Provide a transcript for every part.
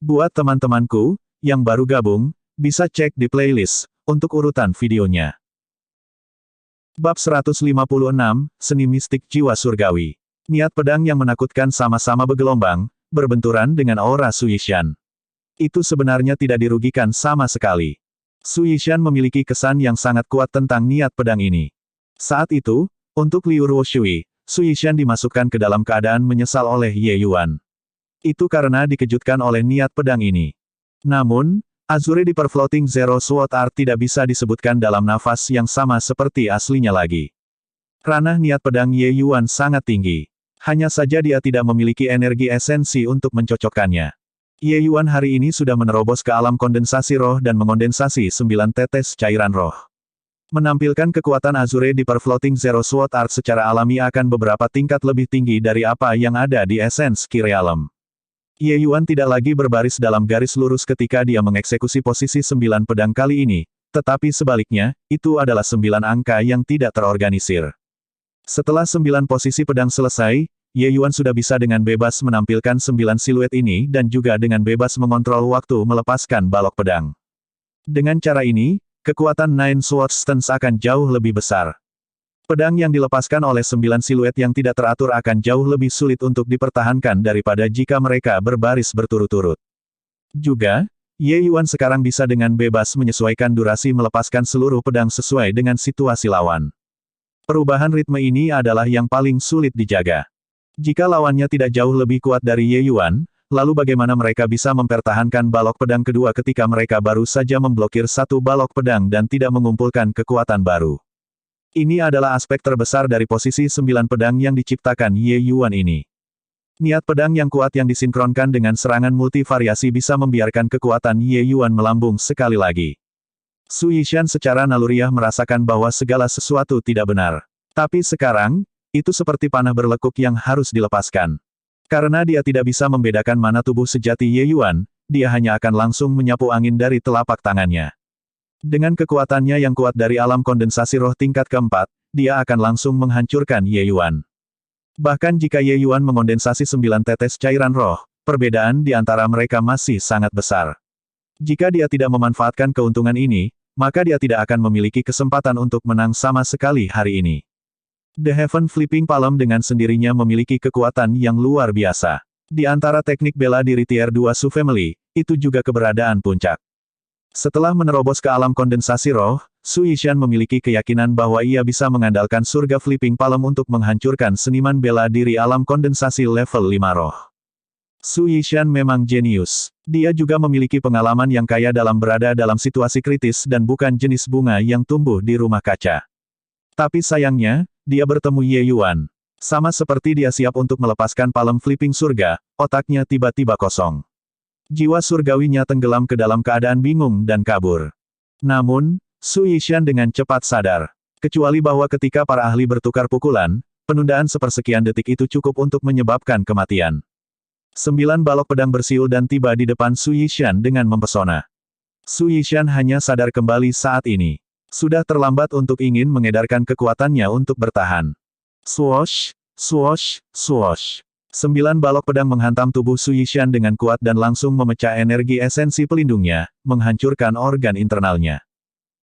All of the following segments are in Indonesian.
Buat teman-temanku, yang baru gabung, bisa cek di playlist, untuk urutan videonya. Bab 156, Seni Mistik Jiwa Surgawi. Niat pedang yang menakutkan sama-sama bergelombang, berbenturan dengan aura Su Yishan. Itu sebenarnya tidak dirugikan sama sekali. Su Yishan memiliki kesan yang sangat kuat tentang niat pedang ini. Saat itu, untuk Liu Ruoshui, Su Yishan dimasukkan ke dalam keadaan menyesal oleh Ye Yuan. Itu karena dikejutkan oleh niat pedang ini. Namun, Azure Deeper Floating Zero Sword Art tidak bisa disebutkan dalam nafas yang sama seperti aslinya lagi. Ranah niat pedang Ye Yuan sangat tinggi. Hanya saja dia tidak memiliki energi esensi untuk mencocokkannya. Ye Yuan hari ini sudah menerobos ke alam kondensasi roh dan mengondensasi 9 tetes cairan roh. Menampilkan kekuatan Azure Deeper Floating Zero Sword Art secara alami akan beberapa tingkat lebih tinggi dari apa yang ada di esens Ki Realm. Ye Yuan tidak lagi berbaris dalam garis lurus ketika dia mengeksekusi posisi 9 pedang kali ini, tetapi sebaliknya, itu adalah 9 angka yang tidak terorganisir. Setelah 9 posisi pedang selesai, Ye Yuan sudah bisa dengan bebas menampilkan 9 siluet ini dan juga dengan bebas mengontrol waktu melepaskan balok pedang. Dengan cara ini, kekuatan Nine Sword Stance akan jauh lebih besar. Pedang yang dilepaskan oleh 9 siluet yang tidak teratur akan jauh lebih sulit untuk dipertahankan daripada jika mereka berbaris berturut-turut. Juga, Ye Yuan sekarang bisa dengan bebas menyesuaikan durasi melepaskan seluruh pedang sesuai dengan situasi lawan. Perubahan ritme ini adalah yang paling sulit dijaga. Jika lawannya tidak jauh lebih kuat dari Ye Yuan, lalu bagaimana mereka bisa mempertahankan balok pedang kedua ketika mereka baru saja memblokir satu balok pedang dan tidak mengumpulkan kekuatan baru? Ini adalah aspek terbesar dari posisi 9 pedang yang diciptakan Ye Yuan ini. Niat pedang yang kuat yang disinkronkan dengan serangan multivariasi bisa membiarkan kekuatan Ye Yuan melambung sekali lagi. Su Yishan secara naluriah merasakan bahwa segala sesuatu tidak benar. Tapi sekarang, itu seperti panah berlekuk yang harus dilepaskan. Karena dia tidak bisa membedakan mana tubuh sejati Ye Yuan, dia hanya akan langsung menyapu angin dari telapak tangannya. Dengan kekuatannya yang kuat dari alam kondensasi roh tingkat keempat, dia akan langsung menghancurkan Ye Yuan. Bahkan jika Ye Yuan mengondensasi 9 tetes cairan roh, perbedaan di antara mereka masih sangat besar. Jika dia tidak memanfaatkan keuntungan ini, maka dia tidak akan memiliki kesempatan untuk menang sama sekali hari ini. The Heaven Flipping Palm dengan sendirinya memiliki kekuatan yang luar biasa. Di antara teknik bela diri Tier 2 Su Family, itu juga keberadaan puncak. Setelah menerobos ke alam kondensasi roh, Su Yishan memiliki keyakinan bahwa ia bisa mengandalkan surga Flipping Palm untuk menghancurkan seniman bela diri alam kondensasi level 5 roh. Su Yishan memang jenius. Dia juga memiliki pengalaman yang kaya dalam berada dalam situasi kritis dan bukan jenis bunga yang tumbuh di rumah kaca. Tapi sayangnya, dia bertemu Ye Yuan. Sama seperti dia siap untuk melepaskan palem flipping surga, otaknya tiba-tiba kosong. Jiwa surgawinya tenggelam ke dalam keadaan bingung dan kabur. Namun, Su Yishan dengan cepat sadar. Kecuali bahwa ketika para ahli bertukar pukulan, penundaan sepersekian detik itu cukup untuk menyebabkan kematian. 9 balok pedang bersiul dan tiba di depan Su Yishan dengan mempesona. Su Yishan hanya sadar kembali saat ini. Sudah terlambat untuk ingin mengedarkan kekuatannya untuk bertahan. Swoosh, swoosh, swoosh. 9 balok pedang menghantam tubuh Su Yishan dengan kuat dan langsung memecah energi esensi pelindungnya, menghancurkan organ internalnya.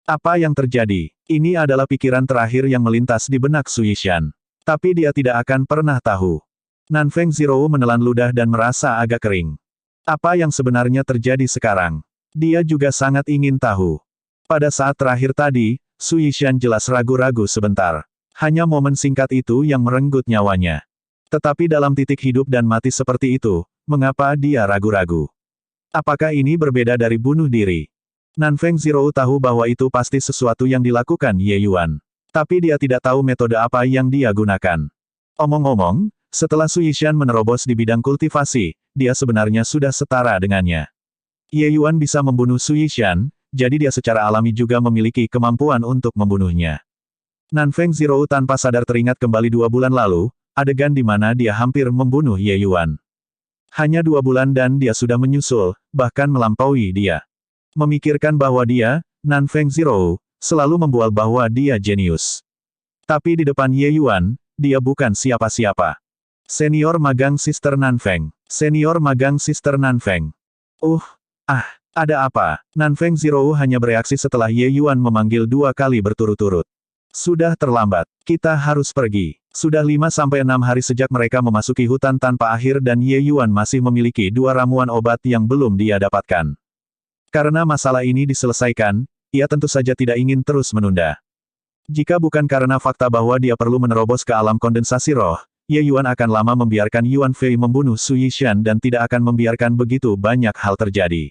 Apa yang terjadi? Ini adalah pikiran terakhir yang melintas di benak Su Yishan. Tapi dia tidak akan pernah tahu. Nanfeng Zhou menelan ludah dan merasa agak kering. Apa yang sebenarnya terjadi sekarang? Dia juga sangat ingin tahu. Pada saat terakhir tadi, Su Yishan jelas ragu-ragu sebentar. Hanya momen singkat itu yang merenggut nyawanya. Tetapi dalam titik hidup dan mati seperti itu, mengapa dia ragu-ragu? Apakah ini berbeda dari bunuh diri? Nanfeng Zhou tahu bahwa itu pasti sesuatu yang dilakukan Ye Yuan. Tapi dia tidak tahu metode apa yang dia gunakan. Omong-omong, setelah Su Yishan menerobos di bidang kultivasi, dia sebenarnya sudah setara dengannya. Ye Yuan bisa membunuh Su Yishan, jadi dia secara alami juga memiliki kemampuan untuk membunuhnya. Nanfeng Zhou tanpa sadar teringat kembali 2 bulan lalu, adegan di mana dia hampir membunuh Ye Yuan. Hanya 2 bulan dan dia sudah menyusul, bahkan melampaui dia. Memikirkan bahwa dia, Nanfeng Zhou, selalu membual bahwa dia jenius. Tapi di depan Ye Yuan, dia bukan siapa-siapa. Senior magang Sister Nanfeng. Senior magang Sister Nanfeng. Ah, ada apa? Nanfeng Zhou hanya bereaksi setelah Ye Yuan memanggil 2 kali berturut-turut. Sudah terlambat. Kita harus pergi. Sudah 5-6 hari sejak mereka memasuki hutan tanpa akhir dan Ye Yuan masih memiliki 2 ramuan obat yang belum dia dapatkan. Karena masalah ini diselesaikan, ia tentu saja tidak ingin terus menunda. Jika bukan karena fakta bahwa dia perlu menerobos ke alam kondensasi roh, Ye Yuan akan lama membiarkan Yuan Fei membunuh Su Yishan dan tidak akan membiarkan begitu banyak hal terjadi.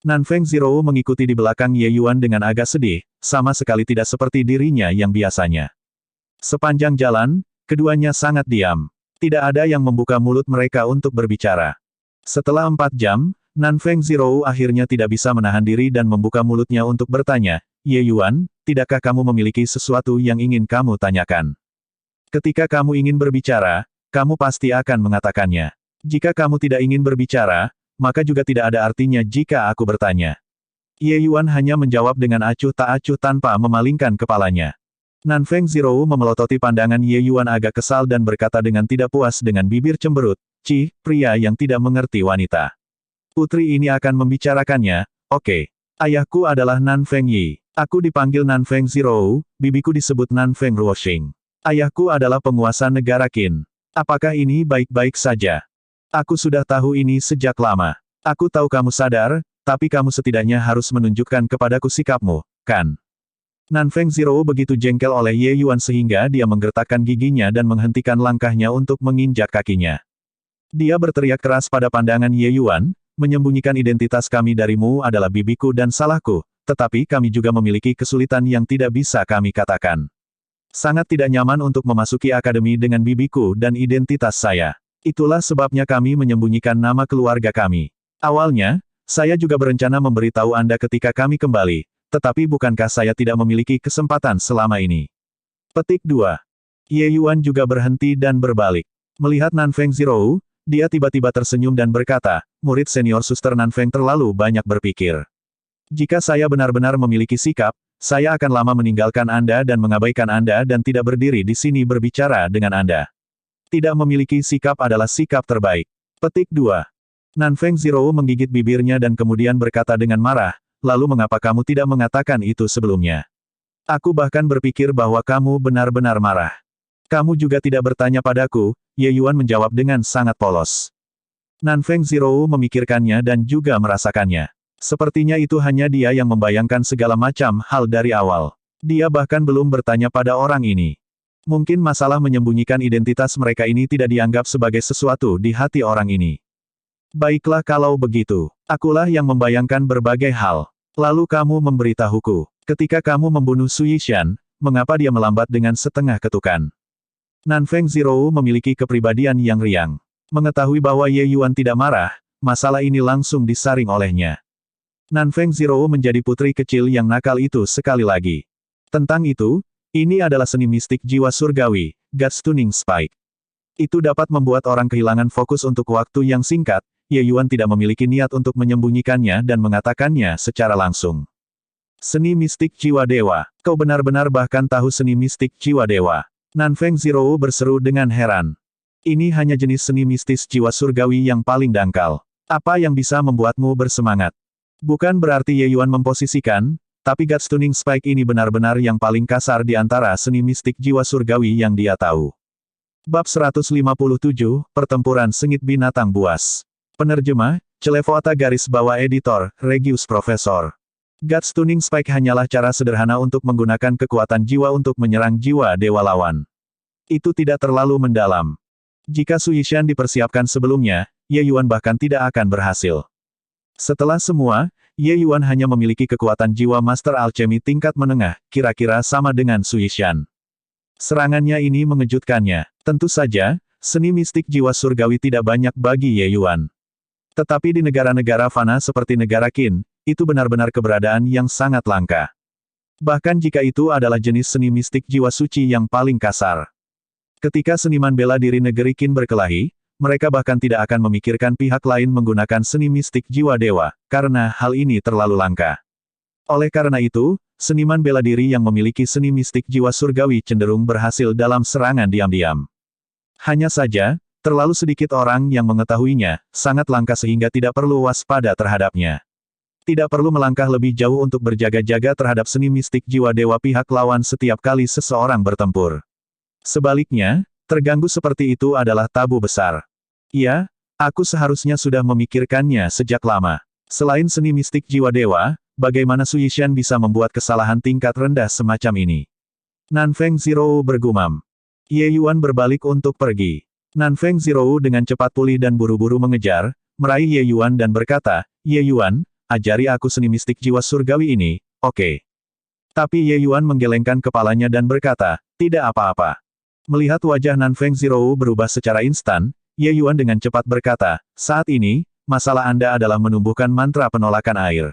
Nanfeng Zhou mengikuti di belakang Ye Yuan dengan agak sedih, sama sekali tidak seperti dirinya yang biasanya. Sepanjang jalan, keduanya sangat diam. Tidak ada yang membuka mulut mereka untuk berbicara. Setelah 4 jam, Nanfeng Zhou akhirnya tidak bisa menahan diri dan membuka mulutnya untuk bertanya, Ye Yuan, tidakkah kamu memiliki sesuatu yang ingin kamu tanyakan? Ketika kamu ingin berbicara, kamu pasti akan mengatakannya. Jika kamu tidak ingin berbicara, maka juga tidak ada artinya jika aku bertanya. Ye Yuan hanya menjawab dengan acuh tak acuh tanpa memalingkan kepalanya. Nanfeng Zhou memelototi pandangan Ye Yuan agak kesal dan berkata dengan tidak puas dengan bibir cemberut, Cih, pria yang tidak mengerti wanita. Putri ini akan membicarakannya, oke. Ayahku adalah Nanfeng Yi. Aku dipanggil Nanfeng Zhou, bibiku disebut Nanfeng Ruoxing. Ayahku adalah penguasa negara Qin. Apakah ini baik-baik saja? Aku sudah tahu ini sejak lama. Aku tahu kamu sadar, tapi kamu setidaknya harus menunjukkan kepadaku sikapmu, kan? Nanfeng Zhou begitu jengkel oleh Ye Yuan sehingga dia menggertakkan giginya dan menghentikan langkahnya untuk menginjak kakinya. Dia berteriak keras pada pandangan Ye Yuan, menyembunyikan identitas kami darimu adalah bibiku dan salahku, tetapi kami juga memiliki kesulitan yang tidak bisa kami katakan. Sangat tidak nyaman untuk memasuki akademi dengan bibiku dan identitas saya. Itulah sebabnya kami menyembunyikan nama keluarga kami. Awalnya, saya juga berencana memberitahu Anda ketika kami kembali, tetapi bukankah saya tidak memiliki kesempatan selama ini? Petik 2. Ye Yuan juga berhenti dan berbalik. Melihat Nanfeng Zhou, dia tiba-tiba tersenyum dan berkata, murid senior suster Nanfeng terlalu banyak berpikir. Jika saya benar-benar memiliki sikap, saya akan lama meninggalkan Anda dan mengabaikan Anda dan tidak berdiri di sini berbicara dengan Anda. Tidak memiliki sikap adalah sikap terbaik. Petik 2. Nanfeng Zhou menggigit bibirnya dan kemudian berkata dengan marah, lalu mengapa kamu tidak mengatakan itu sebelumnya? Aku bahkan berpikir bahwa kamu benar-benar marah. Kamu juga tidak bertanya padaku, Ye Yuan menjawab dengan sangat polos. Nanfeng Zhou memikirkannya dan juga merasakannya. Sepertinya itu hanya dia yang membayangkan segala macam hal dari awal. Dia bahkan belum bertanya pada orang ini. Mungkin masalah menyembunyikan identitas mereka ini tidak dianggap sebagai sesuatu di hati orang ini. Baiklah kalau begitu. Akulah yang membayangkan berbagai hal. Lalu kamu memberitahuku. Ketika kamu membunuh Su Yishan, mengapa dia melambat dengan setengah ketukan? Nanfeng Zhou memiliki kepribadian yang riang. Mengetahui bahwa Ye Yuan tidak marah, masalah ini langsung disaring olehnya. Nanfeng Zhou menjadi putri kecil yang nakal itu sekali lagi. Tentang itu, ini adalah seni mistik jiwa surgawi, God Stunning Spike. Itu dapat membuat orang kehilangan fokus untuk waktu yang singkat. Ye Yuan tidak memiliki niat untuk menyembunyikannya dan mengatakannya secara langsung. Seni mistik jiwa dewa. Kau benar-benar bahkan tahu seni mistik jiwa dewa. Nanfeng Zhou berseru dengan heran. Ini hanya jenis seni mistis jiwa surgawi yang paling dangkal. Apa yang bisa membuatmu bersemangat? Bukan berarti Ye Yuan memposisikan, tapi God Stunning Spike ini benar-benar yang paling kasar di antara seni mistik jiwa surgawi yang dia tahu. Bab 157, Pertempuran Sengit Binatang Buas. Penerjemah, Celevoata garis bawah editor, Regius Profesor. God Stunning Spike hanyalah cara sederhana untuk menggunakan kekuatan jiwa untuk menyerang jiwa dewa lawan. Itu tidak terlalu mendalam. Jika Su Yishan dipersiapkan sebelumnya, Ye Yuan bahkan tidak akan berhasil. Setelah semua, Ye Yuan hanya memiliki kekuatan jiwa Master Alchemy tingkat menengah, kira-kira sama dengan Su Yishan. Serangannya ini mengejutkannya. Tentu saja, seni mistik jiwa surgawi tidak banyak bagi Ye Yuan. Tetapi di negara-negara fana seperti negara Qin, itu benar-benar keberadaan yang sangat langka. Bahkan jika itu adalah jenis seni mistik jiwa suci yang paling kasar. Ketika seniman bela diri negeri Qin berkelahi, mereka bahkan tidak akan memikirkan pihak lain menggunakan seni mistik jiwa dewa, karena hal ini terlalu langka. Oleh karena itu, seniman bela diri yang memiliki seni mistik jiwa surgawi cenderung berhasil dalam serangan diam-diam. Hanya saja, Terlalu sedikit orang yang mengetahuinya, sangat langka sehingga tidak perlu waspada terhadapnya. Tidak perlu melangkah lebih jauh untuk berjaga-jaga terhadap seni mistik jiwa dewa pihak lawan setiap kali seseorang bertempur. Sebaliknya, terganggu seperti itu adalah tabu besar. Iya, aku seharusnya sudah memikirkannya sejak lama. Selain seni mistik jiwa dewa, bagaimana Su Yishan bisa membuat kesalahan tingkat rendah semacam ini? Nanfeng Zhirou bergumam. Ye Yuan berbalik untuk pergi. Nanfeng Zhirou dengan cepat pulih dan buru-buru mengejar, meraih Ye Yuan dan berkata, Ye Yuan, ajari aku seni mistik jiwa surgawi ini, oke. Tapi Ye Yuan menggelengkan kepalanya dan berkata, tidak apa-apa. Melihat wajah Nanfeng Zhirou berubah secara instan, Ye Yuan dengan cepat berkata, saat ini, masalah Anda adalah menumbuhkan mantra penolakan air.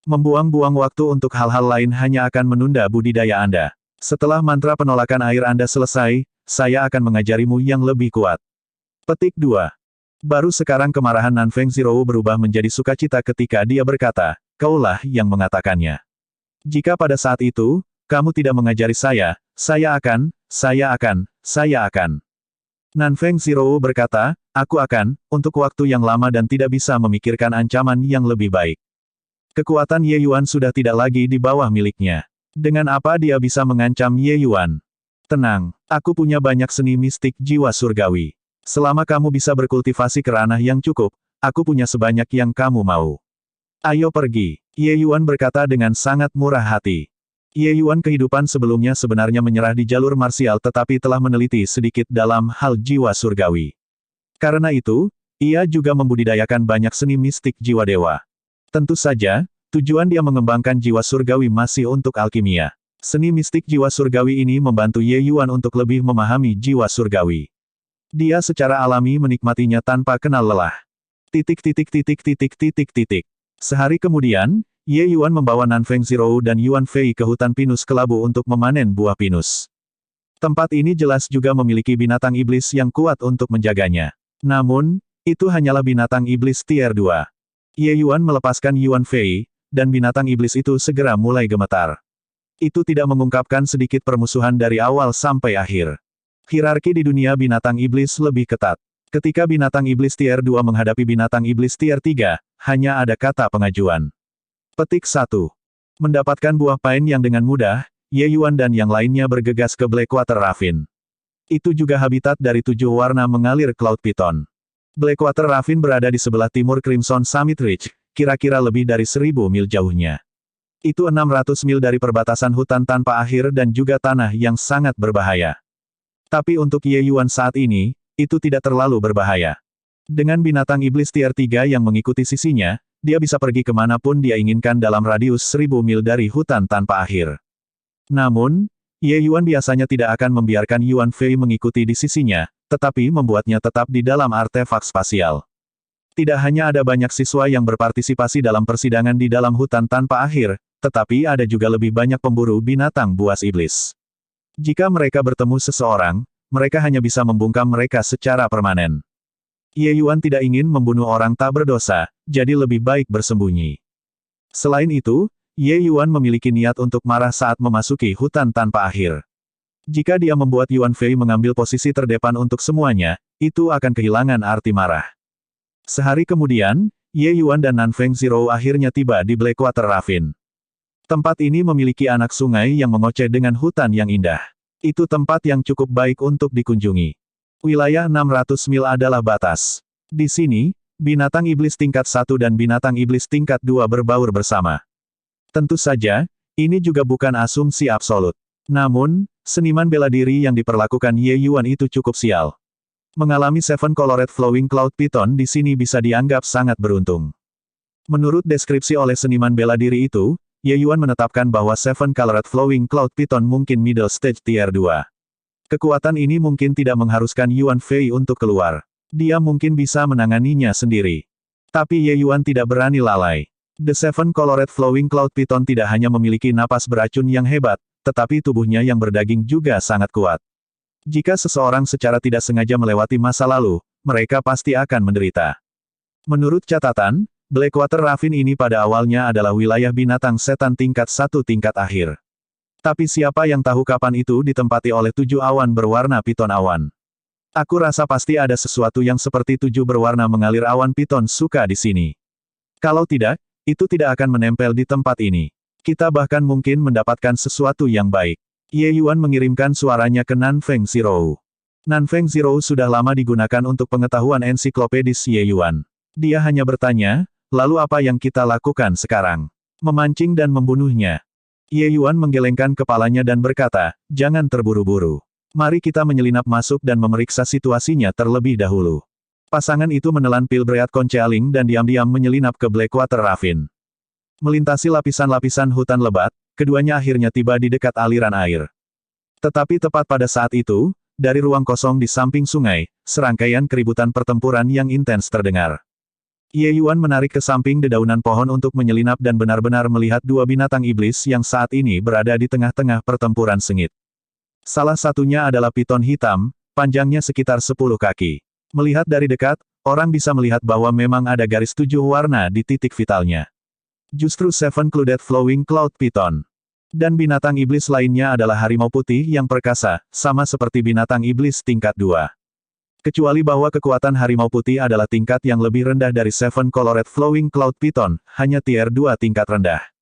Membuang-buang waktu untuk hal-hal lain hanya akan menunda budidaya Anda. Setelah mantra penolakan air Anda selesai, saya akan mengajarimu yang lebih kuat. Petik 2. Baru sekarang kemarahan Nanfeng Zhirou berubah menjadi sukacita ketika dia berkata, kaulah yang mengatakannya. Jika pada saat itu, kamu tidak mengajari saya akan. Nanfeng Zhirou berkata, aku akan, untuk waktu yang lama dan tidak bisa memikirkan ancaman yang lebih baik. Kekuatan Ye Yuan sudah tidak lagi di bawah miliknya. Dengan apa dia bisa mengancam Ye Yuan? Tenang, aku punya banyak seni mistik jiwa surgawi. Selama kamu bisa berkultivasi ke ranah yang cukup, aku punya sebanyak yang kamu mau. Ayo pergi. Ye Yuan berkata dengan sangat murah hati. Ye Yuan kehidupan sebelumnya sebenarnya menyerah di jalur marsial tetapi telah meneliti sedikit dalam hal jiwa surgawi. Karena itu, ia juga membudidayakan banyak seni mistik jiwa dewa. Tentu saja, tujuan dia mengembangkan jiwa surgawi masih untuk alkimia. Seni mistik jiwa surgawi ini membantu Ye Yuan untuk lebih memahami jiwa surgawi. Dia secara alami menikmatinya tanpa kenal lelah. Sehari kemudian, Ye Yuan membawa Nanfeng Zhirou dan Yuan Fei ke hutan pinus kelabu untuk memanen buah pinus. Tempat ini jelas juga memiliki binatang iblis yang kuat untuk menjaganya. Namun, itu hanyalah binatang iblis tier 2. Ye Yuan melepaskan Yuan Fei, dan binatang iblis itu segera mulai gemetar. Itu tidak mengungkapkan sedikit permusuhan dari awal sampai akhir. Hierarki di dunia binatang iblis lebih ketat. Ketika binatang iblis tier 2 menghadapi binatang iblis tier 3, hanya ada kata pengajuan. Petik 1. Mendapatkan buah pain yang dengan mudah, Ye Yuan dan yang lainnya bergegas ke Blackwater Ravine. Itu juga habitat dari 7 warna mengalir Cloud Python. Blackwater Ravine berada di sebelah timur Crimson Summit Ridge, kira-kira lebih dari 1000 mil jauhnya. Itu 600 mil dari perbatasan hutan tanpa akhir dan juga tanah yang sangat berbahaya. Tapi untuk Ye Yuan saat ini, itu tidak terlalu berbahaya. Dengan binatang iblis tier 3 yang mengikuti sisinya, dia bisa pergi kemanapun dia inginkan dalam radius 1000 mil dari hutan tanpa akhir. Namun, Ye Yuan biasanya tidak akan membiarkan Yuan Fei mengikuti di sisinya, tetapi membuatnya tetap di dalam artefak spasial. Tidak hanya ada banyak siswa yang berpartisipasi dalam persidangan di dalam hutan tanpa akhir, tetapi ada juga lebih banyak pemburu binatang buas iblis. Jika mereka bertemu seseorang, mereka hanya bisa membungkam mereka secara permanen. Ye Yuan tidak ingin membunuh orang tak berdosa, jadi lebih baik bersembunyi. Selain itu, Ye Yuan memiliki niat untuk marah saat memasuki hutan tanpa akhir. Jika dia membuat Yuan Fei mengambil posisi terdepan untuk semuanya, itu akan kehilangan arti marah. Sehari kemudian, Ye Yuan dan Nanfeng Zhirou akhirnya tiba di Blackwater Ravine. Tempat ini memiliki anak sungai yang mengoceh dengan hutan yang indah. Itu tempat yang cukup baik untuk dikunjungi. Wilayah 600 mil adalah batas. Di sini, binatang iblis tingkat 1 dan binatang iblis tingkat 2 berbaur bersama. Tentu saja, ini juga bukan asumsi absolut. Namun, seniman bela diri yang diperlakukan Ye Yuan itu cukup sial. Mengalami Seven Colored Flowing Cloud Python di sini bisa dianggap sangat beruntung. Menurut deskripsi oleh seniman bela diri itu, Ye Yuan menetapkan bahwa Seven Colored Flowing Cloud Python mungkin middle stage tier 2. Kekuatan ini mungkin tidak mengharuskan Yuan Fei untuk keluar. Dia mungkin bisa menanganinya sendiri. Tapi Ye Yuan tidak berani lalai. The Seven Colored Flowing Cloud Python tidak hanya memiliki napas beracun yang hebat, tetapi tubuhnya yang berdaging juga sangat kuat. Jika seseorang secara tidak sengaja melewati masa lalu, mereka pasti akan menderita. Menurut catatan, Blackwater Ravine ini pada awalnya adalah wilayah binatang setan tingkat 1 tingkat akhir. Tapi siapa yang tahu kapan itu ditempati oleh 7 awan berwarna piton awan. Aku rasa pasti ada sesuatu yang seperti 7 berwarna mengalir awan piton suka di sini. Kalau tidak, itu tidak akan menempel di tempat ini. Kita bahkan mungkin mendapatkan sesuatu yang baik. Ye Yuan mengirimkan suaranya ke Nanfeng Zhirou. Nanfeng Zhirou sudah lama digunakan untuk pengetahuan ensiklopedis Ye Yuan. Dia hanya bertanya, lalu apa yang kita lakukan sekarang? Memancing dan membunuhnya. Ye Yuan menggelengkan kepalanya dan berkata, jangan terburu-buru. Mari kita menyelinap masuk dan memeriksa situasinya terlebih dahulu. Pasangan itu menelan pil Breat Concealing dan diam-diam menyelinap ke Blackwater Ravine. Melintasi lapisan-lapisan hutan lebat, keduanya akhirnya tiba di dekat aliran air. Tetapi tepat pada saat itu, dari ruang kosong di samping sungai, serangkaian keributan pertempuran yang intens terdengar. Ye Yuan menarik ke samping dedaunan pohon untuk menyelinap dan benar-benar melihat dua binatang iblis yang saat ini berada di tengah-tengah pertempuran sengit. Salah satunya adalah piton hitam, panjangnya sekitar 10 kaki. Melihat dari dekat, orang bisa melihat bahwa memang ada garis 7 warna di titik vitalnya. Justru Seven Clouded Flowing Cloud Python. Dan binatang iblis lainnya adalah harimau putih yang perkasa, sama seperti binatang iblis tingkat 2. Kecuali bahwa kekuatan harimau putih adalah tingkat yang lebih rendah dari Seven Colored Flowing Cloud Python, hanya tier 2 tingkat rendah.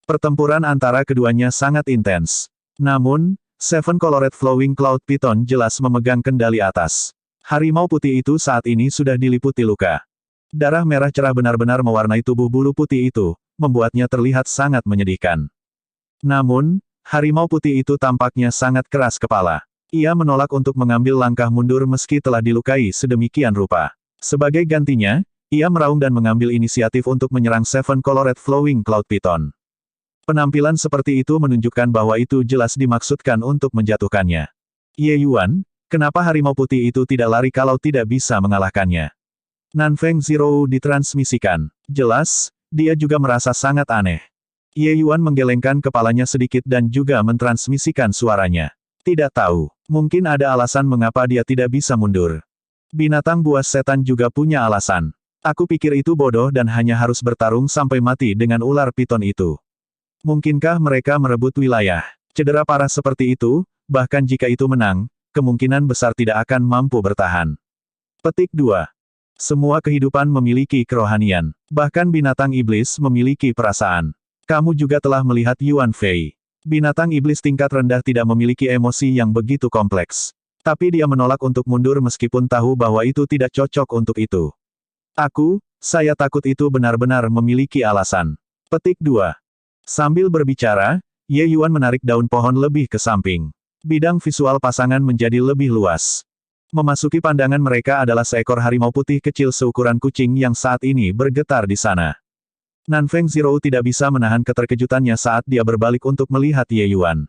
Pertempuran antara keduanya sangat intens. Namun, Seven Colored Flowing Cloud Python jelas memegang kendali atas. Harimau putih itu saat ini sudah diliputi luka. Darah merah cerah benar-benar mewarnai tubuh bulu putih itu, membuatnya terlihat sangat menyedihkan. Namun, harimau putih itu tampaknya sangat keras kepala. Ia menolak untuk mengambil langkah mundur meski telah dilukai sedemikian rupa. Sebagai gantinya, ia meraung dan mengambil inisiatif untuk menyerang Seven Colored Flowing Cloud Python. Penampilan seperti itu menunjukkan bahwa itu jelas dimaksudkan untuk menjatuhkannya. Ye Yuan, kenapa harimau putih itu tidak lari kalau tidak bisa mengalahkannya? Nanfeng Zhirou ditransmisikan. Jelas, dia juga merasa sangat aneh. Ye Yuan menggelengkan kepalanya sedikit dan juga mentransmisikan suaranya. Tidak tahu. Mungkin ada alasan mengapa dia tidak bisa mundur. Binatang buas setan juga punya alasan. Aku pikir itu bodoh dan hanya harus bertarung sampai mati dengan ular piton itu. Mungkinkah mereka merebut wilayah? Cedera parah seperti itu, bahkan jika itu menang, kemungkinan besar tidak akan mampu bertahan. Petik 2. Semua kehidupan memiliki kerohanian. Bahkan binatang iblis memiliki perasaan. Kamu juga telah melihat Yuan Fei. Binatang iblis tingkat rendah tidak memiliki emosi yang begitu kompleks. Tapi dia menolak untuk mundur meskipun tahu bahwa itu tidak cocok untuk itu. Saya takut itu benar-benar memiliki alasan. Petik 2. Sambil berbicara, Ye Yuan menarik daun pohon lebih ke samping. Bidang visual pasangan menjadi lebih luas. Memasuki pandangan mereka adalah seekor harimau putih kecil seukuran kucing yang saat ini bergetar di sana. Nanfeng Zhirou tidak bisa menahan keterkejutannya saat dia berbalik untuk melihat Ye Yuan.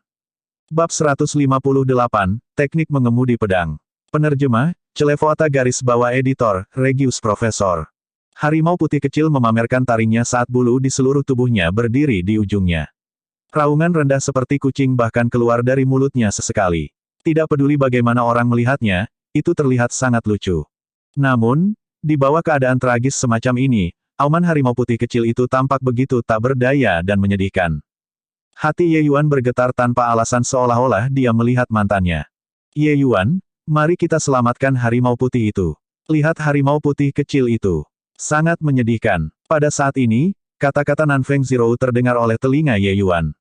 Bab 158, Teknik Mengemudi Pedang. Penerjemah, Celevoata garis bawah editor, Regius Profesor. Harimau putih kecil memamerkan taringnya saat bulu di seluruh tubuhnya berdiri di ujungnya. Raungan rendah seperti kucing bahkan keluar dari mulutnya sesekali. Tidak peduli bagaimana orang melihatnya, itu terlihat sangat lucu. Namun, di bawah keadaan tragis semacam ini, auman harimau putih kecil itu tampak begitu tak berdaya dan menyedihkan. Hati Ye Yuan bergetar tanpa alasan seolah-olah dia melihat mantannya. Ye Yuan, mari kita selamatkan harimau putih itu. Lihat harimau putih kecil itu. Sangat menyedihkan. Pada saat ini, kata-kata Nanfeng Zhirou terdengar oleh telinga Ye Yuan.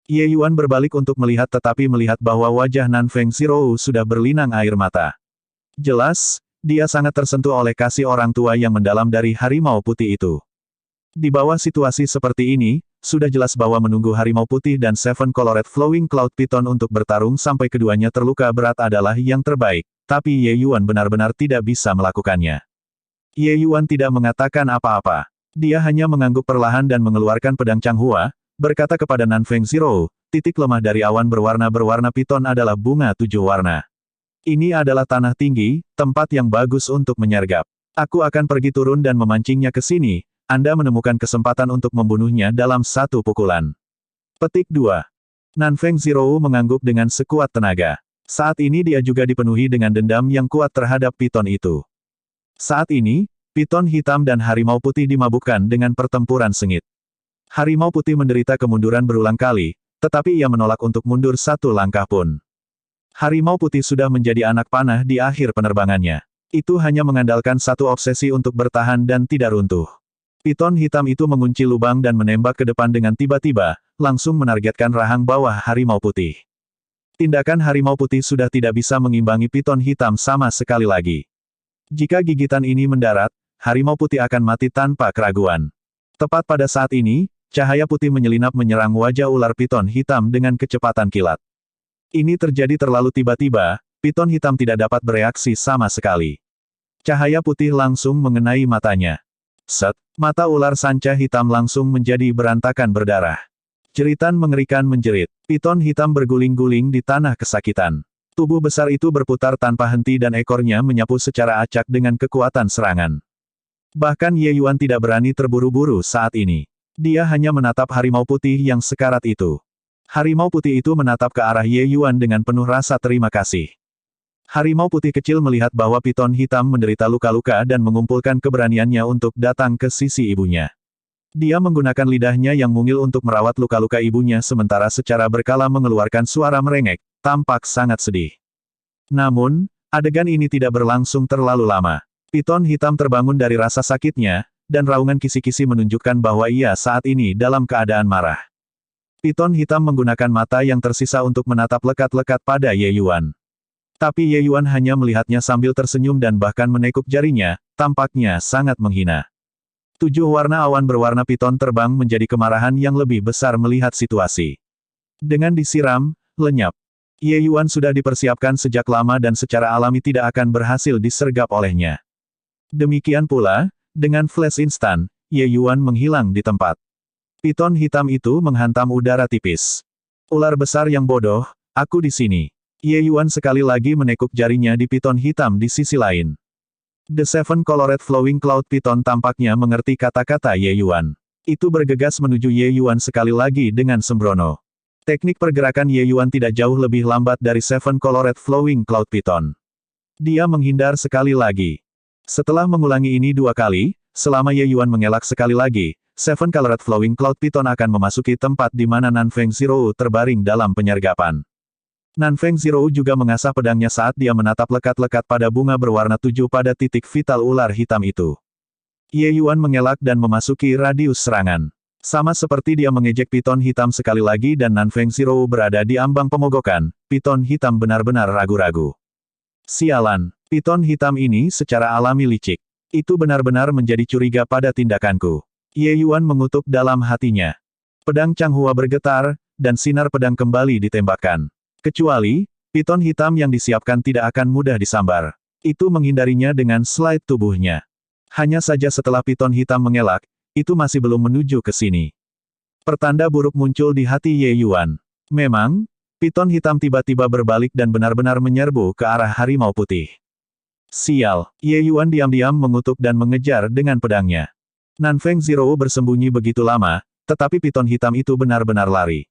Ye Yuan berbalik untuk melihat tetapi melihat bahwa wajah Nanfeng Zhirou sudah berlinang air mata. Jelas, dia sangat tersentuh oleh kasih orang tua yang mendalam dari harimau putih itu. Di bawah situasi seperti ini, sudah jelas bahwa menunggu harimau putih dan Seven Colored Flowing Cloud Python untuk bertarung sampai keduanya terluka berat adalah yang terbaik, tapi Ye Yuan benar-benar tidak bisa melakukannya. Ye Yuan tidak mengatakan apa-apa. Dia hanya mengangguk perlahan dan mengeluarkan pedang Changhua, berkata kepada Nanfeng Zhirou, titik lemah dari awan berwarna-berwarna piton adalah bunga 7 warna. Ini adalah tanah tinggi, tempat yang bagus untuk menyergap. Aku akan pergi turun dan memancingnya ke sini, Anda menemukan kesempatan untuk membunuhnya dalam satu pukulan. Petik 2. Nanfeng Zhirou mengangguk dengan sekuat tenaga. Saat ini dia juga dipenuhi dengan dendam yang kuat terhadap piton itu. Saat ini, piton hitam dan harimau putih dimabukkan dengan pertempuran sengit. Harimau putih menderita kemunduran berulang kali, tetapi ia menolak untuk mundur satu langkah pun. Harimau putih sudah menjadi anak panah di akhir penerbangannya. Itu hanya mengandalkan satu obsesi untuk bertahan dan tidak runtuh. Piton hitam itu mengunci lubang dan menembak ke depan dengan tiba-tiba, langsung menargetkan rahang bawah harimau putih. Tindakan harimau putih sudah tidak bisa mengimbangi piton hitam sama sekali lagi. Jika gigitan ini mendarat, harimau putih akan mati tanpa keraguan. Tepat pada saat ini, cahaya putih menyelinap menyerang wajah ular piton hitam dengan kecepatan kilat. Ini terjadi terlalu tiba-tiba, piton hitam tidak dapat bereaksi sama sekali. Cahaya putih langsung mengenai matanya. Set, mata ular sanca hitam langsung menjadi berantakan berdarah. Jeritan mengerikan menjerit. Piton hitam berguling-guling di tanah kesakitan. Tubuh besar itu berputar tanpa henti dan ekornya menyapu secara acak dengan kekuatan serangan. Bahkan Ye Yuan tidak berani terburu-buru saat ini. Dia hanya menatap harimau putih yang sekarat itu. Harimau putih itu menatap ke arah Ye Yuan dengan penuh rasa terima kasih. Harimau putih kecil melihat bahwa piton hitam menderita luka-luka dan mengumpulkan keberaniannya untuk datang ke sisi ibunya. Dia menggunakan lidahnya yang mungil untuk merawat luka-luka ibunya sementara secara berkala mengeluarkan suara merengek, tampak sangat sedih. Namun, adegan ini tidak berlangsung terlalu lama. Piton hitam terbangun dari rasa sakitnya, dan raungan kisi-kisi menunjukkan bahwa ia saat ini dalam keadaan marah. Piton hitam menggunakan mata yang tersisa untuk menatap lekat-lekat pada Ye Yuan. Tapi Ye Yuan hanya melihatnya sambil tersenyum dan bahkan menekuk jarinya, tampaknya sangat menghina. 7 warna awan berwarna piton terbang menjadi kemarahan yang lebih besar melihat situasi. Dengan disiram, lenyap. Ye Yuan sudah dipersiapkan sejak lama dan secara alami tidak akan berhasil disergap olehnya. Demikian pula, dengan flash instan, Ye Yuan menghilang di tempat. Piton hitam itu menghantam udara tipis. Ular besar yang bodoh, aku di sini. Ye Yuan sekali lagi menekuk jarinya di piton hitam di sisi lain. The Seven Colored Flowing Cloud Piton tampaknya mengerti kata-kata Ye Yuan. Itu bergegas menuju Ye Yuan sekali lagi dengan sembrono. Teknik pergerakan Ye Yuan tidak jauh lebih lambat dari Seven Colored Flowing Cloud Piton. Dia menghindar sekali lagi. Setelah mengulangi ini 2 kali, selama Ye Yuan mengelak sekali lagi, Seven Colored Flowing Cloud Piton akan memasuki tempat di mana Nanfeng Zhirou terbaring dalam penyergapan. Nanfeng Zhirou juga mengasah pedangnya saat dia menatap lekat-lekat pada bunga berwarna 7 pada titik vital ular hitam itu. Ye Yuan mengelak dan memasuki radius serangan. Sama seperti dia mengejek piton hitam sekali lagi dan Nanfeng Zhirou berada di ambang pemogokan, piton hitam benar-benar ragu-ragu. Sialan, piton hitam ini secara alami licik. Itu benar-benar menjadi curiga pada tindakanku. Ye Yuan mengutuk dalam hatinya. Pedang Changhua bergetar, dan sinar pedang kembali ditembakkan. Kecuali, piton hitam yang disiapkan tidak akan mudah disambar. Itu menghindarinya dengan slide tubuhnya. Hanya saja setelah piton hitam mengelak, itu masih belum menuju ke sini. Pertanda buruk muncul di hati Ye Yuan. Memang, piton hitam tiba-tiba berbalik dan benar-benar menyerbu ke arah harimau putih. Sial, Ye Yuan diam-diam mengutuk dan mengejar dengan pedangnya. Nanfeng Zhirou bersembunyi begitu lama, tetapi piton hitam itu benar-benar lari.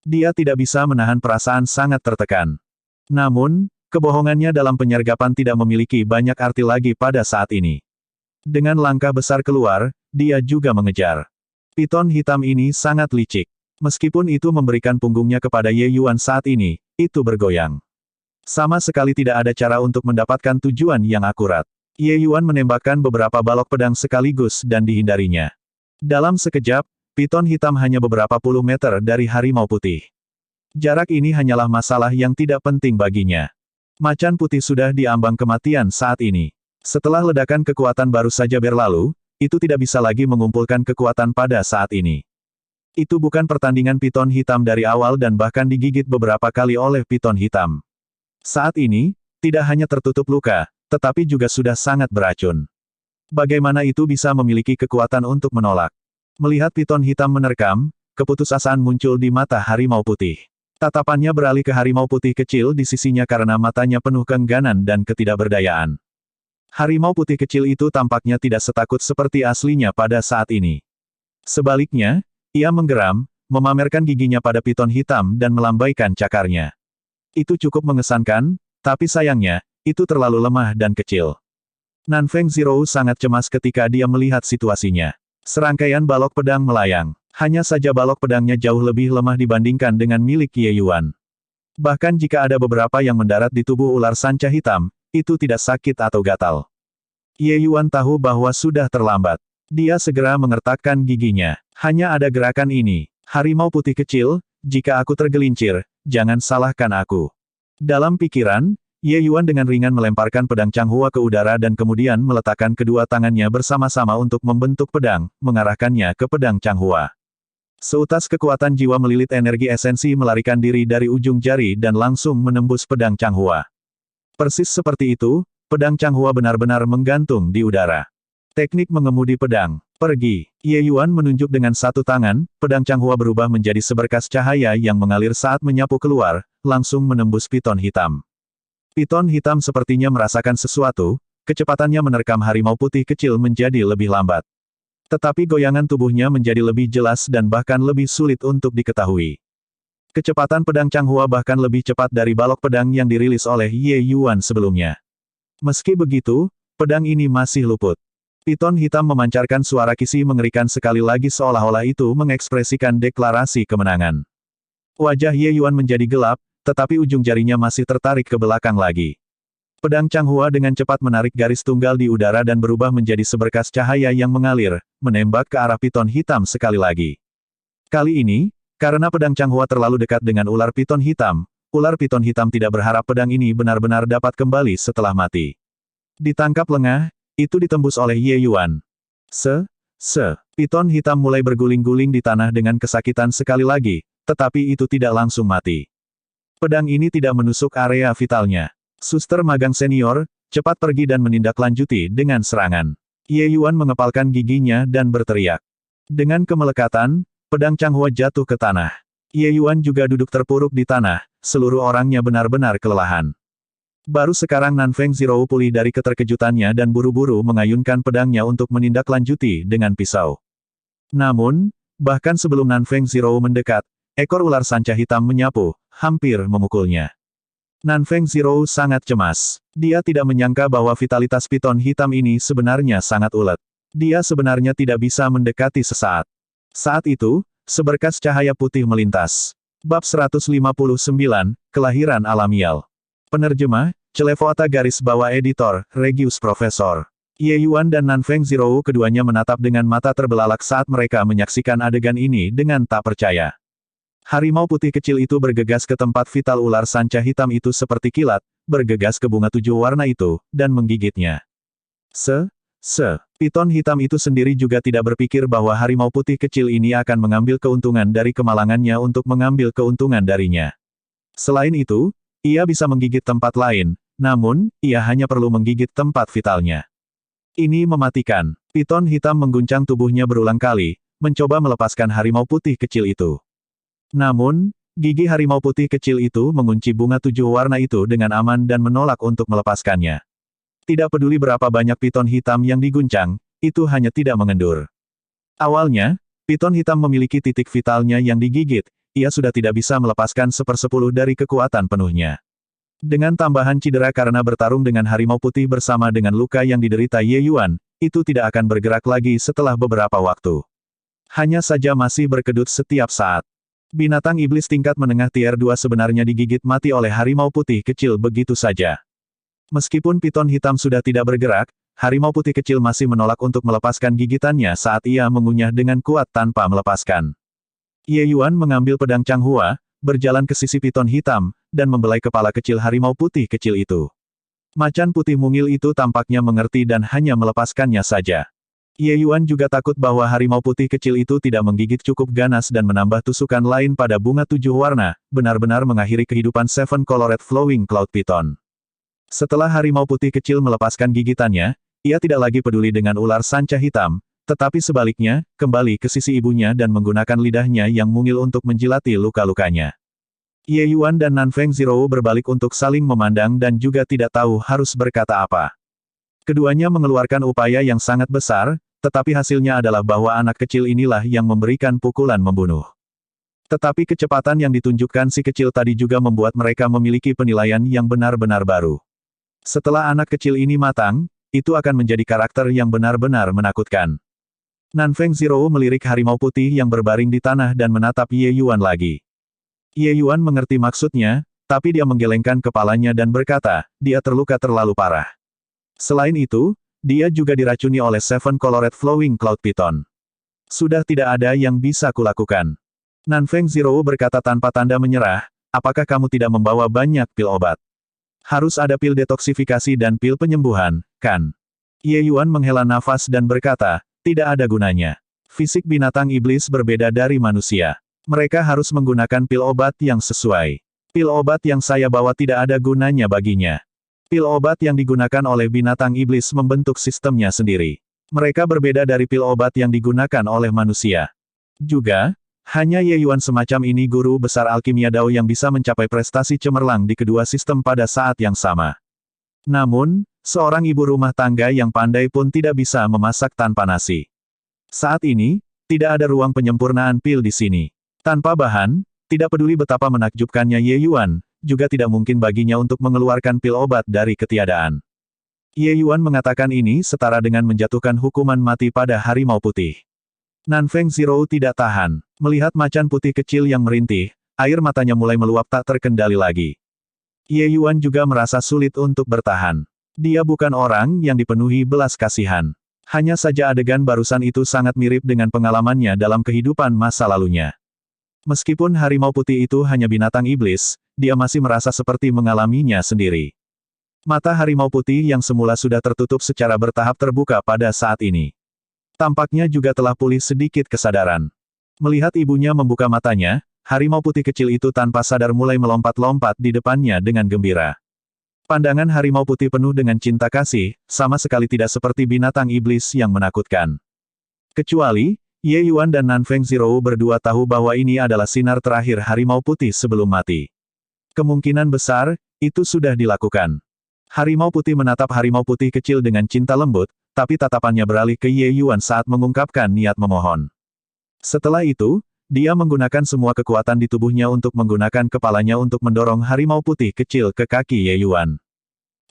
Dia tidak bisa menahan perasaan sangat tertekan. Namun, kebohongannya dalam penyergapan tidak memiliki banyak arti lagi pada saat ini. Dengan langkah besar keluar, dia juga mengejar. Piton hitam ini sangat licik. Meskipun itu memberikan punggungnya kepada Ye Yuan saat ini, itu bergoyang. Sama sekali tidak ada cara untuk mendapatkan tujuan yang akurat. Ye Yuan menembakkan beberapa balok pedang sekaligus dan dihindarinya. Dalam sekejap, piton hitam hanya beberapa puluh meter dari harimau putih. Jarak ini hanyalah masalah yang tidak penting baginya. Macan putih sudah di ambang kematian saat ini. Setelah ledakan kekuatan baru saja berlalu, itu tidak bisa lagi mengumpulkan kekuatan pada saat ini. Itu bukan pertandingan piton hitam dari awal dan bahkan digigit beberapa kali oleh piton hitam. Saat ini, tidak hanya tertutup luka, tetapi juga sudah sangat beracun. Bagaimana itu bisa memiliki kekuatan untuk menolak? Melihat piton hitam menerkam, keputusasaan muncul di mata harimau putih. Tatapannya beralih ke harimau putih kecil di sisinya karena matanya penuh keengganan dan ketidakberdayaan. Harimau putih kecil itu tampaknya tidak setakut seperti aslinya pada saat ini. Sebaliknya, ia menggeram, memamerkan giginya pada piton hitam dan melambaikan cakarnya. Itu cukup mengesankan, tapi sayangnya, itu terlalu lemah dan kecil. Nanfeng Zhirou sangat cemas ketika dia melihat situasinya. Serangkaian balok pedang melayang. Hanya saja balok pedangnya jauh lebih lemah dibandingkan dengan milik Ye Yuan. Bahkan jika ada beberapa yang mendarat di tubuh ular sanca hitam, itu tidak sakit atau gatal. Ye Yuan tahu bahwa sudah terlambat. Dia segera mengertakkan giginya. Hanya ada gerakan ini. Harimau putih kecil, jika aku tergelincir, jangan salahkan aku. Dalam pikiran, Ye Yuan dengan ringan melemparkan pedang Changhua ke udara dan kemudian meletakkan kedua tangannya bersama-sama untuk membentuk pedang, mengarahkannya ke pedang Changhua. Seutas kekuatan jiwa melilit energi esensi melarikan diri dari ujung jari dan langsung menembus pedang Changhua. Persis seperti itu, pedang Changhua benar-benar menggantung di udara. Teknik mengemudi pedang. Pergi. Ye Yuan menunjuk dengan satu tangan, pedang Changhua berubah menjadi seberkas cahaya yang mengalir saat menyapu keluar, langsung menembus piton hitam. Piton hitam sepertinya merasakan sesuatu, kecepatannya menerkam harimau putih kecil menjadi lebih lambat. Tetapi goyangan tubuhnya menjadi lebih jelas dan bahkan lebih sulit untuk diketahui. Kecepatan pedang Changhua bahkan lebih cepat dari balok pedang yang dirilis oleh Ye Yuan sebelumnya. Meski begitu, pedang ini masih luput. Piton hitam memancarkan suara kisi mengerikan sekali lagi seolah-olah itu mengekspresikan deklarasi kemenangan. Wajah Ye Yuan menjadi gelap, tetapi ujung jarinya masih tertarik ke belakang lagi. Pedang Changhua dengan cepat menarik garis tunggal di udara dan berubah menjadi seberkas cahaya yang mengalir, menembak ke arah piton hitam sekali lagi. Kali ini, karena pedang Changhua terlalu dekat dengan ular piton hitam tidak berharap pedang ini benar-benar dapat kembali setelah mati. Ditangkap lengah, itu ditembus oleh Ye Yuan. Piton hitam mulai berguling-guling di tanah dengan kesakitan sekali lagi, tetapi itu tidak langsung mati. Pedang ini tidak menusuk area vitalnya. Suster magang senior, cepat pergi dan menindaklanjuti dengan serangan. Ye Yuan mengepalkan giginya dan berteriak. Dengan kemelekatan, pedang Changhua jatuh ke tanah. Ye Yuan juga duduk terpuruk di tanah, seluruh orangnya benar-benar kelelahan. Baru sekarang Nanfeng Zhirou pulih dari keterkejutannya dan buru-buru mengayunkan pedangnya untuk menindaklanjuti dengan pisau. Namun, bahkan sebelum Nanfeng Zhirou mendekat, ekor ular sanca hitam menyapu, hampir memukulnya. Nanfeng Zhirou sangat cemas. Dia tidak menyangka bahwa vitalitas piton hitam ini sebenarnya sangat ulet. Dia sebenarnya tidak bisa mendekati sesaat. Saat itu, seberkas cahaya putih melintas. Bab 159, Kelahiran Alamial. Penerjemah, Celevoata garis bawah editor, Regius Profesor. Ye Yuan dan Nanfeng Zhirou keduanya menatap dengan mata terbelalak saat mereka menyaksikan adegan ini dengan tak percaya. Harimau putih kecil itu bergegas ke tempat vital ular sanca hitam itu seperti kilat, bergegas ke bunga 7 warna itu, dan menggigitnya. Piton hitam itu sendiri juga tidak berpikir bahwa harimau putih kecil ini akan mengambil keuntungan dari kemalangannya untuk mengambil keuntungan darinya. Selain itu, ia bisa menggigit tempat lain, namun, ia hanya perlu menggigit tempat vitalnya. Ini mematikan. Piton hitam mengguncang tubuhnya berulang kali, mencoba melepaskan harimau putih kecil itu. Namun, gigi harimau putih kecil itu mengunci bunga 7 warna itu dengan aman dan menolak untuk melepaskannya. Tidak peduli berapa banyak piton hitam yang diguncang, itu hanya tidak mengendur. Awalnya, piton hitam memiliki titik vitalnya yang digigit, ia sudah tidak bisa melepaskan 1/10 dari kekuatan penuhnya. Dengan tambahan cedera karena bertarung dengan harimau putih bersama dengan luka yang diderita Ye Yuan, itu tidak akan bergerak lagi setelah beberapa waktu. Hanya saja masih berkedut setiap saat. Binatang iblis tingkat menengah tier 2 sebenarnya digigit mati oleh harimau putih kecil begitu saja. Meskipun piton hitam sudah tidak bergerak, harimau putih kecil masih menolak untuk melepaskan gigitannya saat ia mengunyah dengan kuat tanpa melepaskan. Ye Yuan mengambil pedang Changhua, berjalan ke sisi piton hitam, dan membelai kepala kecil harimau putih kecil itu. Macan putih mungil itu tampaknya mengerti dan hanya melepaskannya saja. Ye Yuan juga takut bahwa harimau putih kecil itu tidak menggigit cukup ganas dan menambah tusukan lain pada bunga 7 warna, benar-benar mengakhiri kehidupan Seven Colored Flowing Cloud Python. Setelah harimau putih kecil melepaskan gigitannya, ia tidak lagi peduli dengan ular sanca hitam, tetapi sebaliknya, kembali ke sisi ibunya dan menggunakan lidahnya yang mungil untuk menjilati luka-lukanya. Ye Yuan dan Nanfeng Zhirou berbalik untuk saling memandang dan juga tidak tahu harus berkata apa. Keduanya mengeluarkan upaya yang sangat besar, tetapi hasilnya adalah bahwa anak kecil inilah yang memberikan pukulan membunuh. Tetapi kecepatan yang ditunjukkan si kecil tadi juga membuat mereka memiliki penilaian yang benar-benar baru. Setelah anak kecil ini matang, itu akan menjadi karakter yang benar-benar menakutkan. Nanfeng Zhirou melirik harimau putih yang berbaring di tanah dan menatap Ye Yuan lagi. Ye Yuan mengerti maksudnya, Tapi dia menggelengkan kepalanya dan berkata, dia terluka terlalu parah. Selain itu, dia juga diracuni oleh Seven Colored Flowing Cloud Python. Sudah tidak ada yang bisa kulakukan. Nanfeng Zero berkata tanpa tanda menyerah, apakah kamu tidak membawa banyak pil obat? Harus ada pil detoksifikasi dan pil penyembuhan, kan? Ye Yuan menghela nafas dan berkata, tidak ada gunanya. Fisik binatang iblis berbeda dari manusia. Mereka harus menggunakan pil obat yang sesuai. Pil obat yang saya bawa tidak ada gunanya baginya. Pil obat yang digunakan oleh binatang iblis membentuk sistemnya sendiri. Mereka berbeda dari pil obat yang digunakan oleh manusia. Juga, hanya Ye Yuan semacam ini guru besar alkimia Dao yang bisa mencapai prestasi cemerlang di kedua sistem pada saat yang sama. Namun, seorang ibu rumah tangga yang pandai pun tidak bisa memasak tanpa nasi. Saat ini, tidak ada ruang penyempurnaan pil di sini. Tanpa bahan, tidak peduli betapa menakjubkannya Ye Yuan, juga tidak mungkin baginya untuk mengeluarkan pil obat dari ketiadaan. Ye Yuan mengatakan ini setara dengan menjatuhkan hukuman mati pada harimau putih. Nanfeng Zero tidak tahan. Melihat macan putih kecil yang merintih, air matanya mulai meluap tak terkendali lagi. Ye Yuan juga merasa sulit untuk bertahan. Dia bukan orang yang dipenuhi belas kasihan. Hanya saja adegan barusan itu sangat mirip dengan pengalamannya dalam kehidupan masa lalunya. Meskipun harimau putih itu hanya binatang iblis, dia masih merasa seperti mengalaminya sendiri. Mata harimau putih yang semula sudah tertutup secara bertahap terbuka pada saat ini. Tampaknya juga telah pulih sedikit kesadaran. Melihat ibunya membuka matanya, harimau putih kecil itu tanpa sadar mulai melompat-lompat di depannya dengan gembira. Pandangan harimau putih penuh dengan cinta kasih, sama sekali tidak seperti binatang iblis yang menakutkan. Kecuali, Ye Yuan dan Nanfeng Zero berdua tahu bahwa ini adalah sinar terakhir harimau putih sebelum mati. Kemungkinan besar, itu sudah dilakukan. Harimau putih menatap harimau putih kecil dengan cinta lembut, tapi tatapannya beralih ke Ye Yuan saat mengungkapkan niat memohon. Setelah itu, dia menggunakan semua kekuatan di tubuhnya untuk menggunakan kepalanya untuk mendorong harimau putih kecil ke kaki Ye Yuan.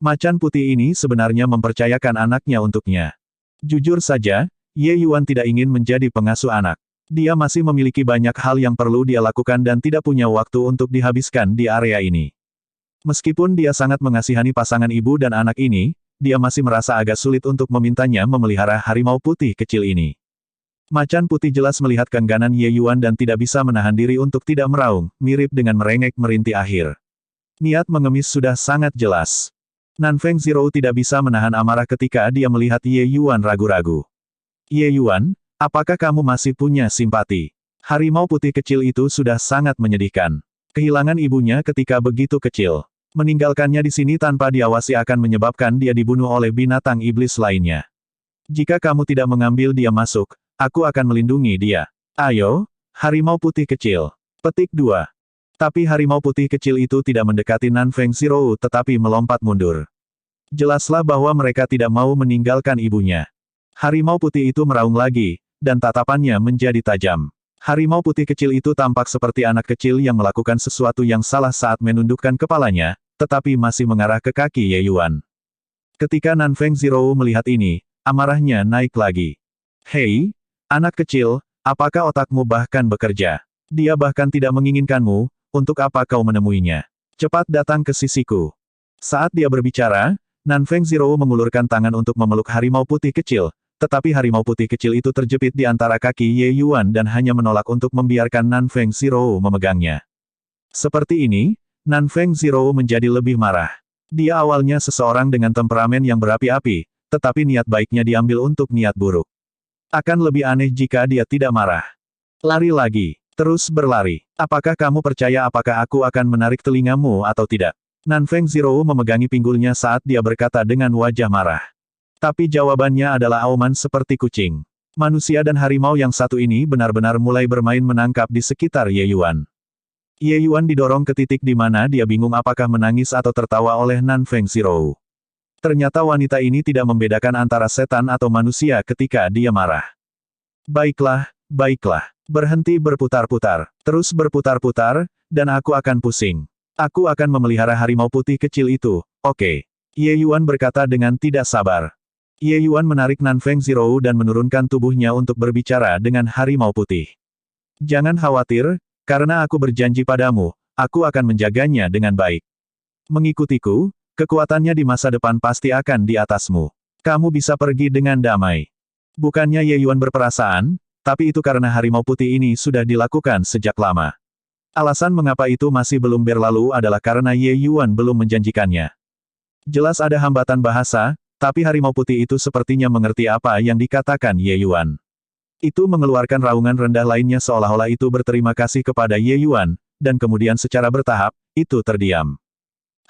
Macan putih ini sebenarnya mempercayakan anaknya untuknya. Jujur saja, Ye Yuan tidak ingin menjadi pengasuh anak. Dia masih memiliki banyak hal yang perlu dia lakukan dan tidak punya waktu untuk dihabiskan di area ini. Meskipun dia sangat mengasihani pasangan ibu dan anak ini, dia masih merasa agak sulit untuk memintanya memelihara harimau putih kecil ini. Macan putih jelas melihat keengganan Ye Yuan dan tidak bisa menahan diri untuk tidak meraung, mirip dengan merengek merintih akhir. Niat mengemis sudah sangat jelas. Nanfeng Zero tidak bisa menahan amarah ketika dia melihat Ye Yuan ragu-ragu. Ye Yuan, apakah kamu masih punya simpati? Harimau putih kecil itu sudah sangat menyedihkan. Kehilangan ibunya ketika begitu kecil. Meninggalkannya di sini tanpa diawasi akan menyebabkan dia dibunuh oleh binatang iblis lainnya. Jika kamu tidak mengambil dia masuk, aku akan melindungi dia. Ayo, harimau putih kecil. Petik 2. Tapi harimau putih kecil itu tidak mendekati Nanfeng Zero tetapi melompat mundur. Jelaslah bahwa mereka tidak mau meninggalkan ibunya. Harimau putih itu meraung lagi, dan tatapannya menjadi tajam. Harimau putih kecil itu tampak seperti anak kecil yang melakukan sesuatu yang salah saat menundukkan kepalanya, tetapi masih mengarah ke kaki Ye Yuan. Ketika Nanfeng Zero melihat ini, amarahnya naik lagi. Hei, anak kecil, apakah otakmu bahkan bekerja? Dia bahkan tidak menginginkanmu, untuk apa kau menemuinya? Cepat datang ke sisiku. Saat dia berbicara, Nanfeng Zero mengulurkan tangan untuk memeluk harimau putih kecil, tetapi harimau putih kecil itu terjepit di antara kaki Ye Yuan dan hanya menolak untuk membiarkan Nanfeng Zero memegangnya. Seperti ini, Nanfeng Zero menjadi lebih marah. Dia awalnya seseorang dengan temperamen yang berapi-api, tetapi niat baiknya diambil untuk niat buruk. Akan lebih aneh jika dia tidak marah. Lari lagi. Terus berlari. Apakah kamu percaya apakah aku akan menarik telingamu atau tidak? Nanfeng Zero memegangi pinggulnya saat dia berkata dengan wajah marah. Tapi jawabannya adalah auman seperti kucing. Manusia dan harimau yang satu ini benar-benar mulai bermain menangkap di sekitar Ye Yuan. Ye Yuan didorong ke titik di mana dia bingung apakah menangis atau tertawa oleh Nanfeng Zero. Ternyata wanita ini tidak membedakan antara setan atau manusia ketika dia marah. Baiklah, baiklah. Berhenti berputar-putar. Terus berputar-putar, dan aku akan pusing. Aku akan memelihara harimau putih kecil itu, oke. Ye Yuan berkata dengan tidak sabar. Ye Yuan menarik Nanfeng Zero dan menurunkan tubuhnya untuk berbicara dengan harimau putih. Jangan khawatir, karena aku berjanji padamu, aku akan menjaganya dengan baik. Mengikutiku, kekuatannya di masa depan pasti akan di atasmu. Kamu bisa pergi dengan damai. Bukannya Ye Yuan berperasaan, tapi itu karena harimau putih ini sudah dilakukan sejak lama. Alasan mengapa itu masih belum berlalu adalah karena Ye Yuan belum menjanjikannya. Jelas ada hambatan bahasa, tapi harimau putih itu sepertinya mengerti apa yang dikatakan Ye Yuan. Itu mengeluarkan raungan rendah lainnya seolah-olah itu berterima kasih kepada Ye Yuan, dan kemudian secara bertahap, itu terdiam.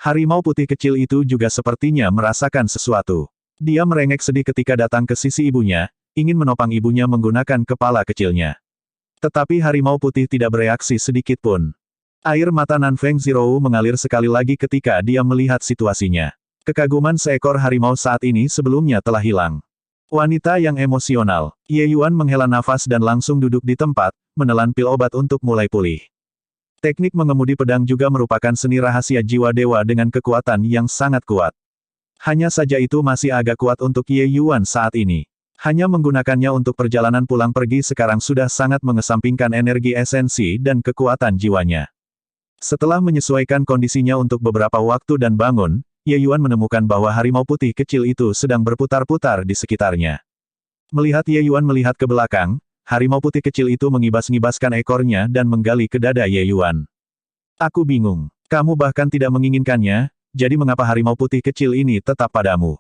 Harimau putih kecil itu juga sepertinya merasakan sesuatu. Dia merengek sedih ketika datang ke sisi ibunya, ingin menopang ibunya menggunakan kepala kecilnya. Tetapi harimau putih tidak bereaksi sedikit pun. Air mata Nanfeng Zhirou mengalir sekali lagi ketika dia melihat situasinya. Kekaguman seekor harimau saat ini sebelumnya telah hilang. Wanita yang emosional. Ye Yuan menghela nafas dan langsung duduk di tempat, menelan pil obat untuk mulai pulih. Teknik mengemudi pedang juga merupakan seni rahasia jiwa dewa dengan kekuatan yang sangat kuat. Hanya saja itu masih agak kuat untuk Ye Yuan saat ini. Hanya menggunakannya untuk perjalanan pulang pergi sekarang sudah sangat mengesampingkan energi esensi dan kekuatan jiwanya. Setelah menyesuaikan kondisinya untuk beberapa waktu dan bangun, Ye Yuan menemukan bahwa harimau putih kecil itu sedang berputar-putar di sekitarnya. Melihat Ye Yuan melihat ke belakang, harimau putih kecil itu mengibas-ngibaskan ekornya dan menggali ke dada Ye Yuan. Aku bingung. Kamu bahkan tidak menginginkannya, jadi mengapa harimau putih kecil ini tetap padamu?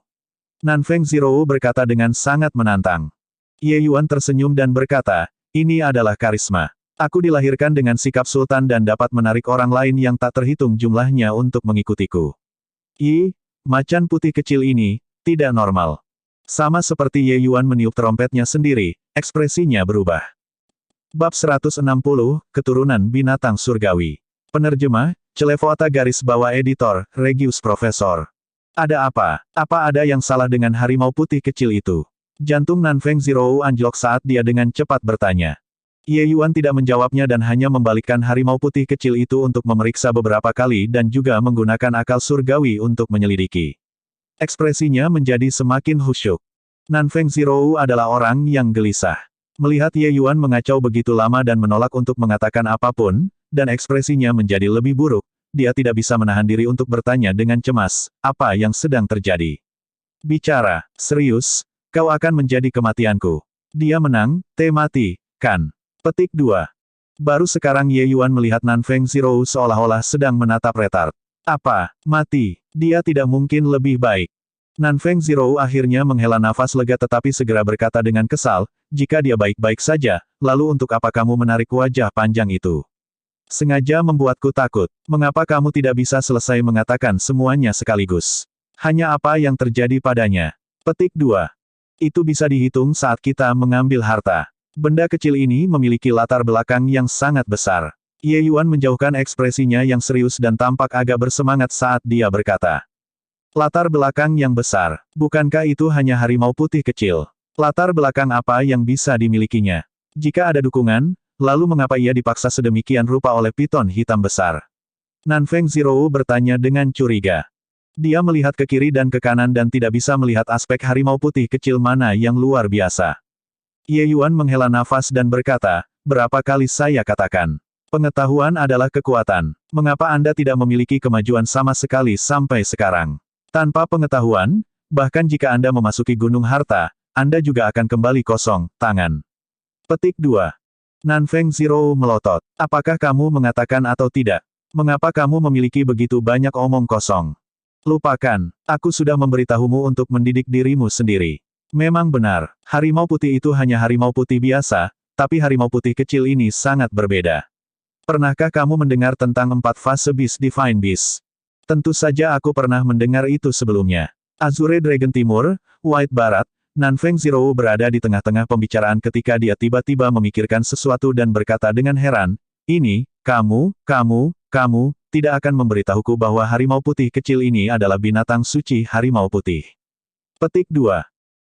Nanfeng Zhirou berkata dengan sangat menantang. Ye Yuan tersenyum dan berkata, ini adalah karisma. Aku dilahirkan dengan sikap sultan dan dapat menarik orang lain yang tak terhitung jumlahnya untuk mengikutiku. Macan putih kecil ini, tidak normal. Sama seperti Ye Yuan meniup trompetnya sendiri, ekspresinya berubah. Bab 160, Keturunan Binatang Surgawi. Penerjemah, Celevoata garis bawah editor, Regius Profesor. Ada apa? Apa ada yang salah dengan harimau putih kecil itu? Jantung Nanfeng Zhirou anjlok saat dia dengan cepat bertanya. Ye Yuan tidak menjawabnya dan hanya membalikkan harimau putih kecil itu untuk memeriksa beberapa kali dan juga menggunakan akal surgawi untuk menyelidiki. Ekspresinya menjadi semakin khusyuk. Nanfeng Zhirou adalah orang yang gelisah. Melihat Ye Yuan mengacau begitu lama dan menolak untuk mengatakan apapun, dan ekspresinya menjadi lebih buruk, dia tidak bisa menahan diri untuk bertanya dengan cemas, apa yang sedang terjadi. Bicara, serius, kau akan menjadi kematianku. Dia menang, mati, kan? Petik 2. Baru sekarang Ye Yuan melihat Nanfeng Zhirou seolah-olah sedang menatap retard. Apa, mati? Dia tidak mungkin lebih baik. Nanfeng Zhirou akhirnya menghela nafas lega tetapi segera berkata dengan kesal, jika dia baik-baik saja, lalu untuk apa kamu menarik wajah panjang itu? Sengaja membuatku takut. Mengapa kamu tidak bisa selesai mengatakan semuanya sekaligus? Hanya apa yang terjadi padanya? Petik 2. Itu bisa dihitung saat kita mengambil harta. Benda kecil ini memiliki latar belakang yang sangat besar. Ye Yuan menjauhkan ekspresinya yang serius dan tampak agak bersemangat saat dia berkata. Latar belakang yang besar. Bukankah itu hanya harimau putih kecil? Latar belakang apa yang bisa dimilikinya? Jika ada dukungan, lalu mengapa ia dipaksa sedemikian rupa oleh piton hitam besar? Nanfeng Zhirou bertanya dengan curiga. Dia melihat ke kiri dan ke kanan dan tidak bisa melihat aspek harimau putih kecil mana yang luar biasa. Ye Yuan menghela nafas dan berkata, berapa kali saya katakan? Pengetahuan adalah kekuatan. Mengapa Anda tidak memiliki kemajuan sama sekali sampai sekarang? Tanpa pengetahuan, bahkan jika Anda memasuki gunung harta, Anda juga akan kembali kosong tangan. Petik 2. Nanfeng Zhirou melotot. Apakah kamu mengatakan atau tidak? Mengapa kamu memiliki begitu banyak omong kosong? Lupakan, aku sudah memberitahumu untuk mendidik dirimu sendiri. Memang benar, harimau putih itu hanya harimau putih biasa, tapi harimau putih kecil ini sangat berbeda. Pernahkah kamu mendengar tentang 4 fase Beast Divine Beast? Tentu saja aku pernah mendengar itu sebelumnya. Azure Dragon Timur, White Barat, Nanfeng Zhirou berada di tengah-tengah pembicaraan ketika dia tiba-tiba memikirkan sesuatu dan berkata dengan heran, ini, kamu, tidak akan memberitahuku bahwa harimau putih kecil ini adalah binatang suci harimau putih. Petik 2.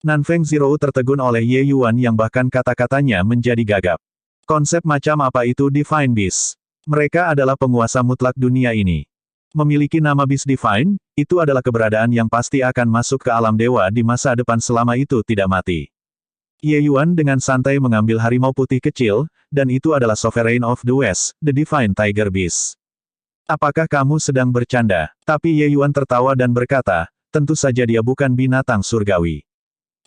Nanfeng Zhirou tertegun oleh Ye Yuan yang bahkan kata-katanya menjadi gagap. Konsep macam apa itu Divine Beast? Mereka adalah penguasa mutlak dunia ini. Memiliki nama Beast Divine, itu adalah keberadaan yang pasti akan masuk ke alam dewa di masa depan selama itu tidak mati. Ye Yuan dengan santai mengambil harimau putih kecil, dan itu adalah Sovereign of the West, the Divine Tiger Beast. Apakah kamu sedang bercanda? Tapi Ye Yuan tertawa dan berkata, tentu saja dia bukan binatang surgawi.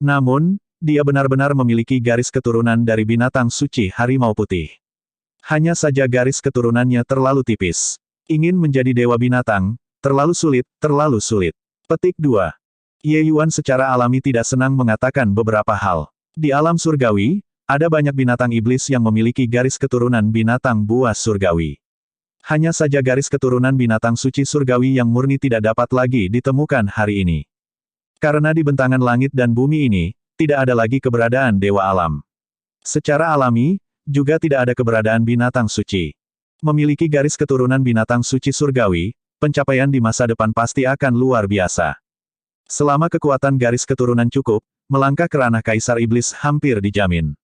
Namun, dia benar-benar memiliki garis keturunan dari binatang suci harimau putih. Hanya saja garis keturunannya terlalu tipis. Ingin menjadi dewa binatang, terlalu sulit, terlalu sulit. Petik 2. Ye Yuan secara alami tidak senang mengatakan beberapa hal. Di alam surgawi, ada banyak binatang iblis yang memiliki garis keturunan binatang buas surgawi. Hanya saja garis keturunan binatang suci surgawi yang murni tidak dapat lagi ditemukan hari ini. Karena di bentangan langit dan bumi ini, tidak ada lagi keberadaan dewa alam. Secara alami, juga tidak ada keberadaan binatang suci. Memiliki garis keturunan binatang suci surgawi, pencapaian di masa depan pasti akan luar biasa. Selama kekuatan garis keturunan cukup, melangkah ke ranah kaisar iblis hampir dijamin.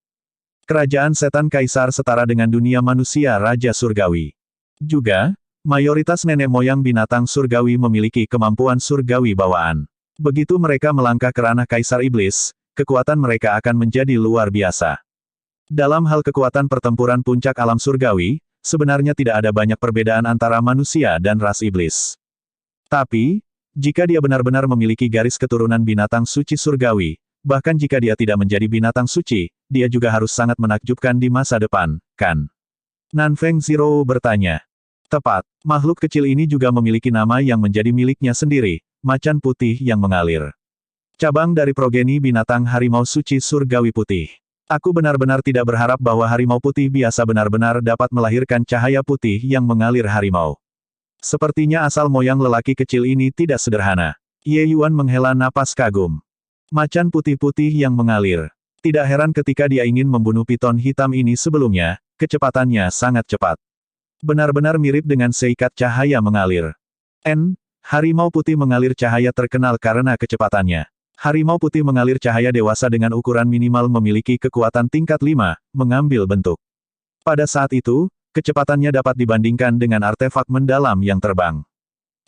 Kerajaan setan kaisar setara dengan dunia manusia raja surgawi. Juga, mayoritas nenek moyang binatang surgawi memiliki kemampuan surgawi bawaan. Begitu mereka melangkah ke ranah kaisar iblis, kekuatan mereka akan menjadi luar biasa. Dalam hal kekuatan pertempuran puncak alam surgawi, sebenarnya tidak ada banyak perbedaan antara manusia dan ras iblis. Tapi, jika dia benar-benar memiliki garis keturunan binatang suci surgawi, bahkan jika dia tidak menjadi binatang suci, dia juga harus sangat menakjubkan di masa depan, kan? Nanfeng Zero bertanya. Tepat, makhluk kecil ini juga memiliki nama yang menjadi miliknya sendiri, macan putih yang mengalir. Cabang dari progeni binatang harimau suci surgawi putih. Aku benar-benar tidak berharap bahwa harimau putih biasa benar-benar dapat melahirkan cahaya putih yang mengalir harimau. Sepertinya asal moyang lelaki kecil ini tidak sederhana. Ye Yuan menghela napas kagum. Macan putih-putih yang mengalir. Tidak heran ketika dia ingin membunuh piton hitam ini sebelumnya, kecepatannya sangat cepat. Benar-benar mirip dengan seikat cahaya mengalir. Harimau putih mengalir cahaya terkenal karena kecepatannya. Harimau putih mengalir cahaya dewasa dengan ukuran minimal memiliki kekuatan tingkat 5, mengambil bentuk. Pada saat itu, kecepatannya dapat dibandingkan dengan artefak mendalam yang terbang.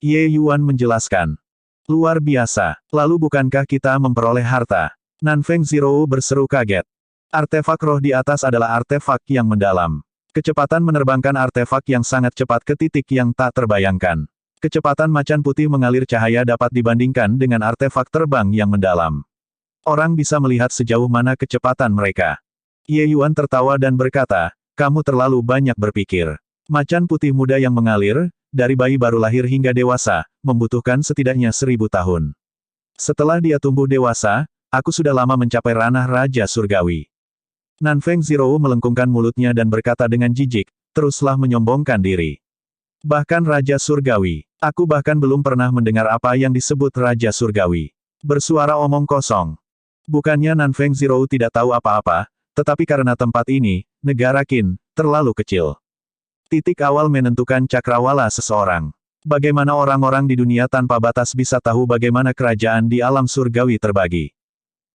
Ye Yuan menjelaskan. Luar biasa, lalu bukankah kita memperoleh harta? Nanfeng Zero berseru kaget. Artefak roh di atas adalah artefak yang mendalam. Kecepatan menerbangkan artefak yang sangat cepat ke titik yang tak terbayangkan. Kecepatan macan putih mengalir cahaya dapat dibandingkan dengan artefak terbang yang mendalam. Orang bisa melihat sejauh mana kecepatan mereka. Ye Yuan tertawa dan berkata, kamu terlalu banyak berpikir. Macan putih muda yang mengalir, dari bayi baru lahir hingga dewasa, membutuhkan setidaknya 1000 tahun. Setelah dia tumbuh dewasa, aku sudah lama mencapai ranah Raja Surgawi. Nanfeng Zero melengkungkan mulutnya dan berkata dengan jijik, teruslah menyombongkan diri. Bahkan Raja Surgawi. Aku bahkan belum pernah mendengar apa yang disebut Raja Surgawi. Bersuara omong kosong. Bukannya Nanfeng Zero tidak tahu apa-apa, tetapi karena tempat ini, negara Qin, terlalu kecil. Titik awal menentukan cakrawala seseorang. Bagaimana orang-orang di dunia tanpa batas bisa tahu bagaimana kerajaan di alam surgawi terbagi?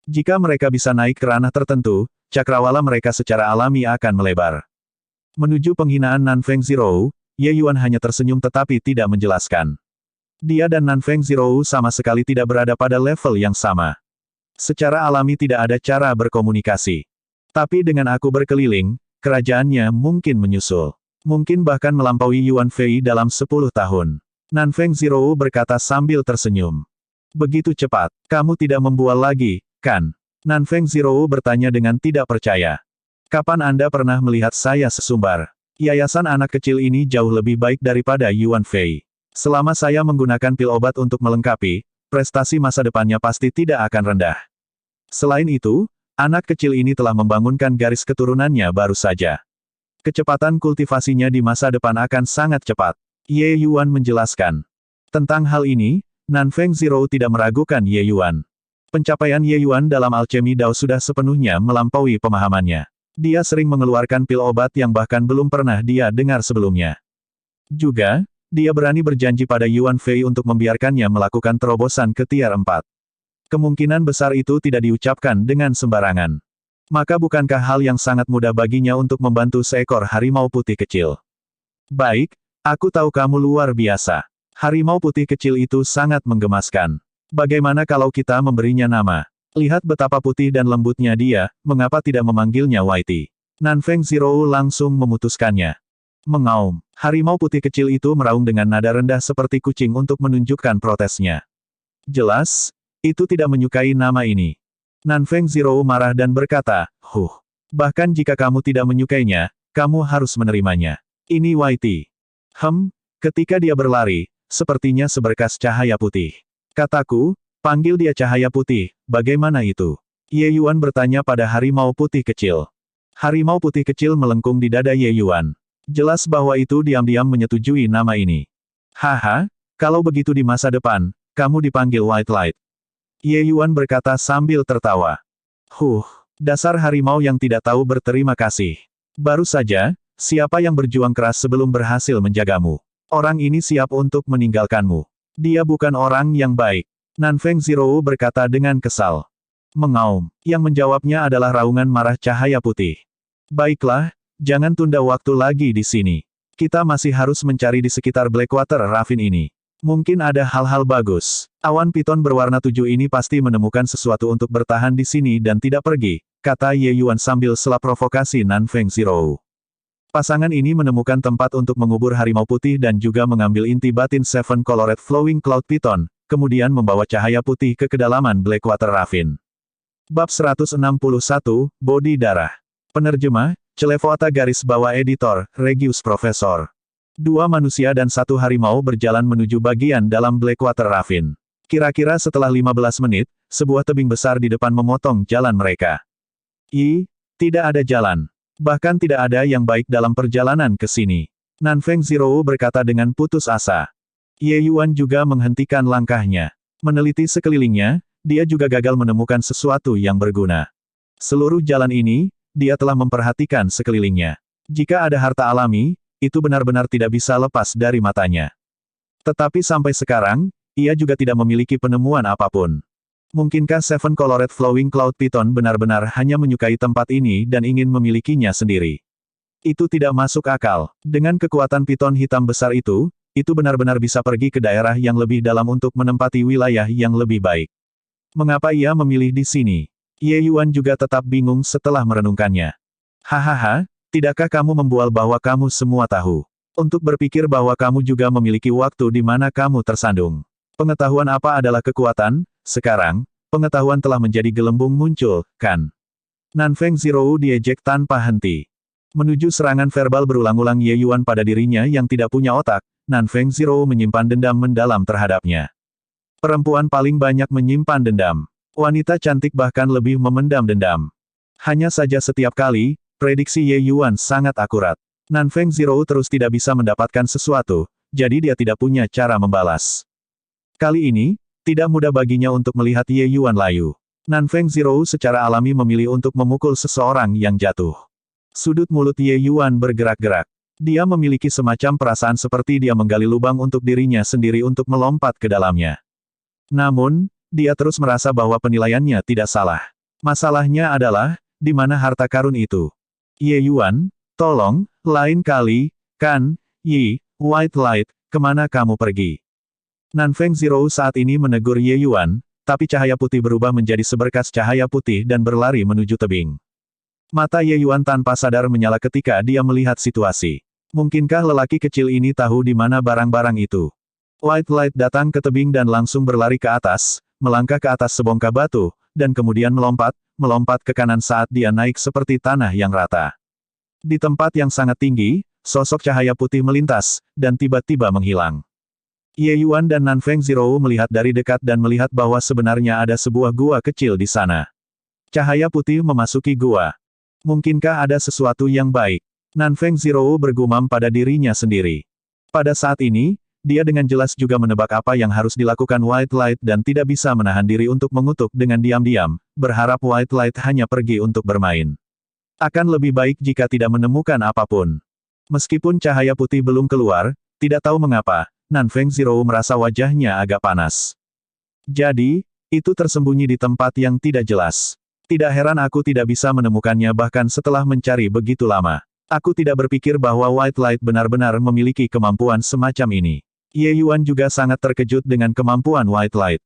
Jika mereka bisa naik ke ranah tertentu, cakrawala mereka secara alami akan melebar. Menuju penghinaan Nanfeng Zero, Ye Yuan hanya tersenyum tetapi tidak menjelaskan. Dia dan Nanfeng Zero sama sekali tidak berada pada level yang sama. Secara alami tidak ada cara berkomunikasi. Tapi dengan aku berkeliling, kerajaannya mungkin menyusul. Mungkin bahkan melampaui Yuan Fei dalam 10 tahun. Nanfeng Zero berkata sambil tersenyum. Begitu cepat, kamu tidak membual lagi, kan? Nanfeng Zero bertanya dengan tidak percaya. Kapan Anda pernah melihat saya sesumbar? Yayasan anak kecil ini jauh lebih baik daripada Yuan Fei. Selama saya menggunakan pil obat untuk melengkapi, prestasi masa depannya pasti tidak akan rendah. Selain itu, anak kecil ini telah membangunkan garis keturunannya baru saja. Kecepatan kultivasinya di masa depan akan sangat cepat. Ye Yuan menjelaskan. Tentang hal ini, Nanfeng Zero tidak meragukan Ye Yuan. Pencapaian Ye Yuan dalam alchemy Dao sudah sepenuhnya melampaui pemahamannya. Dia sering mengeluarkan pil obat yang bahkan belum pernah dia dengar sebelumnya. Juga, dia berani berjanji pada Yuan Fei untuk membiarkannya melakukan terobosan ke tier 4. Kemungkinan besar itu tidak diucapkan dengan sembarangan. Maka bukankah hal yang sangat mudah baginya untuk membantu seekor harimau putih kecil? Baik, aku tahu kamu luar biasa. Harimau putih kecil itu sangat menggemaskan. Bagaimana kalau kita memberinya nama? Lihat betapa putih dan lembutnya dia, mengapa tidak memanggilnya Waiti? Nanfeng Zero langsung memutuskannya. Mengaum. Harimau putih kecil itu meraung dengan nada rendah seperti kucing untuk menunjukkan protesnya. Jelas, itu tidak menyukai nama ini. Nanfeng Zhou marah dan berkata, bahkan jika kamu tidak menyukainya, kamu harus menerimanya. Ini Waiti. Ketika dia berlari, sepertinya seberkas cahaya putih. Kataku, panggil dia cahaya putih, bagaimana itu? Ye Yuan bertanya pada harimau putih kecil. Harimau putih kecil melengkung di dada Ye Yuan. Jelas bahwa itu diam-diam menyetujui nama ini. Haha, kalau begitu di masa depan, kamu dipanggil White Light. Ye Yuan berkata sambil tertawa. Dasar harimau yang tidak tahu berterima kasih. Baru saja, siapa yang berjuang keras sebelum berhasil menjagamu? Orang ini siap untuk meninggalkanmu. Dia bukan orang yang baik. Nanfeng Zhou berkata dengan kesal. Mengaum. Yang menjawabnya adalah raungan marah cahaya putih. Baiklah, jangan tunda waktu lagi di sini. Kita masih harus mencari di sekitar Blackwater Ravine ini. Mungkin ada hal-hal bagus. Awan piton berwarna 7 ini pasti menemukan sesuatu untuk bertahan di sini dan tidak pergi, kata Ye Yuan sambil sela provokasi Nanfeng Zhou. Pasangan ini menemukan tempat untuk mengubur harimau putih dan juga mengambil inti batin Seven Colored Flowing Cloud Python, kemudian membawa cahaya putih ke kedalaman Blackwater Ravine. Bab 161, Bodi Darah. Penerjemah, Celevoata garis bawah editor, Regius Profesor. 2 manusia dan 1 harimau berjalan menuju bagian dalam Blackwater Ravine. Kira-kira setelah 15 menit, sebuah tebing besar di depan memotong jalan mereka. Tidak ada jalan. Bahkan tidak ada yang baik dalam perjalanan ke sini. Nanfeng Zhou berkata dengan putus asa. Ye Yuan juga menghentikan langkahnya. Meneliti sekelilingnya, dia juga gagal menemukan sesuatu yang berguna. Seluruh jalan ini, dia telah memperhatikan sekelilingnya. Jika ada harta alami, itu benar-benar tidak bisa lepas dari matanya. Tetapi sampai sekarang, ia juga tidak memiliki penemuan apapun. Mungkinkah Seven Colored Flowing Cloud Python benar-benar hanya menyukai tempat ini dan ingin memilikinya sendiri? Itu tidak masuk akal. Dengan kekuatan piton hitam besar itu benar-benar bisa pergi ke daerah yang lebih dalam untuk menempati wilayah yang lebih baik. Mengapa ia memilih di sini? Ye Yuan juga tetap bingung setelah merenungkannya. Hahaha, tidakkah kamu membual bahwa kamu semua tahu? Untuk berpikir bahwa kamu juga memiliki waktu di mana kamu tersandung. Pengetahuan apa adalah kekuatan? Sekarang, pengetahuan telah menjadi gelembung muncul, kan? Nanfeng Zhou diejek tanpa henti. Menuju serangan verbal berulang-ulang Ye Yuan pada dirinya yang tidak punya otak, Nanfeng Zhou menyimpan dendam mendalam terhadapnya. Perempuan paling banyak menyimpan dendam. Wanita cantik bahkan lebih memendam dendam. Hanya saja setiap kali, prediksi Ye Yuan sangat akurat. Nanfeng Zhou terus tidak bisa mendapatkan sesuatu, jadi dia tidak punya cara membalas. Kali ini, tidak mudah baginya untuk melihat Ye Yuan layu. Nanfeng Zhou secara alami memilih untuk memukul seseorang yang jatuh. Sudut mulut Ye Yuan bergerak-gerak. Dia memiliki semacam perasaan seperti dia menggali lubang untuk dirinya sendiri untuk melompat ke dalamnya. Namun, dia terus merasa bahwa penilaiannya tidak salah. Masalahnya adalah, di mana harta karun itu? Ye Yuan, tolong, lain kali, kan, White Light, kemana kamu pergi? Nanfeng Zhou saat ini menegur Ye Yuan, tapi cahaya putih berubah menjadi seberkas cahaya putih dan berlari menuju tebing. Mata Ye Yuan tanpa sadar menyala ketika dia melihat situasi. Mungkinkah lelaki kecil ini tahu di mana barang-barang itu? White Light datang ke tebing dan langsung berlari ke atas, melangkah ke atas sebongkah batu, dan kemudian melompat ke kanan saat dia naik seperti tanah yang rata. Di tempat yang sangat tinggi, sosok cahaya putih melintas, dan tiba-tiba menghilang. Ye Yuan dan Nanfeng Zhou melihat dari dekat dan melihat bahwa sebenarnya ada sebuah gua kecil di sana. Cahaya putih memasuki gua. Mungkinkah ada sesuatu yang baik? Nanfeng Zhou bergumam pada dirinya sendiri. Pada saat ini, dia dengan jelas juga menebak apa yang harus dilakukan White Light dan tidak bisa menahan diri untuk mengutuk dengan diam-diam, berharap White Light hanya pergi untuk bermain. Akan lebih baik jika tidak menemukan apapun. Meskipun cahaya putih belum keluar, tidak tahu mengapa, Nanfeng Zhou merasa wajahnya agak panas. Jadi, itu tersembunyi di tempat yang tidak jelas. Tidak heran aku tidak bisa menemukannya bahkan setelah mencari begitu lama. Aku tidak berpikir bahwa White Light benar-benar memiliki kemampuan semacam ini. Ye Yuan juga sangat terkejut dengan kemampuan White Light.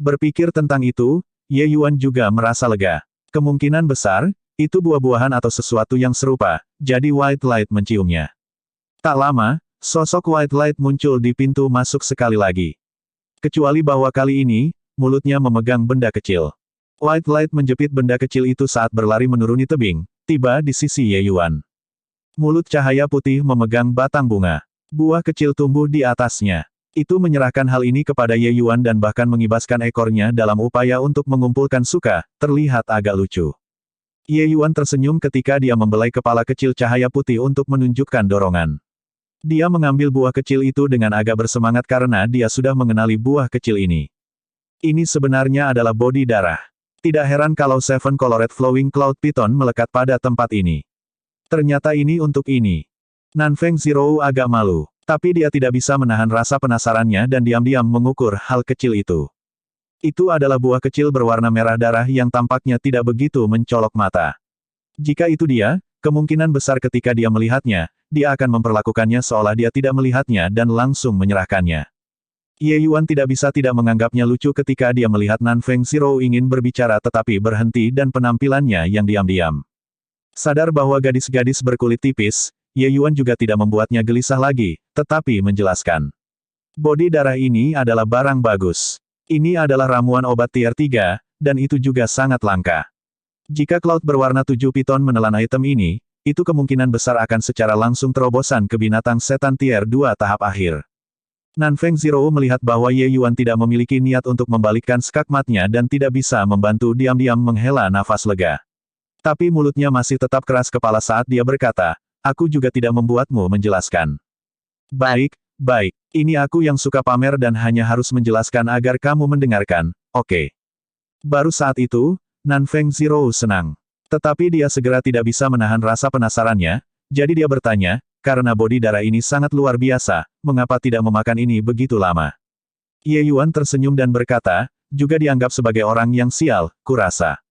Berpikir tentang itu, Ye Yuan juga merasa lega. Kemungkinan besar, itu buah-buahan atau sesuatu yang serupa, jadi White Light menciumnya. Tak lama, Sosok White Light muncul di pintu masuk sekali lagi. Kecuali bahwa kali ini, mulutnya memegang benda kecil. White Light menjepit benda kecil itu saat berlari menuruni tebing, tiba di sisi Ye Yuan. Mulut cahaya putih memegang batang bunga. Buah kecil tumbuh di atasnya. Itu menyerahkan hal ini kepada Ye Yuan dan bahkan mengibaskan ekornya dalam upaya untuk mengumpulkan suka, terlihat agak lucu. Ye Yuan tersenyum ketika dia membelai kepala kecil cahaya putih untuk menunjukkan dorongan. Dia mengambil buah kecil itu dengan agak bersemangat karena dia sudah mengenali buah kecil ini. Ini sebenarnya adalah bodi darah. Tidak heran kalau Seven Colored Flowing Cloud Python melekat pada tempat ini. Ternyata ini untuk ini. Nanfeng Zhirou agak malu. Tapi dia tidak bisa menahan rasa penasarannya dan diam-diam mengukur hal kecil itu. Itu adalah buah kecil berwarna merah darah yang tampaknya tidak begitu mencolok mata. Jika itu dia, kemungkinan besar ketika dia melihatnya, dia akan memperlakukannya seolah dia tidak melihatnya dan langsung menyerahkannya. Ye Yuan tidak bisa tidak menganggapnya lucu ketika dia melihat Nanfeng Zhirou ingin berbicara tetapi berhenti dan penampilannya yang diam-diam. Sadar bahwa gadis-gadis berkulit tipis, Ye Yuan juga tidak membuatnya gelisah lagi, tetapi menjelaskan. Bodi darah ini adalah barang bagus. Ini adalah ramuan obat tier 3, dan itu juga sangat langka. Jika Cloud berwarna 7 piton menelan item ini, itu kemungkinan besar akan secara langsung terobosan ke binatang setan tier 2 tahap akhir. Nanfeng Zhirou melihat bahwa Ye Yuan tidak memiliki niat untuk membalikkan skakmatnya dan tidak bisa membantu diam-diam menghela nafas lega. Tapi mulutnya masih tetap keras kepala saat dia berkata, aku juga tidak membuatmu menjelaskan. Baik, baik. Ini aku yang suka pamer dan hanya harus menjelaskan agar kamu mendengarkan, oke. Baru saat itu, Nanfeng Zhirou senang. Tetapi dia segera tidak bisa menahan rasa penasarannya, jadi dia bertanya, karena bodi darah ini sangat luar biasa, mengapa tidak memakan ini begitu lama? Ye Yuan tersenyum dan berkata, juga dianggap sebagai orang yang sial, kurasa.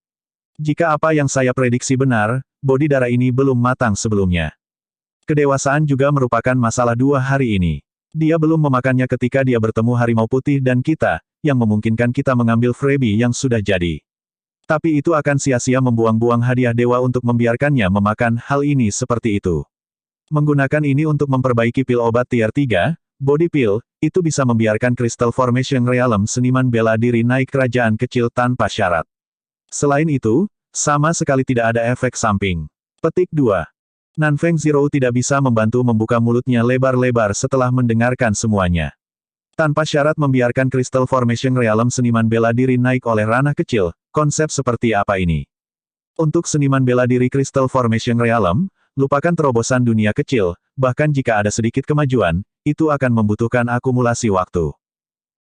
Jika apa yang saya prediksi benar, bodi darah ini belum matang sebelumnya. Kedewasaan juga merupakan masalah 2 hari ini. Dia belum memakannya ketika dia bertemu harimau putih dan kita, yang memungkinkan kita mengambil freebie yang sudah jadi. Tapi itu akan sia-sia membuang-buang hadiah dewa untuk membiarkannya memakan hal ini seperti itu. Menggunakan ini untuk memperbaiki pil obat tier 3, body pill, itu bisa membiarkan Crystal Formation Realm seniman bela diri naik kerajaan kecil tanpa syarat. Selain itu, sama sekali tidak ada efek samping. Petik 2. Nanfeng Zhirou tidak bisa membantu membuka mulutnya lebar-lebar setelah mendengarkan semuanya. Tanpa syarat membiarkan Crystal Formation Realm seniman bela diri naik oleh ranah kecil, konsep seperti apa ini? Untuk seniman bela diri Crystal Formation Realm, lupakan terobosan dunia kecil, bahkan jika ada sedikit kemajuan, itu akan membutuhkan akumulasi waktu.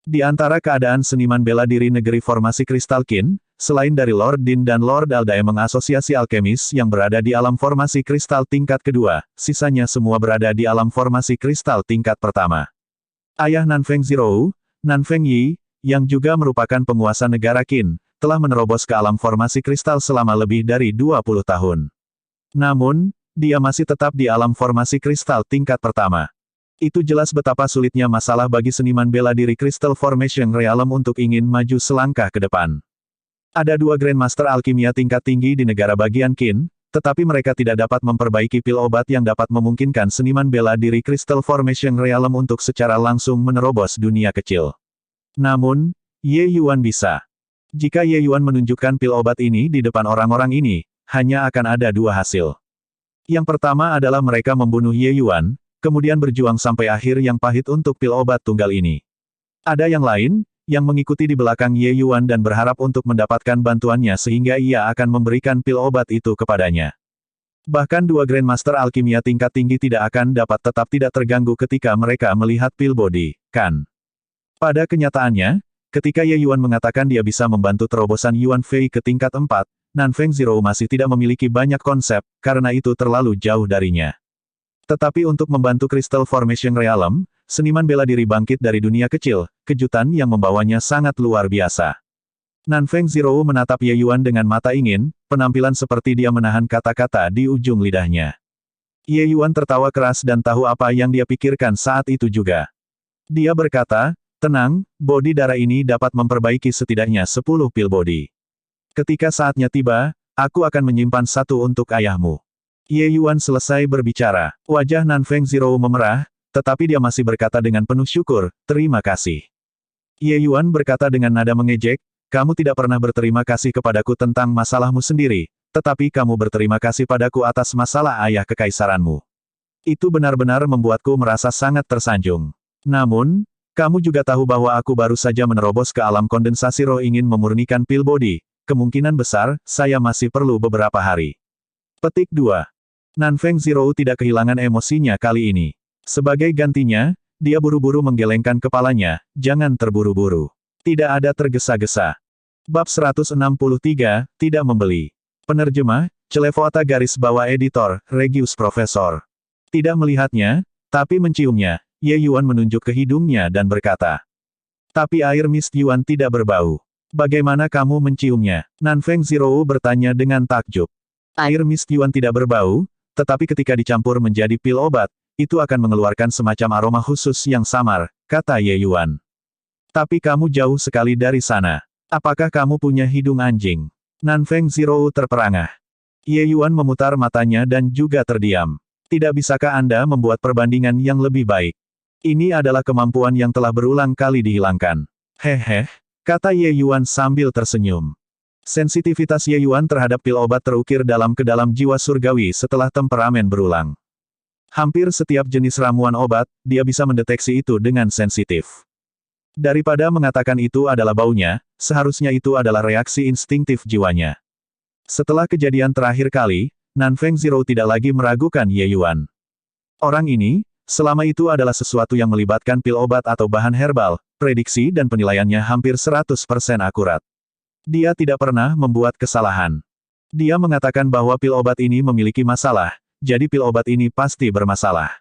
Di antara keadaan seniman bela diri negeri formasi Kristal Kin, selain dari Lord Din dan Lord Aldae mengasosiasi alkemis yang berada di alam formasi kristal tingkat kedua, sisanya semua berada di alam formasi kristal tingkat pertama. Ayah Nanfeng Zhirou, Nanfeng Yi, yang juga merupakan penguasa negara Qin, telah menerobos ke alam formasi kristal selama lebih dari 20 tahun. Namun, dia masih tetap di alam formasi kristal tingkat pertama. Itu jelas betapa sulitnya masalah bagi seniman bela diri Crystal Formation Realm untuk ingin maju selangkah ke depan. Ada 2 Grandmaster alkimia tingkat tinggi di negara bagian Qin, tetapi mereka tidak dapat memperbaiki pil obat yang dapat memungkinkan seniman bela diri Crystal Formation Realm untuk secara langsung menerobos dunia kecil. Namun, Ye Yuan bisa. Jika Ye Yuan menunjukkan pil obat ini di depan orang-orang ini, hanya akan ada 2 hasil. Yang pertama adalah mereka membunuh Ye Yuan, kemudian berjuang sampai akhir yang pahit untuk pil obat tunggal ini. Ada yang lain, yang mengikuti di belakang Ye Yuan dan berharap untuk mendapatkan bantuannya sehingga ia akan memberikan pil obat itu kepadanya. Bahkan 2 Grandmaster alkimia tingkat tinggi tidak akan dapat tetap tidak terganggu ketika mereka melihat pil body, kan? Pada kenyataannya, ketika Ye Yuan mengatakan dia bisa membantu terobosan Yuan Fei ke tingkat 4, Nanfeng Zhirou masih tidak memiliki banyak konsep, karena itu terlalu jauh darinya. Tetapi untuk membantu Crystal Formation Realm, seniman bela diri bangkit dari dunia kecil, kejutan yang membawanya sangat luar biasa. Nanfeng Zhirou menatap Ye Yuan dengan mata ingin, penampilan seperti dia menahan kata-kata di ujung lidahnya. Ye Yuan tertawa keras dan tahu apa yang dia pikirkan saat itu juga. Dia berkata, tenang, bodi darah ini dapat memperbaiki setidaknya 10 pil body. Ketika saatnya tiba, aku akan menyimpan 1 untuk ayahmu. Ye Yuan selesai berbicara. Wajah Nanfeng Zhirou memerah, tetapi dia masih berkata dengan penuh syukur, terima kasih. Ye Yuan berkata dengan nada mengejek, kamu tidak pernah berterima kasih kepadaku tentang masalahmu sendiri, tetapi kamu berterima kasih padaku atas masalah ayah kekaisaranmu. Itu benar-benar membuatku merasa sangat tersanjung. Namun, kamu juga tahu bahwa aku baru saja menerobos ke alam kondensasi roh ingin memurnikan pil body, kemungkinan besar, saya masih perlu beberapa hari. Petik 2. Nanfeng Zhou tidak kehilangan emosinya kali ini. Sebagai gantinya, dia buru-buru menggelengkan kepalanya, jangan terburu-buru. Tidak ada tergesa-gesa. Bab 163, tidak membeli. Penerjemah, Celevoata garis bawah editor, Regius Profesor. Tidak melihatnya, tapi menciumnya, Ye Yuan menunjuk ke hidungnya dan berkata. Tapi air mist Yuan tidak berbau. Bagaimana kamu menciumnya? Nanfeng Zhou bertanya dengan takjub. Air mist Yuan tidak berbau, tetapi ketika dicampur menjadi pil obat, itu akan mengeluarkan semacam aroma khusus yang samar, kata Ye Yuan. Tapi kamu jauh sekali dari sana. Apakah kamu punya hidung anjing? Nanfeng Zhou terperangah. Ye Yuan memutar matanya dan juga terdiam. Tidak bisakah Anda membuat perbandingan yang lebih baik? Ini adalah kemampuan yang telah berulang kali dihilangkan. Hehe, kata Ye Yuan sambil tersenyum. Sensitivitas Ye Yuan terhadap pil obat terukir dalam ke dalam jiwa surgawi setelah temperamen berulang. Hampir setiap jenis ramuan obat, dia bisa mendeteksi itu dengan sensitif. Daripada mengatakan itu adalah baunya, seharusnya itu adalah reaksi instingtif jiwanya. Setelah kejadian terakhir kali, Nanfeng Zhou tidak lagi meragukan Ye Yuan. Orang ini, selama itu adalah sesuatu yang melibatkan pil obat atau bahan herbal, prediksi dan penilaiannya hampir 100% akurat. Dia tidak pernah membuat kesalahan. Dia mengatakan bahwa pil obat ini memiliki masalah, jadi pil obat ini pasti bermasalah.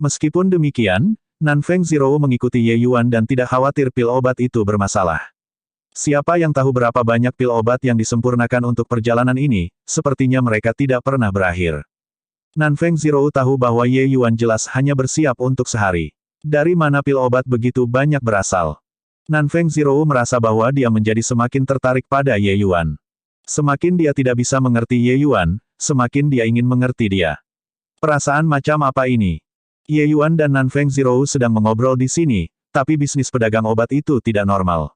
Meskipun demikian, Nanfeng Zhou mengikuti Ye Yuan dan tidak khawatir pil obat itu bermasalah. Siapa yang tahu berapa banyak pil obat yang disempurnakan untuk perjalanan ini, sepertinya mereka tidak pernah berakhir. Nanfeng Zhou tahu bahwa Ye Yuan jelas hanya bersiap untuk sehari. Dari mana pil obat begitu banyak berasal? Nanfeng Zhou merasa bahwa dia menjadi semakin tertarik pada Ye Yuan. Semakin dia tidak bisa mengerti Ye Yuan, semakin dia ingin mengerti dia. Perasaan macam apa ini? Ye Yuan dan Nanfeng Zhou sedang mengobrol di sini, tapi bisnis pedagang obat itu tidak normal.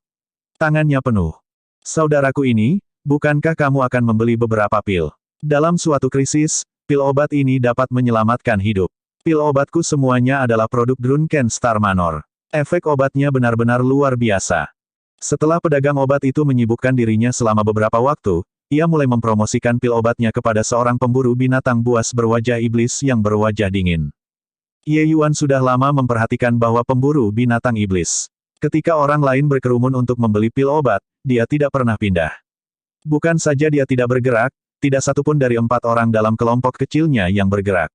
Tangannya penuh. Saudaraku ini, bukankah kamu akan membeli beberapa pil? Dalam suatu krisis, pil obat ini dapat menyelamatkan hidup. Pil obatku semuanya adalah produk Drunken Star Manor. Efek obatnya benar-benar luar biasa. Setelah pedagang obat itu menyibukkan dirinya selama beberapa waktu, ia mulai mempromosikan pil obatnya kepada seorang pemburu binatang buas berwajah iblis yang berwajah dingin. Ye Yuan sudah lama memperhatikan bahwa pemburu binatang iblis. Ketika orang lain berkerumun untuk membeli pil obat, dia tidak pernah pindah. Bukan saja dia tidak bergerak, tidak satupun dari 4 orang dalam kelompok kecilnya yang bergerak.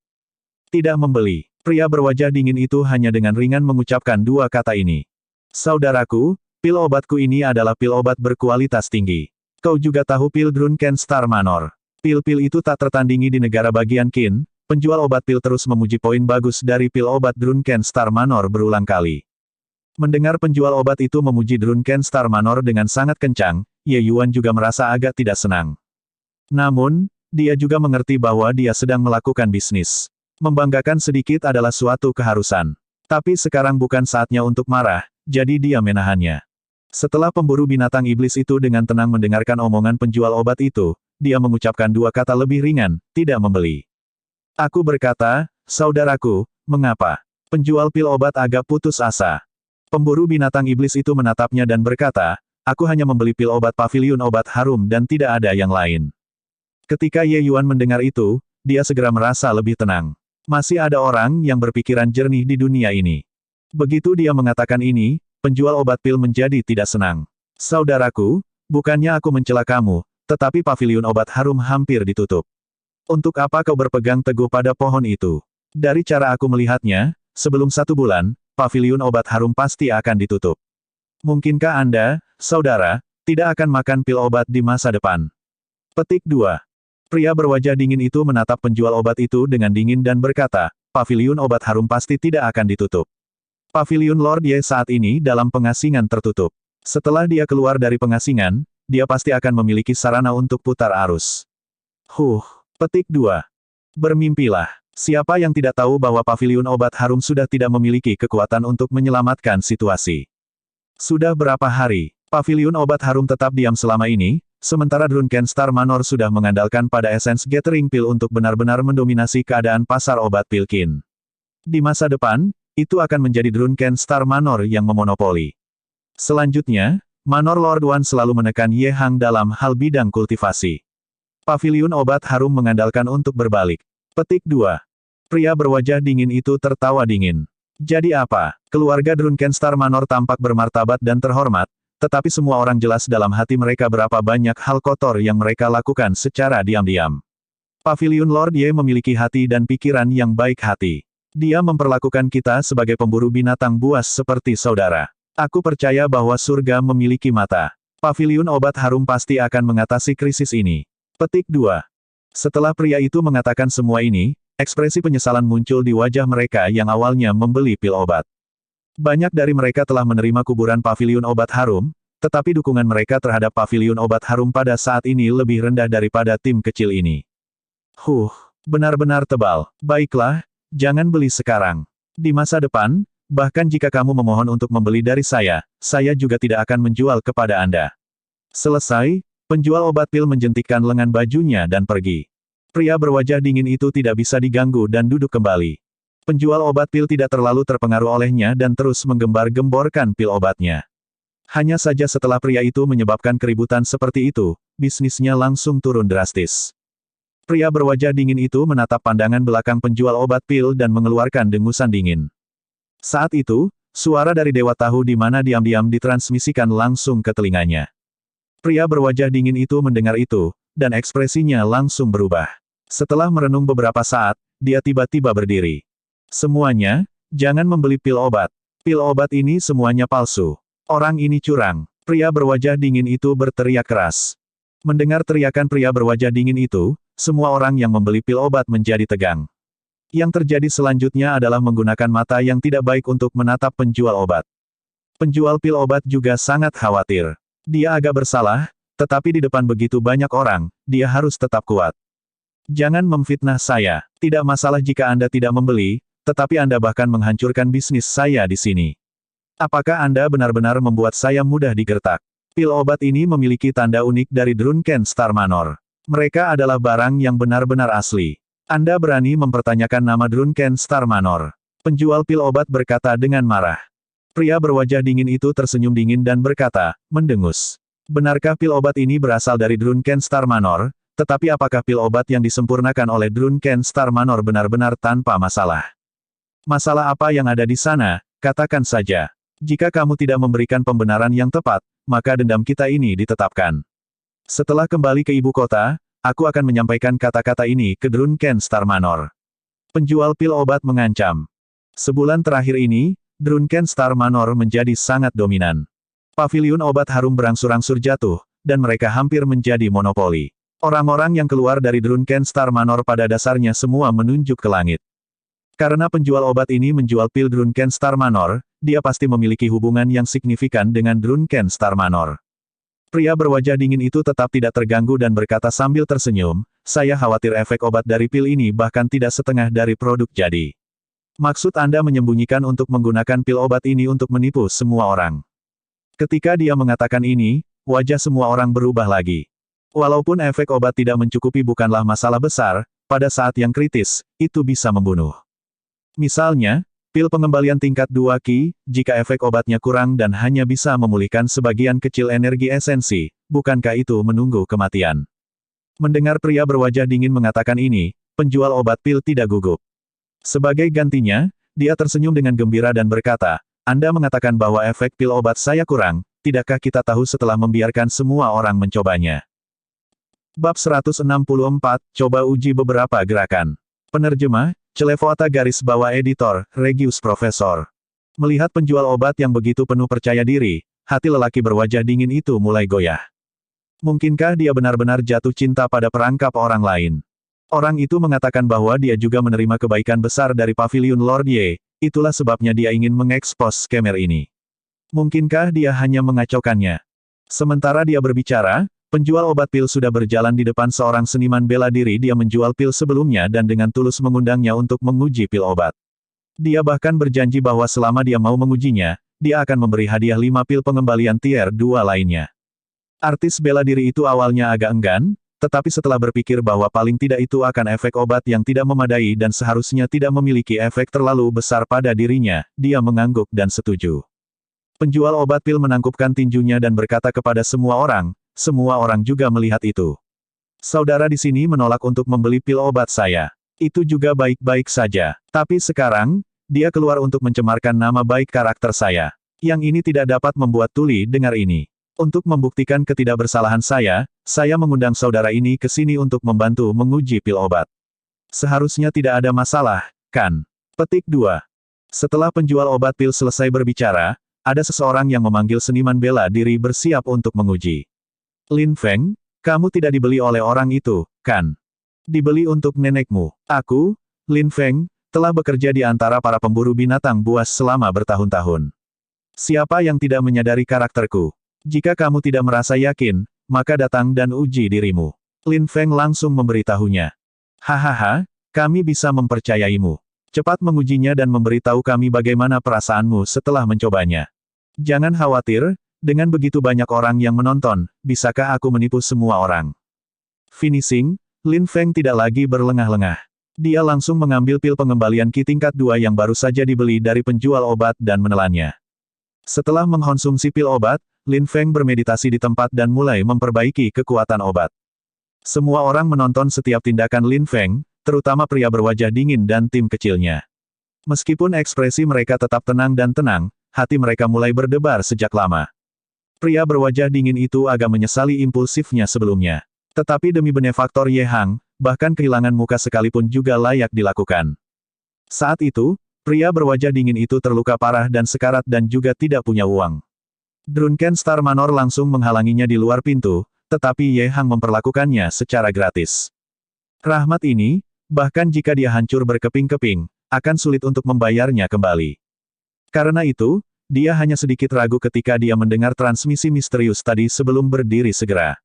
Tidak membeli. Pria berwajah dingin itu hanya dengan ringan mengucapkan 2 kata ini. Saudaraku, pil obatku ini adalah pil obat berkualitas tinggi. Kau juga tahu pil Drunken Star Manor. Pil-pil itu tak tertandingi di negara bagian Qin. Penjual obat pil terus memuji poin bagus dari pil obat Drunken Star Manor berulang kali. Mendengar penjual obat itu memuji Drunken Star Manor dengan sangat kencang, Ye Yuan juga merasa agak tidak senang. Namun, dia juga mengerti bahwa dia sedang melakukan bisnis. Membanggakan sedikit adalah suatu keharusan. Tapi sekarang bukan saatnya untuk marah, jadi dia menahannya. Setelah pemburu binatang iblis itu dengan tenang mendengarkan omongan penjual obat itu, dia mengucapkan 2 kata lebih ringan, tidak membeli. Aku berkata, saudaraku, mengapa? Penjual pil obat agak putus asa. Pemburu binatang iblis itu menatapnya dan berkata, aku hanya membeli pil obat paviliun obat harum dan tidak ada yang lain. Ketika Ye Yuan mendengar itu, dia segera merasa lebih tenang. Masih ada orang yang berpikiran jernih di dunia ini. Begitu dia mengatakan ini, penjual obat pil menjadi tidak senang. Saudaraku, bukannya aku mencela kamu, tetapi paviliun obat harum hampir ditutup. Untuk apa kau berpegang teguh pada pohon itu? Dari cara aku melihatnya, sebelum 1 bulan, paviliun obat harum pasti akan ditutup. Mungkinkah Anda, saudara, tidak akan makan pil obat di masa depan? Petik 2. Pria berwajah dingin itu menatap penjual obat itu dengan dingin dan berkata, paviliun obat harum pasti tidak akan ditutup. Paviliun Lord Ye saat ini dalam pengasingan tertutup. Setelah dia keluar dari pengasingan, dia pasti akan memiliki sarana untuk putar arus. Petik 2. Bermimpilah. Siapa yang tidak tahu bahwa paviliun obat harum sudah tidak memiliki kekuatan untuk menyelamatkan situasi. Sudah berapa hari, paviliun obat harum tetap diam selama ini, sementara Drunken Star Manor sudah mengandalkan pada Essence Gathering Pill untuk benar-benar mendominasi keadaan pasar obat Pilkin. Di masa depan, itu akan menjadi Drunken Star Manor yang memonopoli. Selanjutnya, Manor Lord One selalu menekan Ye Hang dalam hal bidang kultivasi. Paviliun obat harum mengandalkan untuk berbalik. Petik 2. Pria berwajah dingin itu tertawa dingin. Jadi apa? Keluarga Drunken Star Manor tampak bermartabat dan terhormat, tetapi semua orang jelas dalam hati mereka berapa banyak hal kotor yang mereka lakukan secara diam-diam. Paviliun Lord Ye memiliki hati dan pikiran yang baik hati. Dia memperlakukan kita sebagai pemburu binatang buas seperti saudara. Aku percaya bahwa surga memiliki mata. Paviliun obat harum pasti akan mengatasi krisis ini. Petik 2. Setelah pria itu mengatakan semua ini, ekspresi penyesalan muncul di wajah mereka yang awalnya membeli pil obat. Banyak dari mereka telah menerima kuburan paviliun obat harum, tetapi dukungan mereka terhadap paviliun obat harum pada saat ini lebih rendah daripada tim kecil ini. Benar-benar tebal. Baiklah, jangan beli sekarang. Di masa depan, bahkan jika kamu memohon untuk membeli dari saya juga tidak akan menjual kepada Anda. Selesai, penjual obat pil menjentikkan lengan bajunya dan pergi. Pria berwajah dingin itu tidak bisa diganggu dan duduk kembali. Penjual obat pil tidak terlalu terpengaruh olehnya dan terus menggembar-gemborkan pil obatnya. Hanya saja setelah pria itu menyebabkan keributan seperti itu, bisnisnya langsung turun drastis. Pria berwajah dingin itu menatap pandangan belakang penjual obat pil dan mengeluarkan dengusan dingin. Saat itu, suara dari Dewa Tahu di mana diam-diam ditransmisikan langsung ke telinganya. Pria berwajah dingin itu mendengar itu, dan ekspresinya langsung berubah. Setelah merenung beberapa saat, dia tiba-tiba berdiri. Semuanya, jangan membeli pil obat. Pil obat ini semuanya palsu. Orang ini curang. Pria berwajah dingin itu berteriak keras. Mendengar teriakan pria berwajah dingin itu, semua orang yang membeli pil obat menjadi tegang. Yang terjadi selanjutnya adalah menggunakan mata yang tidak baik untuk menatap penjual obat. Penjual pil obat juga sangat khawatir. Dia agak bersalah, tetapi di depan begitu banyak orang, dia harus tetap kuat. Jangan memfitnah saya. Tidak masalah jika Anda tidak membeli, tetapi Anda bahkan menghancurkan bisnis saya di sini. Apakah Anda benar-benar membuat saya mudah digertak? Pil obat ini memiliki tanda unik dari Drunken Star Manor. Mereka adalah barang yang benar-benar asli. Anda berani mempertanyakan nama Drunken Star Manor? Penjual pil obat berkata dengan marah. Pria berwajah dingin itu tersenyum dingin dan berkata, mendengus. Benarkah pil obat ini berasal dari Drunken Star Manor, tetapi apakah pil obat yang disempurnakan oleh Drunken Star Manor benar-benar tanpa masalah? Masalah apa yang ada di sana, katakan saja. Jika kamu tidak memberikan pembenaran yang tepat, maka dendam kita ini ditetapkan. Setelah kembali ke ibu kota, aku akan menyampaikan kata-kata ini ke Drunken Star Manor. Penjual pil obat mengancam. Sebulan terakhir ini, Drunken Star Manor menjadi sangat dominan. Paviliun obat harum berangsur-angsur jatuh, dan mereka hampir menjadi monopoli. Orang-orang yang keluar dari Drunken Star Manor pada dasarnya semua menunjuk ke langit. Karena penjual obat ini menjual pil Drunken Star Manor, dia pasti memiliki hubungan yang signifikan dengan Drunken Star Manor. Pria berwajah dingin itu tetap tidak terganggu dan berkata sambil tersenyum, saya khawatir efek obat dari pil ini bahkan tidak setengah dari produk jadi. Maksud Anda menyembunyikan untuk menggunakan pil obat ini untuk menipu semua orang. Ketika dia mengatakan ini, wajah semua orang berubah lagi. Walaupun efek obat tidak mencukupi bukanlah masalah besar, pada saat yang kritis, itu bisa membunuh. Misalnya, pil pengembalian tingkat 2 Ki, jika efek obatnya kurang dan hanya bisa memulihkan sebagian kecil energi esensi, bukankah itu menunggu kematian? Mendengar pria berwajah dingin mengatakan ini, penjual obat pil tidak gugup. Sebagai gantinya, dia tersenyum dengan gembira dan berkata, Anda mengatakan bahwa efek pil obat saya kurang, tidakkah kita tahu setelah membiarkan semua orang mencobanya? Bab 164, coba uji beberapa gerakan. Penerjemah, Celevoata garis bawah editor, Regius Profesor. Melihat penjual obat yang begitu penuh percaya diri, hati lelaki berwajah dingin itu mulai goyah. Mungkinkah dia benar-benar jatuh cinta pada perangkap orang lain? Orang itu mengatakan bahwa dia juga menerima kebaikan besar dari Paviliun Lord Ye, itulah sebabnya dia ingin mengekspos skemer ini. Mungkinkah dia hanya mengacaukannya? Sementara dia berbicara, Penjual obat pil sudah berjalan di depan seorang seniman bela diri. Dia menjual pil sebelumnya dan dengan tulus mengundangnya untuk menguji pil obat. Dia bahkan berjanji bahwa selama dia mau mengujinya, dia akan memberi hadiah 5 pil pengembalian tier 2 lainnya. Artis bela diri itu awalnya agak enggan, tetapi setelah berpikir bahwa paling tidak itu akan efek obat yang tidak memadai dan seharusnya tidak memiliki efek terlalu besar pada dirinya, dia mengangguk dan setuju. Penjual obat pil menangkupkan tinjunya dan berkata kepada semua orang juga melihat itu. Saudara di sini menolak untuk membeli pil obat saya. Itu juga baik-baik saja. Tapi sekarang, dia keluar untuk mencemarkan nama baik karakter saya. Yang ini tidak dapat membuat Tuli dengar ini. Untuk membuktikan ketidakbersalahan saya mengundang saudara ini ke sini untuk membantu menguji pil obat. Seharusnya tidak ada masalah, kan? Petik 2. Setelah penjual obat pil selesai berbicara, ada seseorang yang memanggil seniman bela diri bersiap untuk menguji. Lin Feng, kamu tidak dibeli oleh orang itu, kan? Dibeli untuk nenekmu. Aku, Lin Feng, telah bekerja di antara para pemburu binatang buas selama bertahun-tahun. Siapa yang tidak menyadari karakterku? Jika kamu tidak merasa yakin, maka datang dan uji dirimu. Lin Feng langsung memberitahunya. Hahaha, kami bisa mempercayaimu. Cepat mengujinya dan memberitahu kami bagaimana perasaanmu setelah mencobanya. Jangan khawatir, dengan begitu banyak orang yang menonton, bisakah aku menipu semua orang? Finishing, Lin Feng tidak lagi berlengah-lengah. Dia langsung mengambil pil pengembalian Qi tingkat 2 yang baru saja dibeli dari penjual obat dan menelannya. Setelah mengkonsumsi pil obat, Lin Feng bermeditasi di tempat dan mulai memperbaiki kekuatan obat. Semua orang menonton setiap tindakan Lin Feng, terutama pria berwajah dingin dan tim kecilnya. Meskipun ekspresi mereka tetap tenang dan tenang, hati mereka mulai berdebar sejak lama. Pria berwajah dingin itu agak menyesali impulsifnya sebelumnya. Tetapi demi benefaktor Ye Hang, bahkan kehilangan muka sekalipun juga layak dilakukan. Saat itu, pria berwajah dingin itu terluka parah dan sekarat dan juga tidak punya uang. Drunken Star Manor langsung menghalanginya di luar pintu, tetapi Ye Hang memperlakukannya secara gratis. Rahmat ini, bahkan jika dia hancur berkeping-keping, akan sulit untuk membayarnya kembali. Karena itu, dia hanya sedikit ragu ketika dia mendengar transmisi misterius tadi sebelum berdiri segera.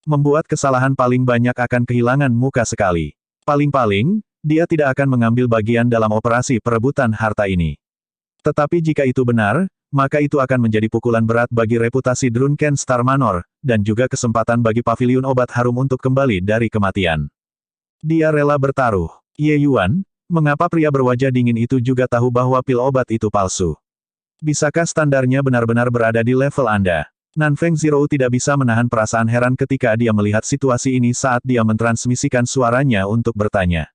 Membuat kesalahan paling banyak akan kehilangan muka sekali. Paling-paling, dia tidak akan mengambil bagian dalam operasi perebutan harta ini. Tetapi jika itu benar, maka itu akan menjadi pukulan berat bagi reputasi Drunken Star Manor, dan juga kesempatan bagi paviliun obat harum untuk kembali dari kematian. Dia rela bertaruh. Ye Yuan, mengapa pria berwajah dingin itu juga tahu bahwa pil obat itu palsu? Bisakah standarnya benar-benar berada di level Anda? Nanfeng Zero tidak bisa menahan perasaan heran ketika dia melihat situasi ini saat dia mentransmisikan suaranya untuk bertanya.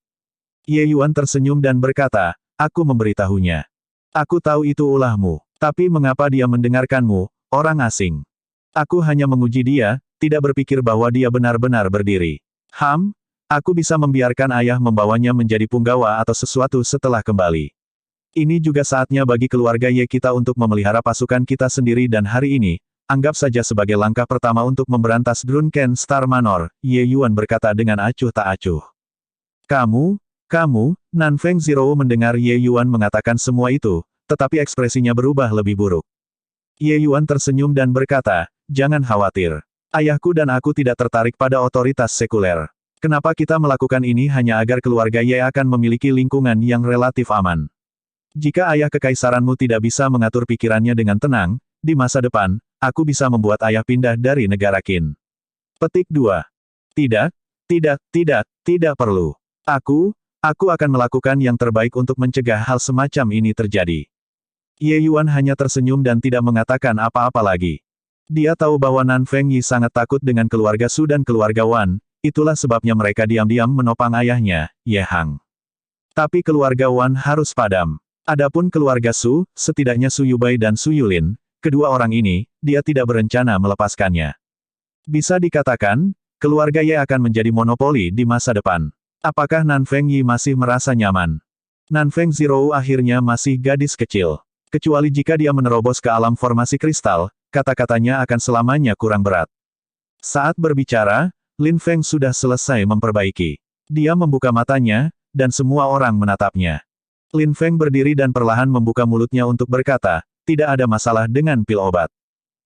Ye Yuan tersenyum dan berkata, aku memberitahunya. Aku tahu itu ulahmu, tapi mengapa dia mendengarkanmu, orang asing? Aku hanya menguji dia, tidak berpikir bahwa dia benar-benar berdiri. Aku bisa membiarkan ayah membawanya menjadi punggawa atau sesuatu setelah kembali. Ini juga saatnya bagi keluarga Ye kita untuk memelihara pasukan kita sendiri dan hari ini, anggap saja sebagai langkah pertama untuk memberantas Drunken Star Manor, Ye Yuan berkata dengan acuh tak acuh. Kamu, Nanfeng Zero mendengar Ye Yuan mengatakan semua itu, tetapi ekspresinya berubah lebih buruk. Ye Yuan tersenyum dan berkata, jangan khawatir. Ayahku dan aku tidak tertarik pada otoritas sekuler. Kenapa kita melakukan ini hanya agar keluarga Ye akan memiliki lingkungan yang relatif aman. Jika ayah kekaisaranmu tidak bisa mengatur pikirannya dengan tenang, di masa depan, aku bisa membuat ayah pindah dari negara Qin. Petik 2. Tidak perlu. Aku akan melakukan yang terbaik untuk mencegah hal semacam ini terjadi. Ye Yuan hanya tersenyum dan tidak mengatakan apa-apa lagi. Dia tahu bahwa Nanfeng Yi sangat takut dengan keluarga Su dan keluarga Wan, itulah sebabnya mereka diam-diam menopang ayahnya, Ye Hang. Tapi keluarga Wan harus padam. Adapun keluarga Su, setidaknya Su Yubai dan Su Yulin, kedua orang ini, dia tidak berencana melepaskannya. Bisa dikatakan, keluarga Ye akan menjadi monopoli di masa depan. Apakah Nanfeng Yi masih merasa nyaman? Nanfeng Zero akhirnya masih gadis kecil. Kecuali jika dia menerobos ke alam formasi kristal, kata-katanya akan selamanya kurang berat. Saat berbicara, Lin Feng sudah selesai memperbaiki. Dia membuka matanya, dan semua orang menatapnya. Lin Feng berdiri dan perlahan membuka mulutnya untuk berkata, tidak ada masalah dengan pil obat.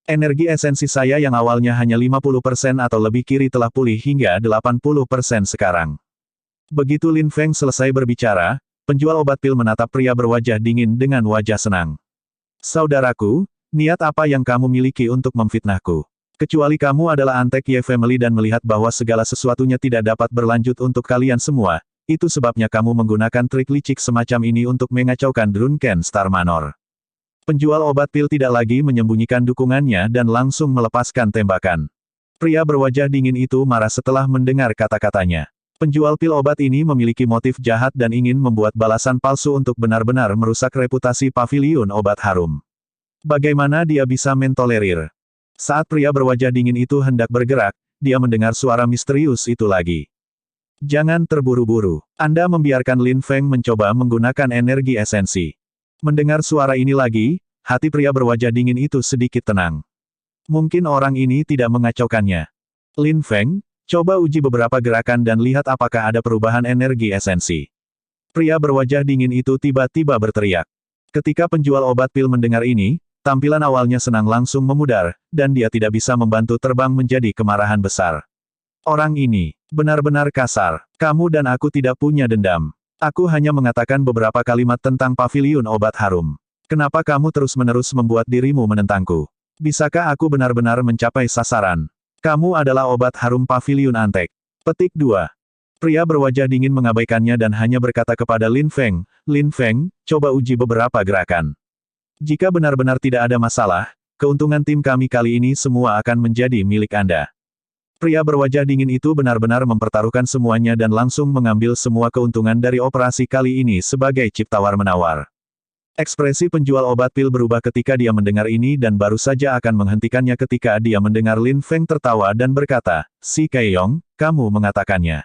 Energi esensi saya yang awalnya hanya 50% atau lebih kiri telah pulih hingga 80% sekarang. Begitu Lin Feng selesai berbicara, penjual obat pil menatap pria berwajah dingin dengan wajah senang. Saudaraku, niat apa yang kamu miliki untuk memfitnahku? Kecuali kamu adalah Antek Ye Family dan melihat bahwa segala sesuatunya tidak dapat berlanjut untuk kalian semua, itu sebabnya kamu menggunakan trik licik semacam ini untuk mengacaukan Drunken Star Manor. Penjual obat pil tidak lagi menyembunyikan dukungannya dan langsung melepaskan tembakan. Pria berwajah dingin itu marah setelah mendengar kata-katanya. Penjual pil obat ini memiliki motif jahat dan ingin membuat balasan palsu untuk benar-benar merusak reputasi paviliun obat harum. Bagaimana dia bisa mentolerir? Saat pria berwajah dingin itu hendak bergerak, dia mendengar suara misterius itu lagi. Jangan terburu-buru. Anda membiarkan Lin Feng mencoba menggunakan energi esensi. Mendengar suara ini lagi, hati pria berwajah dingin itu sedikit tenang. Mungkin orang ini tidak mengacaukannya. Lin Feng, coba uji beberapa gerakan dan lihat apakah ada perubahan energi esensi. Pria berwajah dingin itu tiba-tiba berteriak. Ketika penjual obat pil mendengar ini, tampilan awalnya senang langsung memudar, dan dia tidak bisa membantu terbang menjadi kemarahan besar. Orang ini benar-benar kasar. Kamu dan aku tidak punya dendam. Aku hanya mengatakan beberapa kalimat tentang paviliun obat harum. Kenapa kamu terus-menerus membuat dirimu menentangku? Bisakah aku benar-benar mencapai sasaran? Kamu adalah obat harum paviliun Antek. Petik 2. Pria berwajah dingin mengabaikannya dan hanya berkata kepada Lin Feng, Lin Feng, coba uji beberapa gerakan. Jika benar-benar tidak ada masalah, keuntungan tim kami kali ini semua akan menjadi milik Anda. Pria berwajah dingin itu benar-benar mempertaruhkan semuanya dan langsung mengambil semua keuntungan dari operasi kali ini sebagai chip tawar-menawar. Ekspresi penjual obat pil berubah ketika dia mendengar ini dan baru saja akan menghentikannya ketika dia mendengar Lin Feng tertawa dan berkata, Si Kaeyong, kamu mengatakannya.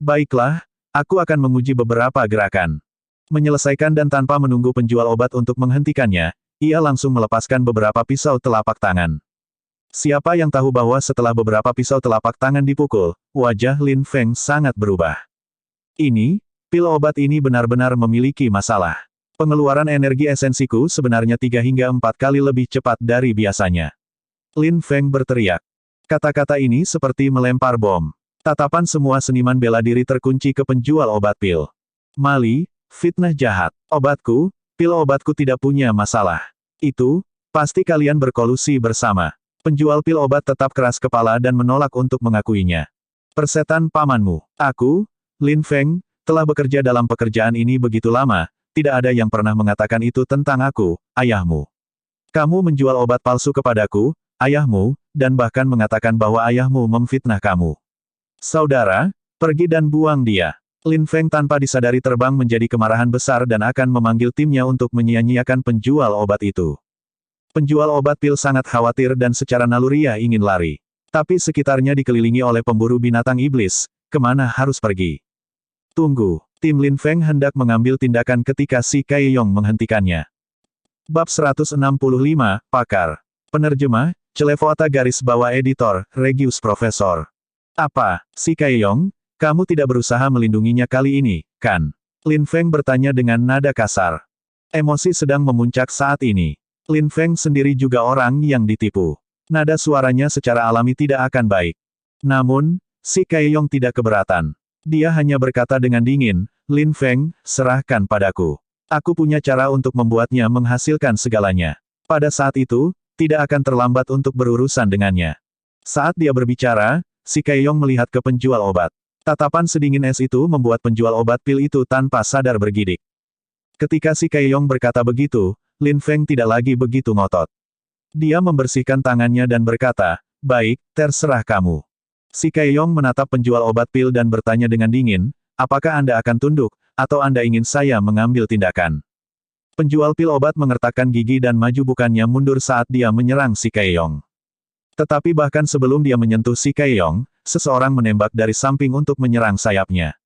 Baiklah, aku akan menguji beberapa gerakan. Menyelesaikan dan tanpa menunggu penjual obat untuk menghentikannya, ia langsung melepaskan beberapa pisau telapak tangan. Siapa yang tahu bahwa setelah beberapa pisau telapak tangan dipukul, wajah Lin Feng sangat berubah. Ini, pil obat ini benar-benar memiliki masalah. Pengeluaran energi esensiku sebenarnya 3 hingga 4 kali lebih cepat dari biasanya. Lin Feng berteriak. Kata-kata ini seperti melempar bom. Tatapan semua seniman bela diri terkunci ke penjual obat pil. Mali, fitnah jahat. Obatku, pil obatku tidak punya masalah. Itu, pasti kalian berkolusi bersama. Penjual pil obat tetap keras kepala dan menolak untuk mengakuinya. Persetan pamanmu. Aku, Lin Feng, telah bekerja dalam pekerjaan ini begitu lama, tidak ada yang pernah mengatakan itu tentang aku, ayahmu. Kamu menjual obat palsu kepadaku, ayahmu, dan bahkan mengatakan bahwa ayahmu memfitnah kamu. Saudara, pergi dan buang dia. Lin Feng tanpa disadari terbang menjadi kemarahan besar dan akan memanggil timnya untuk menyia-nyiakan penjual obat itu. Penjual obat pil sangat khawatir dan secara naluriah ingin lari. Tapi sekitarnya dikelilingi oleh pemburu binatang iblis, kemana harus pergi? Tunggu, tim Lin Feng hendak mengambil tindakan ketika Si Kaeyong menghentikannya. Bab 165, Pakar. Penerjemah, Celevoata garis bawah editor, Regius Profesor. Apa, Si Kaeyong, kamu tidak berusaha melindunginya kali ini, kan? Lin Feng bertanya dengan nada kasar. Emosi sedang memuncak saat ini. Lin Feng sendiri juga orang yang ditipu. Nada suaranya secara alami tidak akan baik. Namun, Si Kaeyong tidak keberatan. Dia hanya berkata dengan dingin, Lin Feng, serahkan padaku. Aku punya cara untuk membuatnya menghasilkan segalanya. Pada saat itu, tidak akan terlambat untuk berurusan dengannya. Saat dia berbicara, Si Kaeyong melihat ke penjual obat. Tatapan sedingin es itu membuat penjual obat pil itu tanpa sadar bergidik. Ketika Si Kaeyong berkata begitu, Lin Feng tidak lagi begitu ngotot. Dia membersihkan tangannya dan berkata, baik, terserah kamu. Si Kaeyong menatap penjual obat pil dan bertanya dengan dingin, apakah Anda akan tunduk, atau Anda ingin saya mengambil tindakan? Penjual pil obat mengertakkan gigi dan maju bukannya mundur saat dia menyerang Si Kaeyong. Tetapi bahkan sebelum dia menyentuh Si Kaeyong, seseorang menembak dari samping untuk menyerang sayapnya.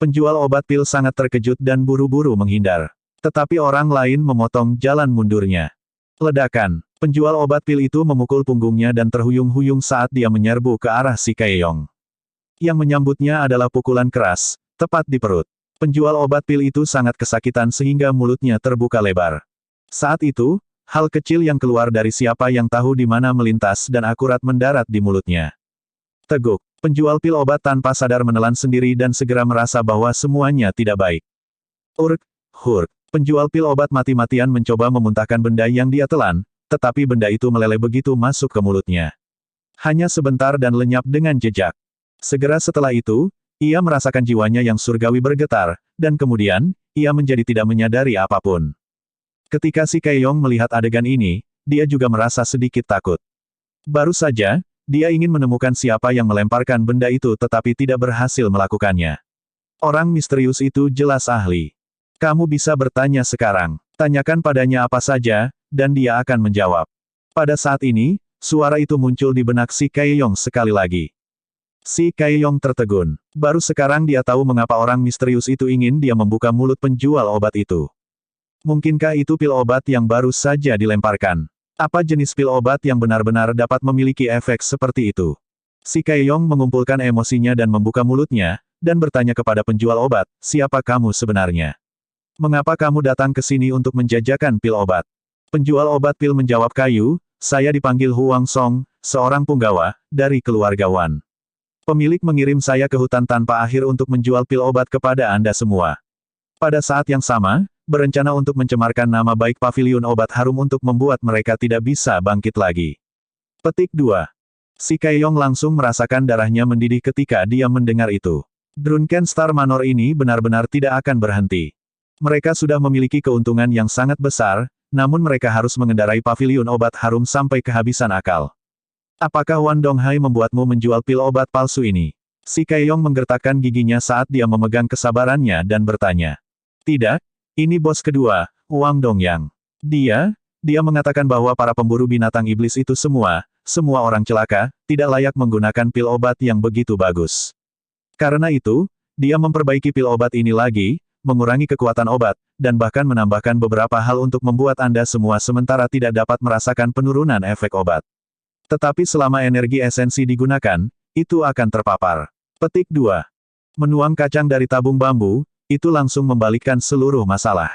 Penjual obat pil sangat terkejut dan buru-buru menghindar. Tetapi orang lain memotong jalan mundurnya. Ledakan. Penjual obat pil itu memukul punggungnya dan terhuyung-huyung saat dia menyerbu ke arah Si Kaeyong. Yang menyambutnya adalah pukulan keras, tepat di perut. Penjual obat pil itu sangat kesakitan sehingga mulutnya terbuka lebar. Saat itu, Hal kecil yang keluar dari siapa yang tahu di mana melintas dan akurat mendarat di mulutnya. Teguk. Penjual pil obat tanpa sadar menelan sendiri dan segera merasa bahwa semuanya tidak baik. Urk, hurk. Penjual pil obat mati-matian mencoba memuntahkan benda yang dia telan, tetapi benda itu meleleh begitu masuk ke mulutnya. Hanya sebentar dan lenyap dengan jejak. Segera setelah itu, ia merasakan jiwanya yang surgawi bergetar, dan kemudian, ia menjadi tidak menyadari apapun. Ketika si Kaeyong melihat adegan ini, dia juga merasa sedikit takut. Baru saja, dia ingin menemukan siapa yang melemparkan benda itu tetapi tidak berhasil melakukannya. Orang misterius itu jelas ahli. Kamu bisa bertanya sekarang. Tanyakan padanya apa saja, dan dia akan menjawab. Pada saat ini, suara itu muncul di benak si Kaeyong sekali lagi. Si Kaeyong tertegun. Baru sekarang dia tahu mengapa orang misterius itu ingin dia membuka mulut penjual obat itu. Mungkinkah itu pil obat yang baru saja dilemparkan? Apa jenis pil obat yang benar-benar dapat memiliki efek seperti itu? Si Kaeyong mengumpulkan emosinya dan membuka mulutnya, dan bertanya kepada penjual obat, siapa kamu sebenarnya? Mengapa kamu datang ke sini untuk menjajakan pil obat? Penjual obat pil menjawab kayu, saya dipanggil Huang Song, seorang punggawa, dari keluarga Wan. Pemilik mengirim saya ke hutan tanpa akhir untuk menjual pil obat kepada Anda semua. Pada saat yang sama, berencana untuk mencemarkan nama baik paviliun obat harum untuk membuat mereka tidak bisa bangkit lagi. Petik 2. Si Kaeyong langsung merasakan darahnya mendidih ketika dia mendengar itu. Drunken Star Manor ini benar-benar tidak akan berhenti. Mereka sudah memiliki keuntungan yang sangat besar, namun mereka harus mengendarai paviliun obat harum sampai kehabisan akal. Apakah Wan Donghai membuatmu menjual pil obat palsu ini? Si Kaeyong menggertakkan giginya saat dia memegang kesabarannya dan bertanya. Tidak. Ini bos kedua, Wang Dongyang. Dia mengatakan bahwa para pemburu binatang iblis itu semua orang celaka, tidak layak menggunakan pil obat yang begitu bagus. Karena itu, dia memperbaiki pil obat ini lagi, mengurangi kekuatan obat, dan bahkan menambahkan beberapa hal untuk membuat Anda semua sementara tidak dapat merasakan penurunan efek obat. Tetapi selama energi esensi digunakan, itu akan terpapar. Petik 2. Menuang kacang dari tabung bambu, itu langsung membalikkan seluruh masalah.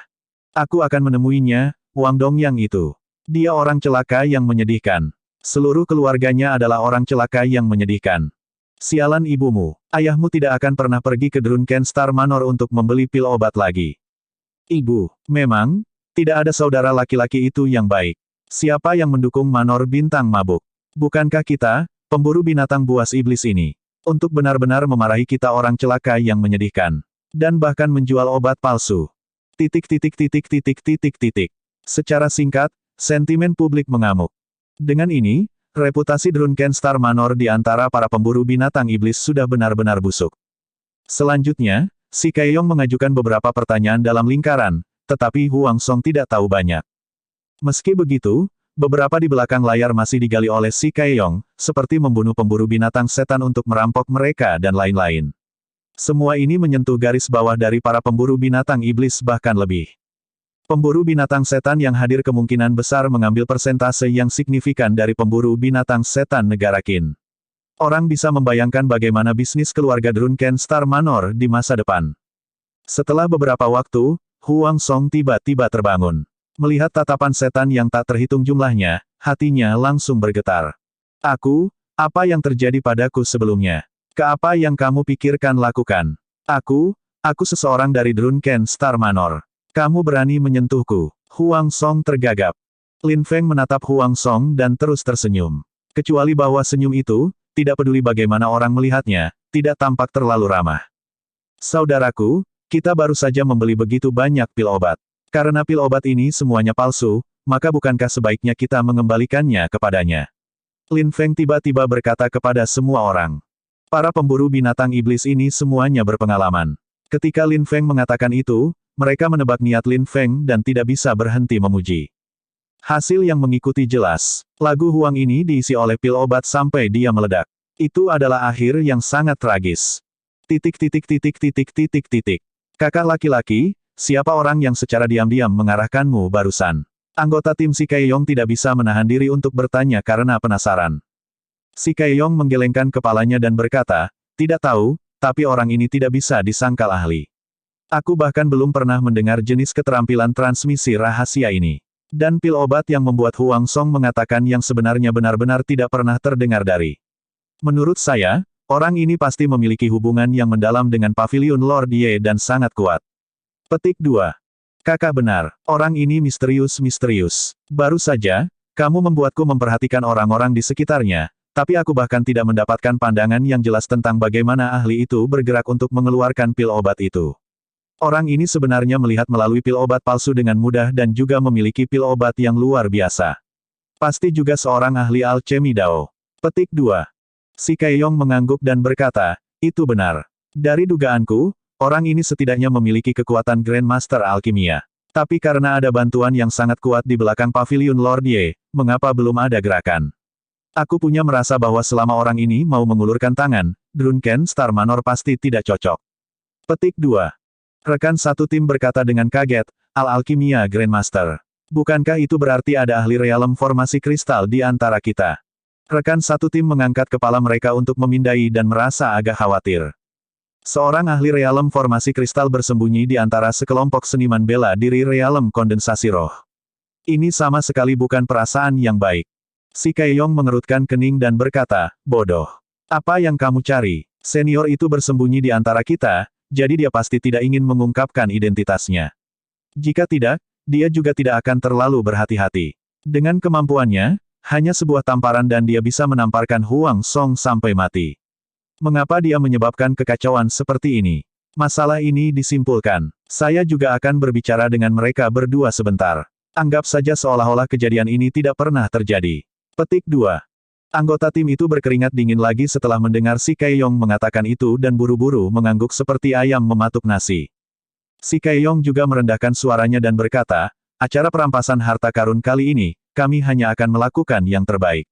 Aku akan menemuinya, Wang Dongyang itu. Dia orang celaka yang menyedihkan. Seluruh keluarganya adalah orang celaka yang menyedihkan. Sialan ibumu. Ayahmu tidak akan pernah pergi ke Drunken Star Manor untuk membeli pil obat lagi. Ibu, memang, tidak ada saudara laki-laki itu yang baik. Siapa yang mendukung Manor Bintang Mabuk? Bukankah kita, pemburu binatang buas iblis ini, untuk benar-benar memarahi kita orang celaka yang menyedihkan? Dan bahkan menjual obat palsu. Secara singkat, sentimen publik mengamuk. Dengan ini, reputasi Drunken Star Manor di antara para pemburu binatang iblis sudah benar-benar busuk. Selanjutnya, si Kaeyong mengajukan beberapa pertanyaan dalam lingkaran, tetapi Huang Song tidak tahu banyak. Meski begitu, beberapa di belakang layar masih digali oleh si Kaeyong, seperti membunuh pemburu binatang setan untuk merampok mereka dan lain-lain. Semua ini menyentuh garis bawah dari para pemburu binatang iblis bahkan lebih. Pemburu binatang setan yang hadir kemungkinan besar mengambil persentase yang signifikan dari pemburu binatang setan negara Qin. Orang bisa membayangkan bagaimana bisnis keluarga Drunken Star Manor di masa depan. Setelah beberapa waktu, Huang Song tiba-tiba terbangun. Melihat tatapan setan yang tak terhitung jumlahnya, hatinya langsung bergetar. Apa yang terjadi padaku sebelumnya? Ke apa yang kamu pikirkan lakukan? Aku seseorang dari Drunken Star Manor. Kamu berani menyentuhku. Huang Song tergagap. Lin Feng menatap Huang Song dan terus tersenyum. Kecuali bahwa senyum itu, tidak peduli bagaimana orang melihatnya, tidak tampak terlalu ramah. Saudaraku, kita baru saja membeli begitu banyak pil obat. Karena pil obat ini semuanya palsu, maka bukankah sebaiknya kita mengembalikannya kepadanya? Lin Feng tiba-tiba berkata kepada semua orang. Para pemburu binatang iblis ini semuanya berpengalaman. Ketika Lin Feng mengatakan itu, mereka menebak niat Lin Feng dan tidak bisa berhenti memuji. Hasil yang mengikuti jelas. Lagu Huang ini diisi oleh pil obat sampai dia meledak. Itu adalah akhir yang sangat tragis. Kakak laki-laki, siapa orang yang secara diam-diam mengarahkanmu barusan? Anggota tim si Kaeyong tidak bisa menahan diri untuk bertanya karena penasaran. Si Kaeyong menggelengkan kepalanya dan berkata, tidak tahu, tapi orang ini tidak bisa disangkal ahli. Aku bahkan belum pernah mendengar jenis keterampilan transmisi rahasia ini. Dan pil obat yang membuat Huang Song mengatakan yang sebenarnya benar-benar tidak pernah terdengar dari. Menurut saya, orang ini pasti memiliki hubungan yang mendalam dengan Pavilion Lord Ye dan sangat kuat. Petik 2. Kakak benar, orang ini misterius-misterius. Baru saja, kamu membuatku memperhatikan orang-orang di sekitarnya, tapi aku bahkan tidak mendapatkan pandangan yang jelas tentang bagaimana ahli itu bergerak untuk mengeluarkan pil obat itu. Orang ini sebenarnya melihat melalui pil obat palsu dengan mudah dan juga memiliki pil obat yang luar biasa. Pasti juga seorang ahli alchemy Dao. Petik 2. Si Kaeyong mengangguk dan berkata, itu benar. Dari dugaanku, orang ini setidaknya memiliki kekuatan Grandmaster Alkimia. Tapi karena ada bantuan yang sangat kuat di belakang Pavilion Lord Ye, mengapa belum ada gerakan? Aku punya merasa bahwa selama orang ini mau mengulurkan tangan, Drunken Star Manor pasti tidak cocok. Petik 2. Rekan satu tim berkata dengan kaget, Al-Alkimia Grandmaster. Bukankah itu berarti ada ahli realem formasi kristal di antara kita? Rekan satu tim mengangkat kepala mereka untuk memindai dan merasa agak khawatir. Seorang ahli realem formasi kristal bersembunyi di antara sekelompok seniman bela diri realem kondensasi roh. Ini sama sekali bukan perasaan yang baik. Si Kaeyong mengerutkan kening dan berkata, bodoh. Apa yang kamu cari? Senior itu bersembunyi di antara kita, jadi dia pasti tidak ingin mengungkapkan identitasnya. Jika tidak, dia juga tidak akan terlalu berhati-hati. Dengan kemampuannya, hanya sebuah tamparan dan dia bisa menamparkan Huang Song sampai mati. Mengapa dia menyebabkan kekacauan seperti ini? Masalah ini disimpulkan. Saya juga akan berbicara dengan mereka berdua sebentar. Anggap saja seolah-olah kejadian ini tidak pernah terjadi. Petik 2. Anggota tim itu berkeringat dingin lagi setelah mendengar si Kaeyong mengatakan itu dan buru-buru mengangguk seperti ayam mematuk nasi. Si Kaeyong juga merendahkan suaranya dan berkata, acara perampasan harta karun kali ini, kami hanya akan melakukan yang terbaik.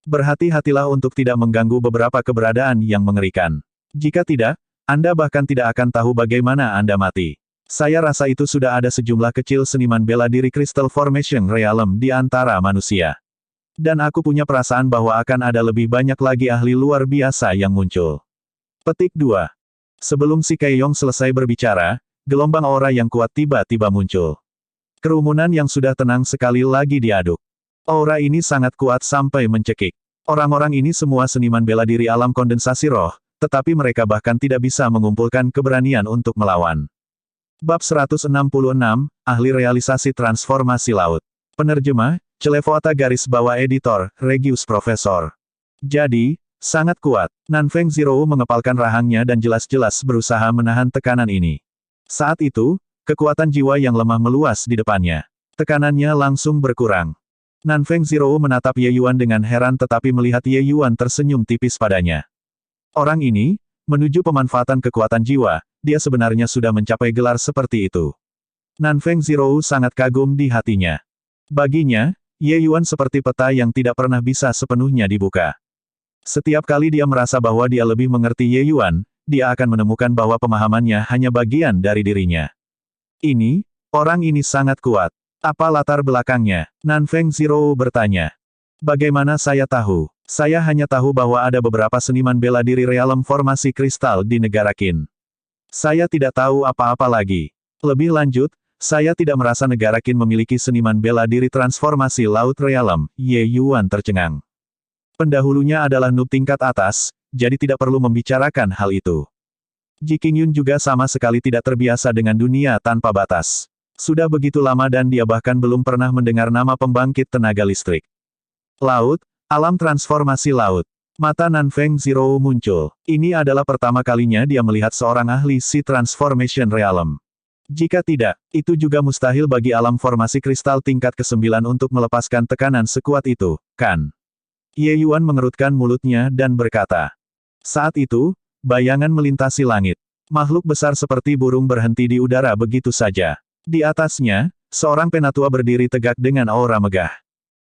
Berhati-hatilah untuk tidak mengganggu beberapa keberadaan yang mengerikan. Jika tidak, Anda bahkan tidak akan tahu bagaimana Anda mati. Saya rasa itu sudah ada sejumlah kecil seniman bela diri Crystal Formation Realm di antara manusia. Dan aku punya perasaan bahwa akan ada lebih banyak lagi ahli luar biasa yang muncul. Petik 2. Sebelum si Kaeyong selesai berbicara, gelombang aura yang kuat tiba-tiba muncul. Kerumunan yang sudah tenang sekali lagi diaduk. Aura ini sangat kuat sampai mencekik. Orang-orang ini semua seniman bela diri alam kondensasi roh, tetapi mereka bahkan tidak bisa mengumpulkan keberanian untuk melawan. Bab 166, Ahli Realisasi Transformasi Laut. Penerjemah, Celevoata garis bawah editor, Regius Profesor. Jadi, sangat kuat. Nanfeng Zero mengepalkan rahangnya dan jelas-jelas berusaha menahan tekanan ini. Saat itu, kekuatan jiwa yang lemah meluas di depannya. Tekanannya langsung berkurang. Nanfeng Zero menatap Ye Yuan dengan heran tetapi melihat Ye Yuan tersenyum tipis padanya. Orang ini, menuju pemanfaatan kekuatan jiwa, dia sebenarnya sudah mencapai gelar seperti itu. Nanfeng Zero sangat kagum di hatinya. Baginya, Ye Yuan seperti peta yang tidak pernah bisa sepenuhnya dibuka. Setiap kali dia merasa bahwa dia lebih mengerti Ye Yuan, dia akan menemukan bahwa pemahamannya hanya bagian dari dirinya. Orang ini sangat kuat. Apa latar belakangnya? Nanfeng Zero bertanya. Bagaimana saya tahu? Saya hanya tahu bahwa ada beberapa seniman bela diri realem formasi kristal di negara Qin. Saya tidak tahu apa-apa lagi. Lebih lanjut, saya tidak merasa negara Qin memiliki seniman bela diri transformasi laut realem. Ye Yuan tercengang. Pendahulunya adalah noob tingkat atas, jadi tidak perlu membicarakan hal itu. Ji Qingyun juga sama sekali tidak terbiasa dengan dunia tanpa batas. Sudah begitu lama dan dia bahkan belum pernah mendengar nama pembangkit tenaga listrik. Laut, alam transformasi laut. Mata Nanfeng Zero muncul. Ini adalah pertama kalinya dia melihat seorang ahli Sea Transformation Realm. Jika tidak, itu juga mustahil bagi alam formasi kristal tingkat ke-9 untuk melepaskan tekanan sekuat itu, kan? Ye Yuan mengerutkan mulutnya dan berkata. Saat itu, bayangan melintasi langit. Makhluk besar seperti burung berhenti di udara begitu saja. Di atasnya, seorang penatua berdiri tegak dengan aura megah.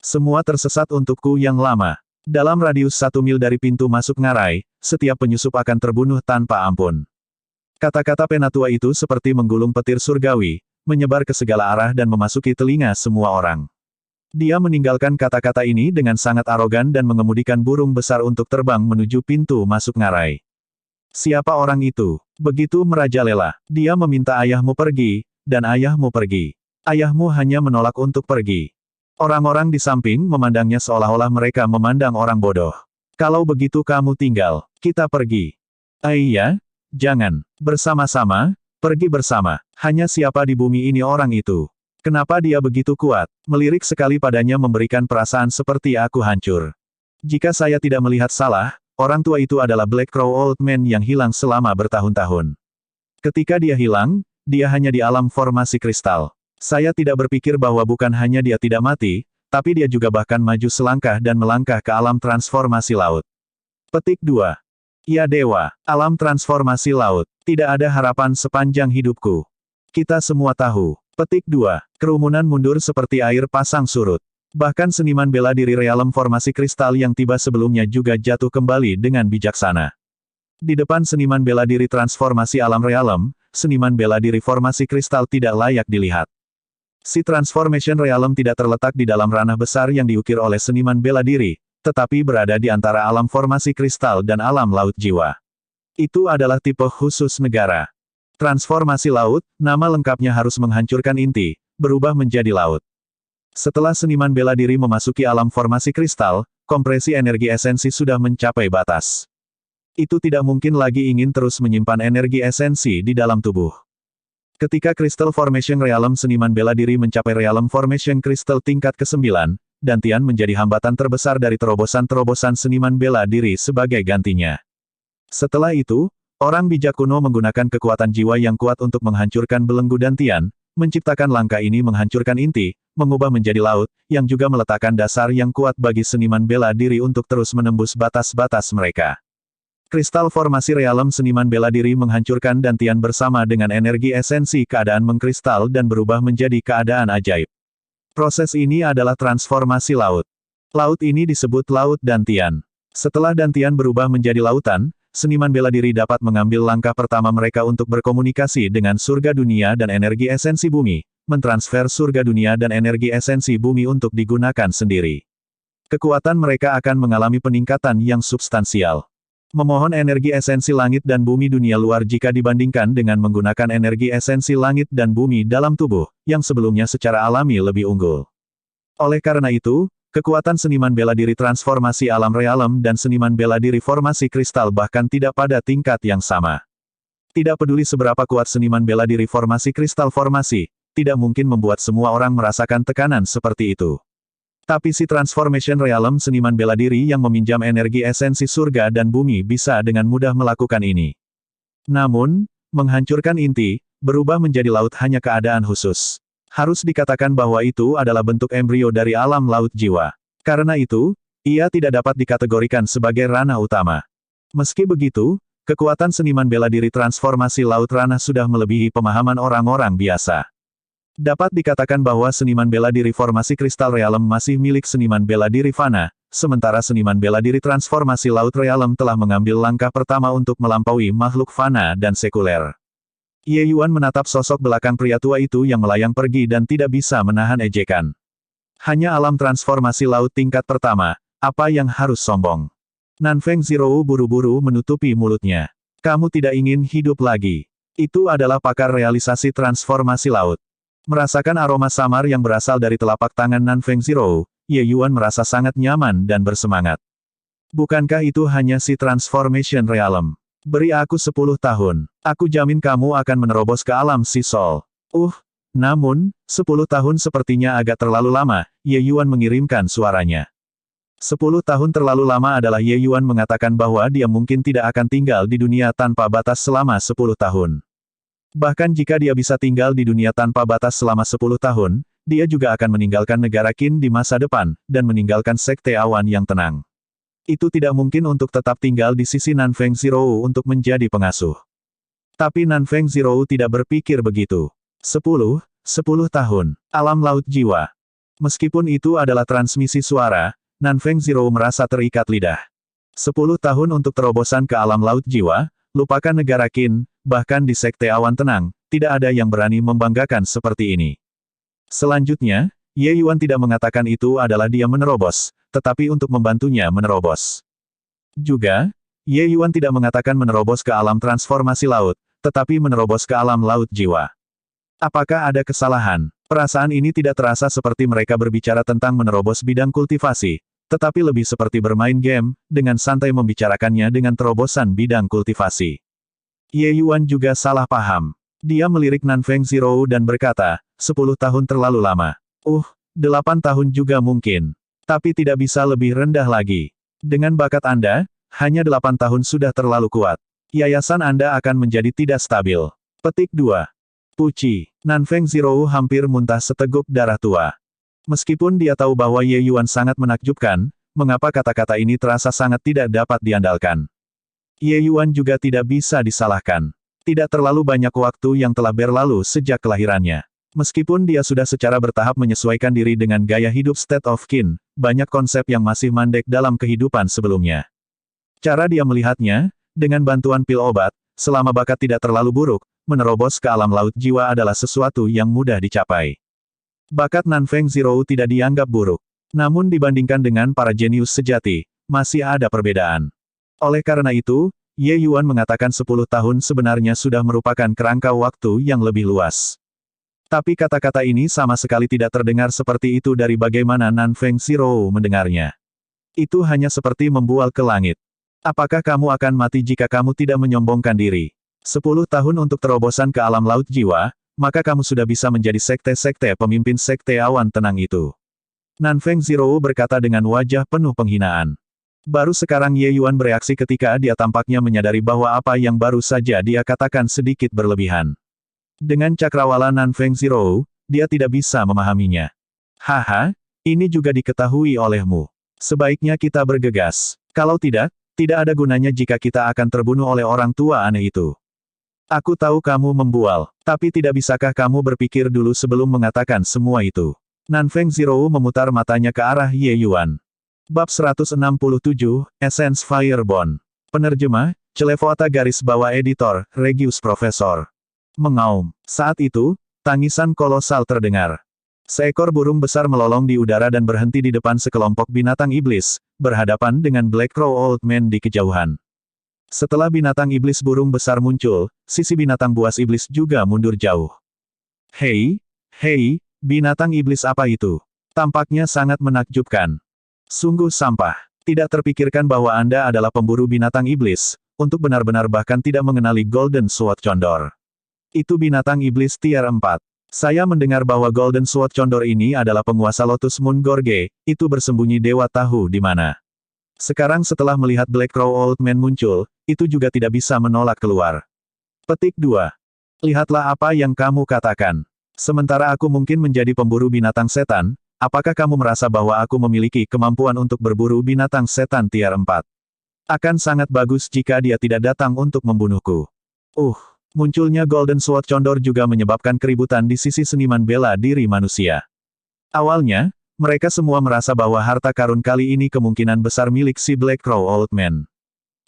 Semua tersesat untukku yang lama. Dalam radius 1 mil dari pintu masuk ngarai, setiap penyusup akan terbunuh tanpa ampun. Kata-kata penatua itu seperti menggulung petir surgawi, menyebar ke segala arah dan memasuki telinga semua orang. Dia meninggalkan kata-kata ini dengan sangat arogan dan mengemudikan burung besar untuk terbang menuju pintu masuk ngarai. Siapa orang itu? Begitu merajalela. Dia meminta ayahmu pergi, dan ayahmu pergi. Ayahmu hanya menolak untuk pergi. Orang-orang di samping memandangnya seolah-olah mereka memandang orang bodoh. Kalau begitu kamu tinggal, kita pergi. Iya, jangan. Bersama-sama, pergi bersama. Hanya siapa di bumi ini orang itu? Kenapa dia begitu kuat? Melirik sekali padanya memberikan perasaan seperti aku hancur. Jika saya tidak melihat salah, orang tua itu adalah Black Crow Old Man yang hilang selama bertahun-tahun. Ketika dia hilang, dia hanya di alam formasi kristal. Saya tidak berpikir bahwa bukan hanya dia tidak mati, tapi dia juga bahkan maju selangkah dan melangkah ke alam transformasi laut. Petik 2. Ya dewa, alam transformasi laut. Tidak ada harapan sepanjang hidupku. Kita semua tahu. Petik 2. Kerumunan mundur seperti air pasang surut. Bahkan seniman bela diri realem formasi kristal yang tiba sebelumnya juga jatuh kembali dengan bijaksana. Di depan seniman bela diri transformasi alam realem, seniman bela diri formasi kristal tidak layak dilihat. Si Transformation Realm tidak terletak di dalam ranah besar yang diukir oleh seniman bela diri, tetapi berada di antara alam formasi kristal dan alam laut jiwa. Itu adalah tipe khusus negara. Transformasi laut, nama lengkapnya harus menghancurkan inti, berubah menjadi laut. Setelah seniman bela diri memasuki alam formasi kristal, kompresi energi esensi sudah mencapai batas. Itu tidak mungkin lagi ingin terus menyimpan energi esensi di dalam tubuh. Ketika Crystal Formation Realm seniman bela diri mencapai Realm Formation Crystal tingkat ke-9, Dantian menjadi hambatan terbesar dari terobosan-terobosan seniman bela diri sebagai gantinya. Setelah itu, orang bijak kuno menggunakan kekuatan jiwa yang kuat untuk menghancurkan belenggu Dantian, menciptakan langkah ini menghancurkan inti, mengubah menjadi laut, yang juga meletakkan dasar yang kuat bagi seniman bela diri untuk terus menembus batas-batas mereka. Kristal formasi realem seniman bela diri menghancurkan Dantian bersama dengan energi esensi keadaan mengkristal dan berubah menjadi keadaan ajaib. Proses ini adalah transformasi laut. Laut ini disebut Laut Dantian. Setelah Dantian berubah menjadi lautan, seniman bela diri dapat mengambil langkah pertama mereka untuk berkomunikasi dengan surga dunia dan energi esensi bumi, mentransfer surga dunia dan energi esensi bumi untuk digunakan sendiri. Kekuatan mereka akan mengalami peningkatan yang substansial. Memohon energi esensi langit dan bumi dunia luar jika dibandingkan dengan menggunakan energi esensi langit dan bumi dalam tubuh, yang sebelumnya secara alami lebih unggul. Oleh karena itu, kekuatan seniman bela diri transformasi alam realem dan seniman bela diri formasi kristal bahkan tidak pada tingkat yang sama. Tidak peduli seberapa kuat seniman bela diri formasi kristal formasi, tidak mungkin membuat semua orang merasakan tekanan seperti itu. Tapi si Transformation Realm seniman bela diri yang meminjam energi esensi surga dan bumi bisa dengan mudah melakukan ini. Namun, menghancurkan inti, berubah menjadi laut hanya keadaan khusus. Harus dikatakan bahwa itu adalah bentuk embrio dari alam laut jiwa. Karena itu, ia tidak dapat dikategorikan sebagai ranah utama. Meski begitu, kekuatan seniman bela diri transformasi laut ranah sudah melebihi pemahaman orang-orang biasa. Dapat dikatakan bahwa seniman bela diri formasi kristal realem masih milik seniman bela diri fana, sementara seniman bela diri transformasi laut realem telah mengambil langkah pertama untuk melampaui makhluk fana dan sekuler. Ye Yuan menatap sosok belakang pria tua itu yang melayang pergi dan tidak bisa menahan ejekan. Hanya alam transformasi laut tingkat pertama, apa yang harus sombong? Nanfeng Zirou buru-buru menutupi mulutnya. Kamu tidak ingin hidup lagi. Itu adalah pakar realisasi transformasi laut. Merasakan aroma samar yang berasal dari telapak tangan Nanfeng Zirou, Ye Yuan merasa sangat nyaman dan bersemangat. Bukankah itu hanya si Transformation Realm? Beri aku 10 tahun. Aku jamin kamu akan menerobos ke alam si Sol. Namun, 10 tahun sepertinya agak terlalu lama, Ye Yuan mengirimkan suaranya. 10 tahun terlalu lama adalah Ye Yuan mengatakan bahwa dia mungkin tidak akan tinggal di dunia tanpa batas selama 10 tahun. Bahkan jika dia bisa tinggal di dunia tanpa batas selama 10 tahun, dia juga akan meninggalkan negara Qin di masa depan, dan meninggalkan sekte awan yang tenang. Itu tidak mungkin untuk tetap tinggal di sisi Nanfeng Zirou untuk menjadi pengasuh. Tapi Nanfeng Zirou tidak berpikir begitu. 10 tahun. Alam laut jiwa. Meskipun itu adalah transmisi suara, Nanfeng Zirou merasa terikat lidah. 10 tahun untuk terobosan ke alam laut jiwa, lupakan negara Qin, bahkan di sekte awan tenang, tidak ada yang berani membanggakan seperti ini. Selanjutnya, Ye Yuan tidak mengatakan itu adalah dia menerobos, tetapi untuk membantunya menerobos. Juga, Ye Yuan tidak mengatakan menerobos ke alam transformasi laut, tetapi menerobos ke alam laut jiwa. Apakah ada kesalahan? Perasaan ini tidak terasa seperti mereka berbicara tentang menerobos bidang kultivasi, tetapi lebih seperti bermain game, dengan santai membicarakannya dengan terobosan bidang kultivasi. Ye Yuan juga salah paham. Dia melirik Nanfeng Zhiro dan berkata, 10 tahun terlalu lama. 8 tahun juga mungkin. Tapi tidak bisa lebih rendah lagi. Dengan bakat Anda, hanya 8 tahun sudah terlalu kuat. Yayasan Anda akan menjadi tidak stabil. Petik 2. Puci. Nanfeng Zhiro hampir muntah seteguk darah tua. Meskipun dia tahu bahwa Ye Yuan sangat menakjubkan, mengapa kata-kata ini terasa sangat tidak dapat diandalkan. Ye Yuan juga tidak bisa disalahkan. Tidak terlalu banyak waktu yang telah berlalu sejak kelahirannya. Meskipun dia sudah secara bertahap menyesuaikan diri dengan gaya hidup State of Qin, banyak konsep yang masih mandek dalam kehidupan sebelumnya. Cara dia melihatnya, dengan bantuan pil obat, selama bakat tidak terlalu buruk, menerobos ke alam laut jiwa adalah sesuatu yang mudah dicapai. Bakat Nanfeng Zhiro tidak dianggap buruk. Namun dibandingkan dengan para jenius sejati, masih ada perbedaan. Oleh karena itu, Ye Yuan mengatakan 10 tahun sebenarnya sudah merupakan kerangka waktu yang lebih luas. Tapi kata-kata ini sama sekali tidak terdengar seperti itu dari bagaimana Nanfeng Zhiro mendengarnya. Itu hanya seperti membual ke langit. Apakah kamu akan mati jika kamu tidak menyombongkan diri? 10 tahun untuk terobosan ke alam laut jiwa, maka kamu sudah bisa menjadi sekte-sekte pemimpin sekte awan tenang itu. Nanfeng Zhiro berkata dengan wajah penuh penghinaan. Baru sekarang Ye Yuan bereaksi ketika dia tampaknya menyadari bahwa apa yang baru saja dia katakan sedikit berlebihan. Dengan cakrawala Nanfeng Zhiro, dia tidak bisa memahaminya. Haha, ini juga diketahui olehmu. Sebaiknya kita bergegas. Kalau tidak, tidak ada gunanya jika kita akan terbunuh oleh orang tua aneh itu. Aku tahu kamu membual, tapi tidak bisakah kamu berpikir dulu sebelum mengatakan semua itu? Nanfeng Zhiro memutar matanya ke arah Ye Yuan. Bab 167, Essence Firebond. Penerjemah, Celevoata garis bawah editor, Regius Profesor. Mengaum. Saat itu, tangisan kolosal terdengar. Seekor burung besar melolong di udara dan berhenti di depan sekelompok binatang iblis, berhadapan dengan Black Crow Old Man di kejauhan. Setelah binatang iblis burung besar muncul, sisi binatang buas iblis juga mundur jauh. Hei, binatang iblis apa itu? Tampaknya sangat menakjubkan. Sungguh sampah. Tidak terpikirkan bahwa Anda adalah pemburu binatang iblis, untuk benar-benar bahkan tidak mengenali Golden Sword Condor. Itu binatang iblis tier 4. Saya mendengar bahwa Golden Sword Condor ini adalah penguasa Lotus Moon Gorge, itu bersembunyi dewa tahu di mana. Sekarang setelah melihat Black Crow Old Man muncul, itu juga tidak bisa menolak keluar. Petik 2. Lihatlah apa yang kamu katakan. Sementara aku mungkin menjadi pemburu binatang setan, apakah kamu merasa bahwa aku memiliki kemampuan untuk berburu binatang setan tier 4? Akan sangat bagus jika dia tidak datang untuk membunuhku. Munculnya Golden Sword Condor juga menyebabkan keributan di sisi seniman bela diri manusia. Awalnya, mereka semua merasa bahwa harta karun kali ini kemungkinan besar milik si Black Crow Old Man.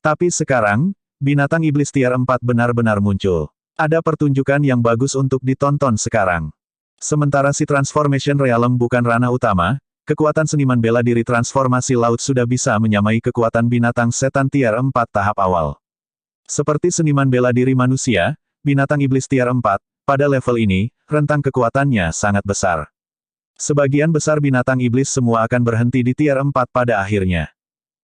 Tapi sekarang, binatang iblis tier 4 benar-benar muncul. Ada pertunjukan yang bagus untuk ditonton sekarang. Sementara si Transformation Realm bukan ranah utama, kekuatan seniman bela diri transformasi laut sudah bisa menyamai kekuatan binatang setan tier 4 tahap awal. Seperti seniman bela diri manusia, binatang iblis tier 4, pada level ini, rentang kekuatannya sangat besar. Sebagian besar binatang iblis semua akan berhenti di tier 4 pada akhirnya.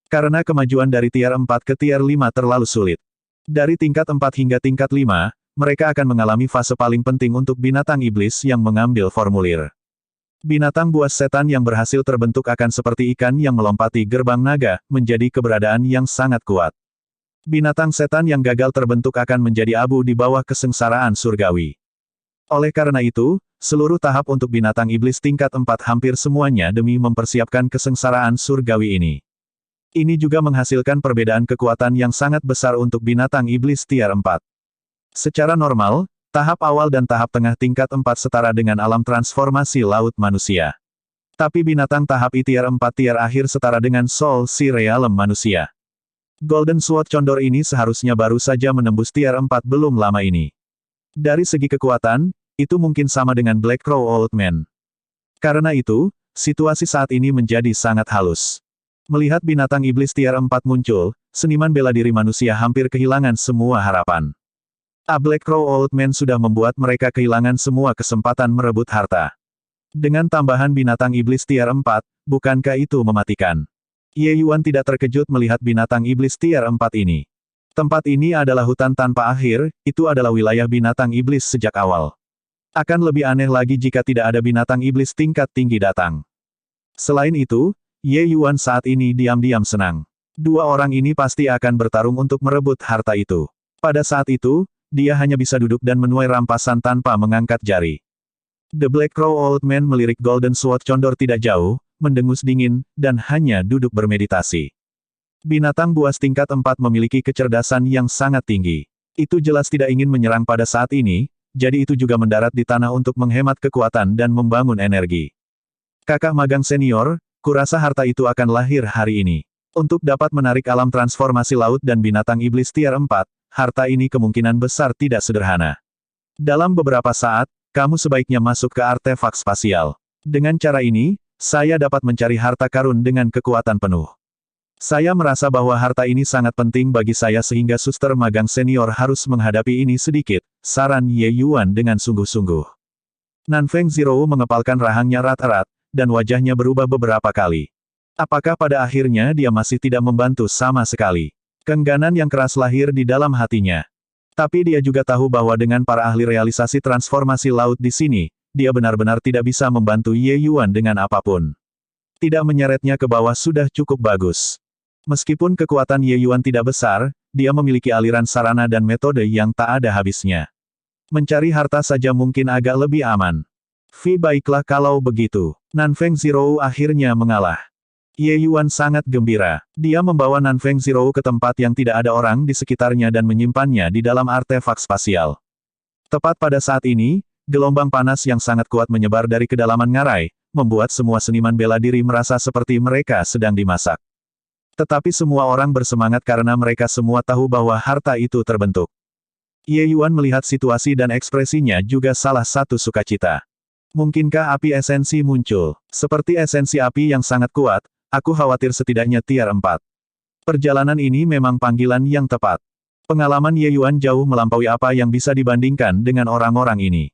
Karena kemajuan dari tier 4 ke tier 5 terlalu sulit. Dari tingkat 4 hingga tingkat 5, mereka akan mengalami fase paling penting untuk binatang iblis yang mengambil formulir. Binatang buas setan yang berhasil terbentuk akan seperti ikan yang melompati gerbang naga, menjadi keberadaan yang sangat kuat. Binatang setan yang gagal terbentuk akan menjadi abu di bawah kesengsaraan surgawi. Oleh karena itu, seluruh tahap untuk binatang iblis tingkat 4 hampir semuanya demi mempersiapkan kesengsaraan surgawi ini. Ini juga menghasilkan perbedaan kekuatan yang sangat besar untuk binatang iblis tier 4. Secara normal, tahap awal dan tahap tengah tingkat 4 setara dengan alam transformasi laut manusia. Tapi binatang tahap tier 4 tier akhir setara dengan Soul Sea Realm manusia. Golden Sword Condor ini seharusnya baru saja menembus tier 4 belum lama ini. Dari segi kekuatan, itu mungkin sama dengan Black Crow Old Man. Karena itu, situasi saat ini menjadi sangat halus. Melihat binatang iblis tier 4 muncul, seniman bela diri manusia hampir kehilangan semua harapan. Black Crow Old Man sudah membuat mereka kehilangan semua kesempatan merebut harta. Dengan tambahan binatang iblis tier 4, bukankah itu mematikan? Ye Yuan tidak terkejut melihat binatang iblis tier 4 ini. Tempat ini adalah hutan tanpa akhir, itu adalah wilayah binatang iblis sejak awal. Akan lebih aneh lagi jika tidak ada binatang iblis tingkat tinggi datang. Selain itu, Ye Yuan saat ini diam-diam senang. Dua orang ini pasti akan bertarung untuk merebut harta itu. Pada saat itu, dia hanya bisa duduk dan menuai rampasan tanpa mengangkat jari. The Black Crow Old Man melirik Golden Sword Condor tidak jauh, mendengus dingin, dan hanya duduk bermeditasi. Binatang buas tingkat 4 memiliki kecerdasan yang sangat tinggi. Itu jelas tidak ingin menyerang pada saat ini, jadi itu juga mendarat di tanah untuk menghemat kekuatan dan membangun energi. Kakak magang senior, kurasa harta itu akan lahir hari ini. Untuk dapat menarik alam transformasi laut dan binatang iblis tier 4, harta ini kemungkinan besar tidak sederhana. Dalam beberapa saat, kamu sebaiknya masuk ke artefak spasial. Dengan cara ini, saya dapat mencari harta karun dengan kekuatan penuh. Saya merasa bahwa harta ini sangat penting bagi saya sehingga suster magang senior harus menghadapi ini sedikit, saran Ye Yuan dengan sungguh-sungguh. Nanfeng Zero mengepalkan rahangnya erat-erat, dan wajahnya berubah beberapa kali. Apakah pada akhirnya dia masih tidak membantu sama sekali? Keengganan yang keras lahir di dalam hatinya. Tapi dia juga tahu bahwa dengan para ahli realisasi transformasi laut di sini, dia benar-benar tidak bisa membantu Ye Yuan dengan apapun. Tidak menyeretnya ke bawah sudah cukup bagus. Meskipun kekuatan Ye Yuan tidak besar, dia memiliki aliran sarana dan metode yang tak ada habisnya. Mencari harta saja mungkin agak lebih aman. Baiklah kalau begitu. Nanfeng Zero akhirnya mengalah. Ye Yuan sangat gembira. Dia membawa Nanfeng Zero ke tempat yang tidak ada orang di sekitarnya dan menyimpannya di dalam artefak spasial. Tepat pada saat ini, gelombang panas yang sangat kuat menyebar dari kedalaman ngarai, membuat semua seniman bela diri merasa seperti mereka sedang dimasak. Tetapi semua orang bersemangat karena mereka semua tahu bahwa harta itu terbentuk. Ye Yuan melihat situasi dan ekspresinya juga salah satu sukacita. Mungkinkah api esensi muncul? Seperti esensi api yang sangat kuat, aku khawatir setidaknya tier 4. Perjalanan ini memang panggilan yang tepat. Pengalaman Ye Yuan jauh melampaui apa yang bisa dibandingkan dengan orang-orang ini.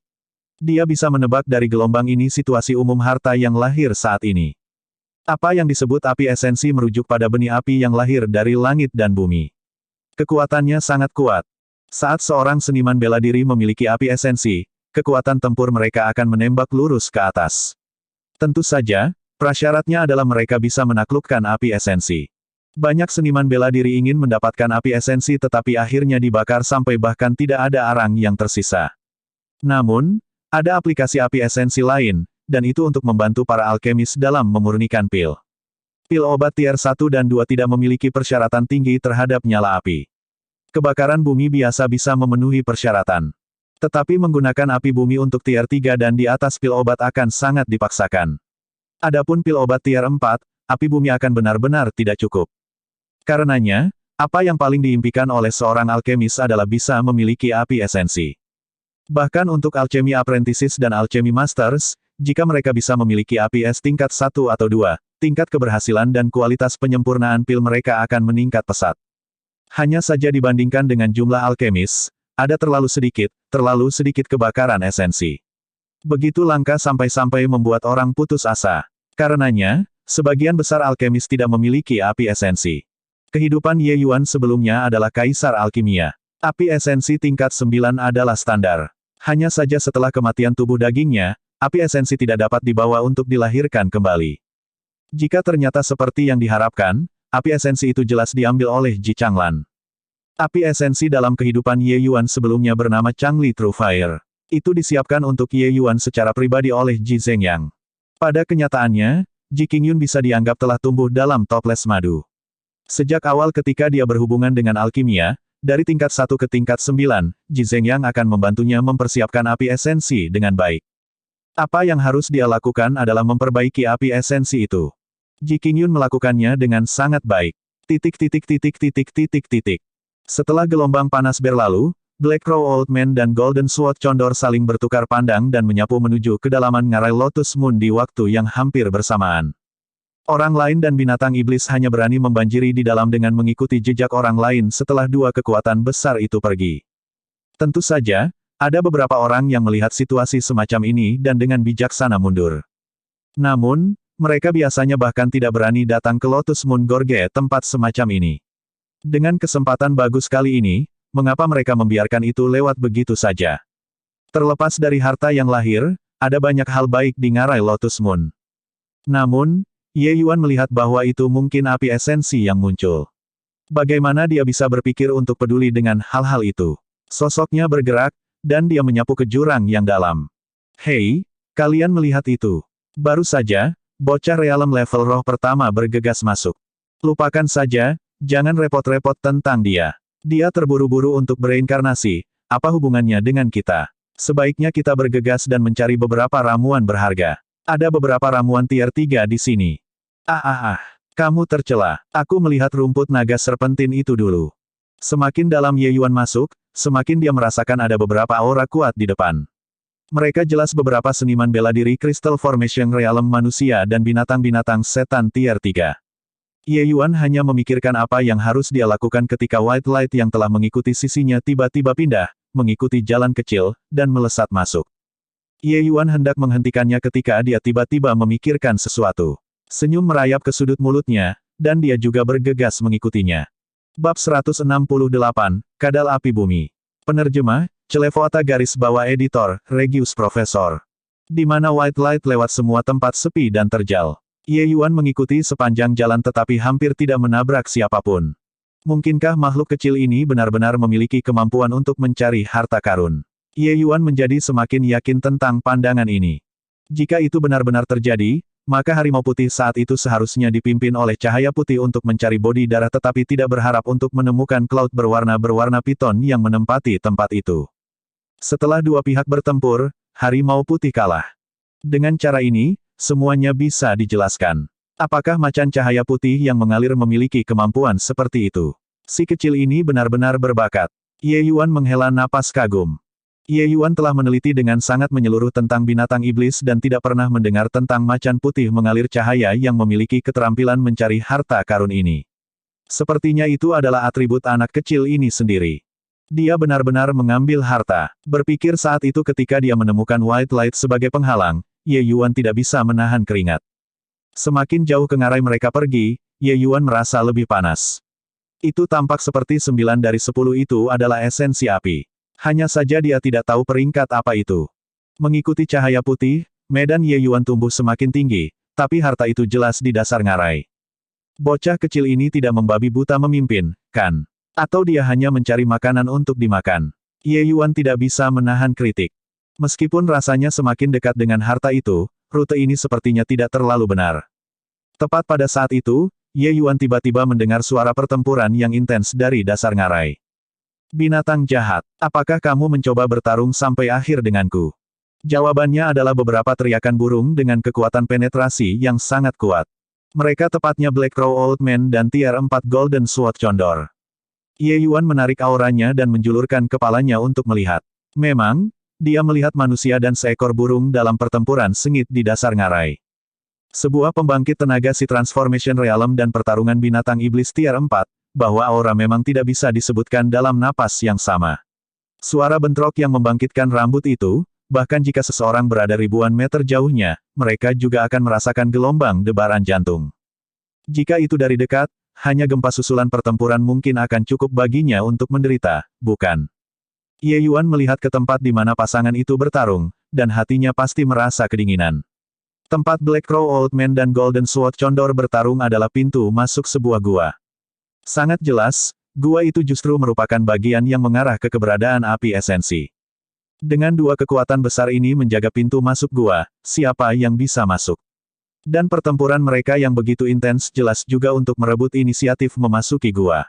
Dia bisa menebak dari gelombang ini situasi umum harta yang lahir saat ini. Apa yang disebut api esensi merujuk pada benih api yang lahir dari langit dan bumi. Kekuatannya sangat kuat. Saat seorang seniman bela diri memiliki api esensi, kekuatan tempur mereka akan menembak lurus ke atas. Tentu saja, prasyaratnya adalah mereka bisa menaklukkan api esensi. Banyak seniman bela diri ingin mendapatkan api esensi tetapi akhirnya dibakar sampai bahkan tidak ada arang yang tersisa. Namun, ada aplikasi api esensi lain, dan itu untuk membantu para alkemis dalam memurnikan pil. Pil obat tier 1 dan 2 tidak memiliki persyaratan tinggi terhadap nyala api. Kebakaran bumi biasa bisa memenuhi persyaratan. Tetapi menggunakan api bumi untuk tier 3 dan di atas pil obat akan sangat dipaksakan. Adapun pil obat tier 4, api bumi akan benar-benar tidak cukup. Karenanya, apa yang paling diimpikan oleh seorang alkemis adalah bisa memiliki api esensi. Bahkan untuk alchemy apprentices dan alchemy masters, jika mereka bisa memiliki api es tingkat 1 atau 2, tingkat keberhasilan dan kualitas penyempurnaan pil mereka akan meningkat pesat. Hanya saja dibandingkan dengan jumlah alkemis, ada terlalu sedikit kebakaran esensi. Begitu langka sampai-sampai membuat orang putus asa. Karenanya, sebagian besar alkemis tidak memiliki api esensi. Kehidupan Ye Yuan sebelumnya adalah kaisar alkimia. Api esensi tingkat 9 adalah standar. Hanya saja setelah kematian tubuh dagingnya, api esensi tidak dapat dibawa untuk dilahirkan kembali. Jika ternyata seperti yang diharapkan, api esensi itu jelas diambil oleh Ji Changlan. Api esensi dalam kehidupan Ye Yuan sebelumnya bernama Changli True Fire. Itu disiapkan untuk Ye Yuan secara pribadi oleh Ji Zhengyang. Pada kenyataannya, Ji Qingyun bisa dianggap telah tumbuh dalam toples madu. Sejak awal ketika dia berhubungan dengan alkimia, dari tingkat 1 ke tingkat 9, Ji Zhengyang akan membantunya mempersiapkan api esensi dengan baik. Apa yang harus dia lakukan adalah memperbaiki api esensi itu. Ji Qingyun melakukannya dengan sangat baik. Setelah gelombang panas berlalu, Black Crow Old Man dan Golden Sword Condor saling bertukar pandang dan menyapu menuju kedalaman ngarai Lotus Moon di waktu yang hampir bersamaan. Orang lain dan binatang iblis hanya berani membanjiri di dalam dengan mengikuti jejak orang lain setelah dua kekuatan besar itu pergi. Tentu saja, Ada beberapa orang yang melihat situasi semacam ini dan dengan bijaksana mundur. Namun, mereka biasanya bahkan tidak berani datang ke Lotus Moon Gorge tempat semacam ini. Dengan kesempatan bagus kali ini, mengapa mereka membiarkan itu lewat begitu saja? Terlepas dari harta yang lahir, ada banyak hal baik di ngarai Lotus Moon. Namun, Ye Yuan melihat bahwa itu mungkin api esensi yang muncul. Bagaimana dia bisa berpikir untuk peduli dengan hal-hal itu? Sosoknya bergerak, dan dia menyapu ke jurang yang dalam. Hei, kalian melihat itu? Baru saja, bocah realem level roh pertama bergegas masuk. Lupakan saja, jangan repot-repot tentang dia. Dia terburu-buru untuk bereinkarnasi, apa hubungannya dengan kita? Sebaiknya kita bergegas dan mencari beberapa ramuan berharga. Ada beberapa ramuan tier 3 di sini. Kamu tercela. Aku melihat rumput naga serpentin itu dulu. Semakin dalam Ye Yuan masuk, semakin dia merasakan ada beberapa aura kuat di depan. Mereka jelas beberapa seniman bela diri Crystal Formation Realm manusia dan binatang-binatang setan tier 3. Ye Yuan hanya memikirkan apa yang harus dia lakukan ketika White Light yang telah mengikuti sisinya tiba-tiba pindah, mengikuti jalan kecil, dan melesat masuk. Ye Yuan hendak menghentikannya ketika dia tiba-tiba memikirkan sesuatu. Senyum merayap ke sudut mulutnya, dan dia juga bergegas mengikutinya. Bab 168, Kadal Api Bumi. Penerjemah, Celevoata garis bawah editor, Regius Profesor. Di mana White Light lewat semua tempat sepi dan terjal. Ye Yuan mengikuti sepanjang jalan tetapi hampir tidak menabrak siapapun. Mungkinkah makhluk kecil ini benar-benar memiliki kemampuan untuk mencari harta karun? Ye Yuan menjadi semakin yakin tentang pandangan ini. Jika itu benar-benar terjadi, maka harimau putih saat itu seharusnya dipimpin oleh cahaya putih untuk mencari bodi darah tetapi tidak berharap untuk menemukan cloud berwarna-berwarna piton yang menempati tempat itu. Setelah dua pihak bertempur, harimau putih kalah. Dengan cara ini, semuanya bisa dijelaskan. Apakah macan cahaya putih yang mengalir memiliki kemampuan seperti itu? Si kecil ini benar-benar berbakat. Ye Yuan menghela napas kagum. Ye Yuan telah meneliti dengan sangat menyeluruh tentang binatang iblis dan tidak pernah mendengar tentang macan putih mengalir cahaya yang memiliki keterampilan mencari harta karun ini. Sepertinya itu adalah atribut anak kecil ini sendiri. Dia benar-benar mengambil harta. Berpikir saat itu ketika dia menemukan White Light sebagai penghalang, Ye Yuan tidak bisa menahan keringat. Semakin jauh ke ngarai mereka pergi, Ye Yuan merasa lebih panas. Itu tampak seperti 9 dari 10 itu adalah esensi api. Hanya saja dia tidak tahu peringkat apa itu. Mengikuti cahaya putih, medan Ye Yuan tumbuh semakin tinggi, tapi harta itu jelas di dasar ngarai. Bocah kecil ini tidak membabi buta memimpin, kan? Atau dia hanya mencari makanan untuk dimakan? Ye Yuan tidak bisa menahan kritik. Meskipun rasanya semakin dekat dengan harta itu, rute ini sepertinya tidak terlalu benar. Tepat pada saat itu, Ye Yuan tiba-tiba mendengar suara pertempuran yang intens dari dasar ngarai. Binatang jahat, apakah kamu mencoba bertarung sampai akhir denganku? Jawabannya adalah beberapa teriakan burung dengan kekuatan penetrasi yang sangat kuat. Mereka tepatnya Black Crow Old Man dan Tier 4 Golden Sword Condor. Ye Yuan menarik auranya dan menjulurkan kepalanya untuk melihat. Memang, dia melihat manusia dan seekor burung dalam pertempuran sengit di dasar ngarai. Sebuah pembangkit tenaga si Transformation Realm dan pertarungan binatang iblis Tier 4, bahwa aura memang tidak bisa disebutkan dalam napas yang sama. Suara bentrok yang membangkitkan rambut itu, bahkan jika seseorang berada ribuan meter jauhnya, mereka juga akan merasakan gelombang debaran jantung. Jika itu dari dekat, hanya gempa susulan pertempuran mungkin akan cukup baginya untuk menderita, bukan? Ye Yuan melihat ke tempat di mana pasangan itu bertarung, dan hatinya pasti merasa kedinginan. Tempat Black Crow Old Man dan Golden Sword Condor bertarung adalah pintu masuk sebuah gua. Sangat jelas, gua itu justru merupakan bagian yang mengarah ke keberadaan api esensi. Dengan dua kekuatan besar ini menjaga pintu masuk gua, siapa yang bisa masuk? Dan pertempuran mereka yang begitu intens jelas juga untuk merebut inisiatif memasuki gua.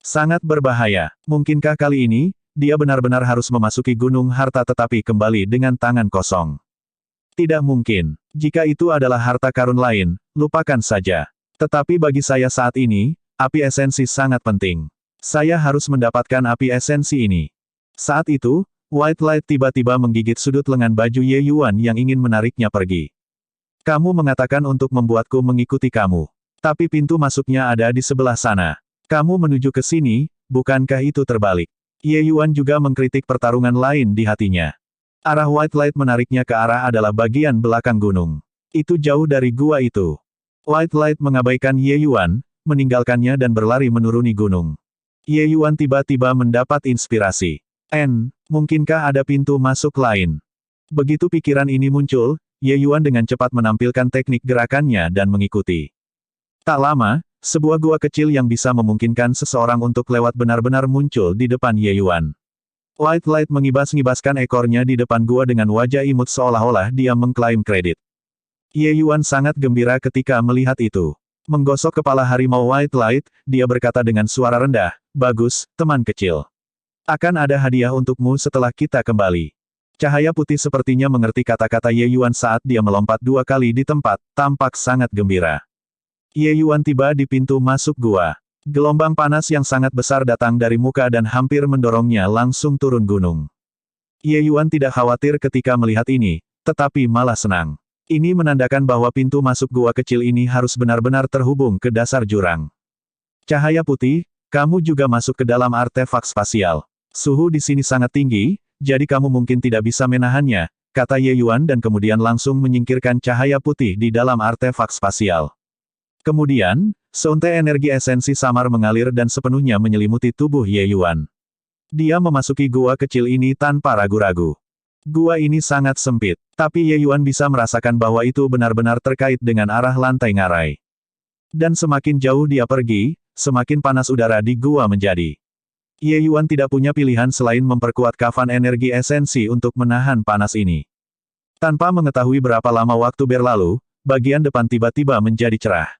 Sangat berbahaya. Mungkinkah kali ini, dia benar-benar harus memasuki Gunung Harta tetapi kembali dengan tangan kosong? Tidak mungkin. Jika itu adalah harta karun lain, lupakan saja. Tetapi bagi saya saat ini, api esensi sangat penting. Saya harus mendapatkan api esensi ini. Saat itu, White Light tiba-tiba menggigit sudut lengan baju Ye Yuan yang ingin menariknya pergi. Kamu mengatakan untuk membuatku mengikuti kamu. Tapi pintu masuknya ada di sebelah sana. Kamu menuju ke sini, bukankah itu terbalik? Ye Yuan juga mengkritik pertarungan lain di hatinya. Arah White Light menariknya ke arah adalah bagian belakang gunung. Itu jauh dari gua itu. White Light mengabaikan Ye Yuan, meninggalkannya dan berlari menuruni gunung. Ye Yuan tiba-tiba mendapat inspirasi. Mungkinkah ada pintu masuk lain? Begitu pikiran ini muncul, Ye Yuan dengan cepat menampilkan teknik gerakannya dan mengikuti. Tak lama, sebuah gua kecil yang bisa memungkinkan seseorang untuk lewat benar-benar muncul di depan Ye Yuan. White Light mengibas-ngibaskan ekornya di depan gua dengan wajah imut seolah-olah dia mengklaim kredit. Ye Yuan sangat gembira ketika melihat itu. Menggosok kepala harimau White Light, dia berkata dengan suara rendah, "Bagus, teman kecil. Akan ada hadiah untukmu setelah kita kembali." Cahaya putih sepertinya mengerti kata-kata Ye Yuan saat dia melompat 2 kali di tempat, tampak sangat gembira. Ye Yuan tiba di pintu masuk gua. Gelombang panas yang sangat besar datang dari muka dan hampir mendorongnya langsung turun gunung. Ye Yuan tidak khawatir ketika melihat ini, tetapi malah senang. Ini menandakan bahwa pintu masuk gua kecil ini harus benar-benar terhubung ke dasar jurang. Cahaya putih, kamu juga masuk ke dalam artefak spasial. Suhu di sini sangat tinggi, jadi kamu mungkin tidak bisa menahannya, kata Ye Yuan dan kemudian langsung menyingkirkan cahaya putih di dalam artefak spasial. Kemudian, seuntai energi esensi samar mengalir dan sepenuhnya menyelimuti tubuh Ye Yuan. Dia memasuki gua kecil ini tanpa ragu-ragu. Gua ini sangat sempit, tapi Ye Yuan bisa merasakan bahwa itu benar-benar terkait dengan arah lantai ngarai. Dan semakin jauh dia pergi, semakin panas udara di gua menjadi. Ye Yuan tidak punya pilihan selain memperkuat kafan energi esensi untuk menahan panas ini. Tanpa mengetahui berapa lama waktu berlalu, bagian depan tiba-tiba menjadi cerah.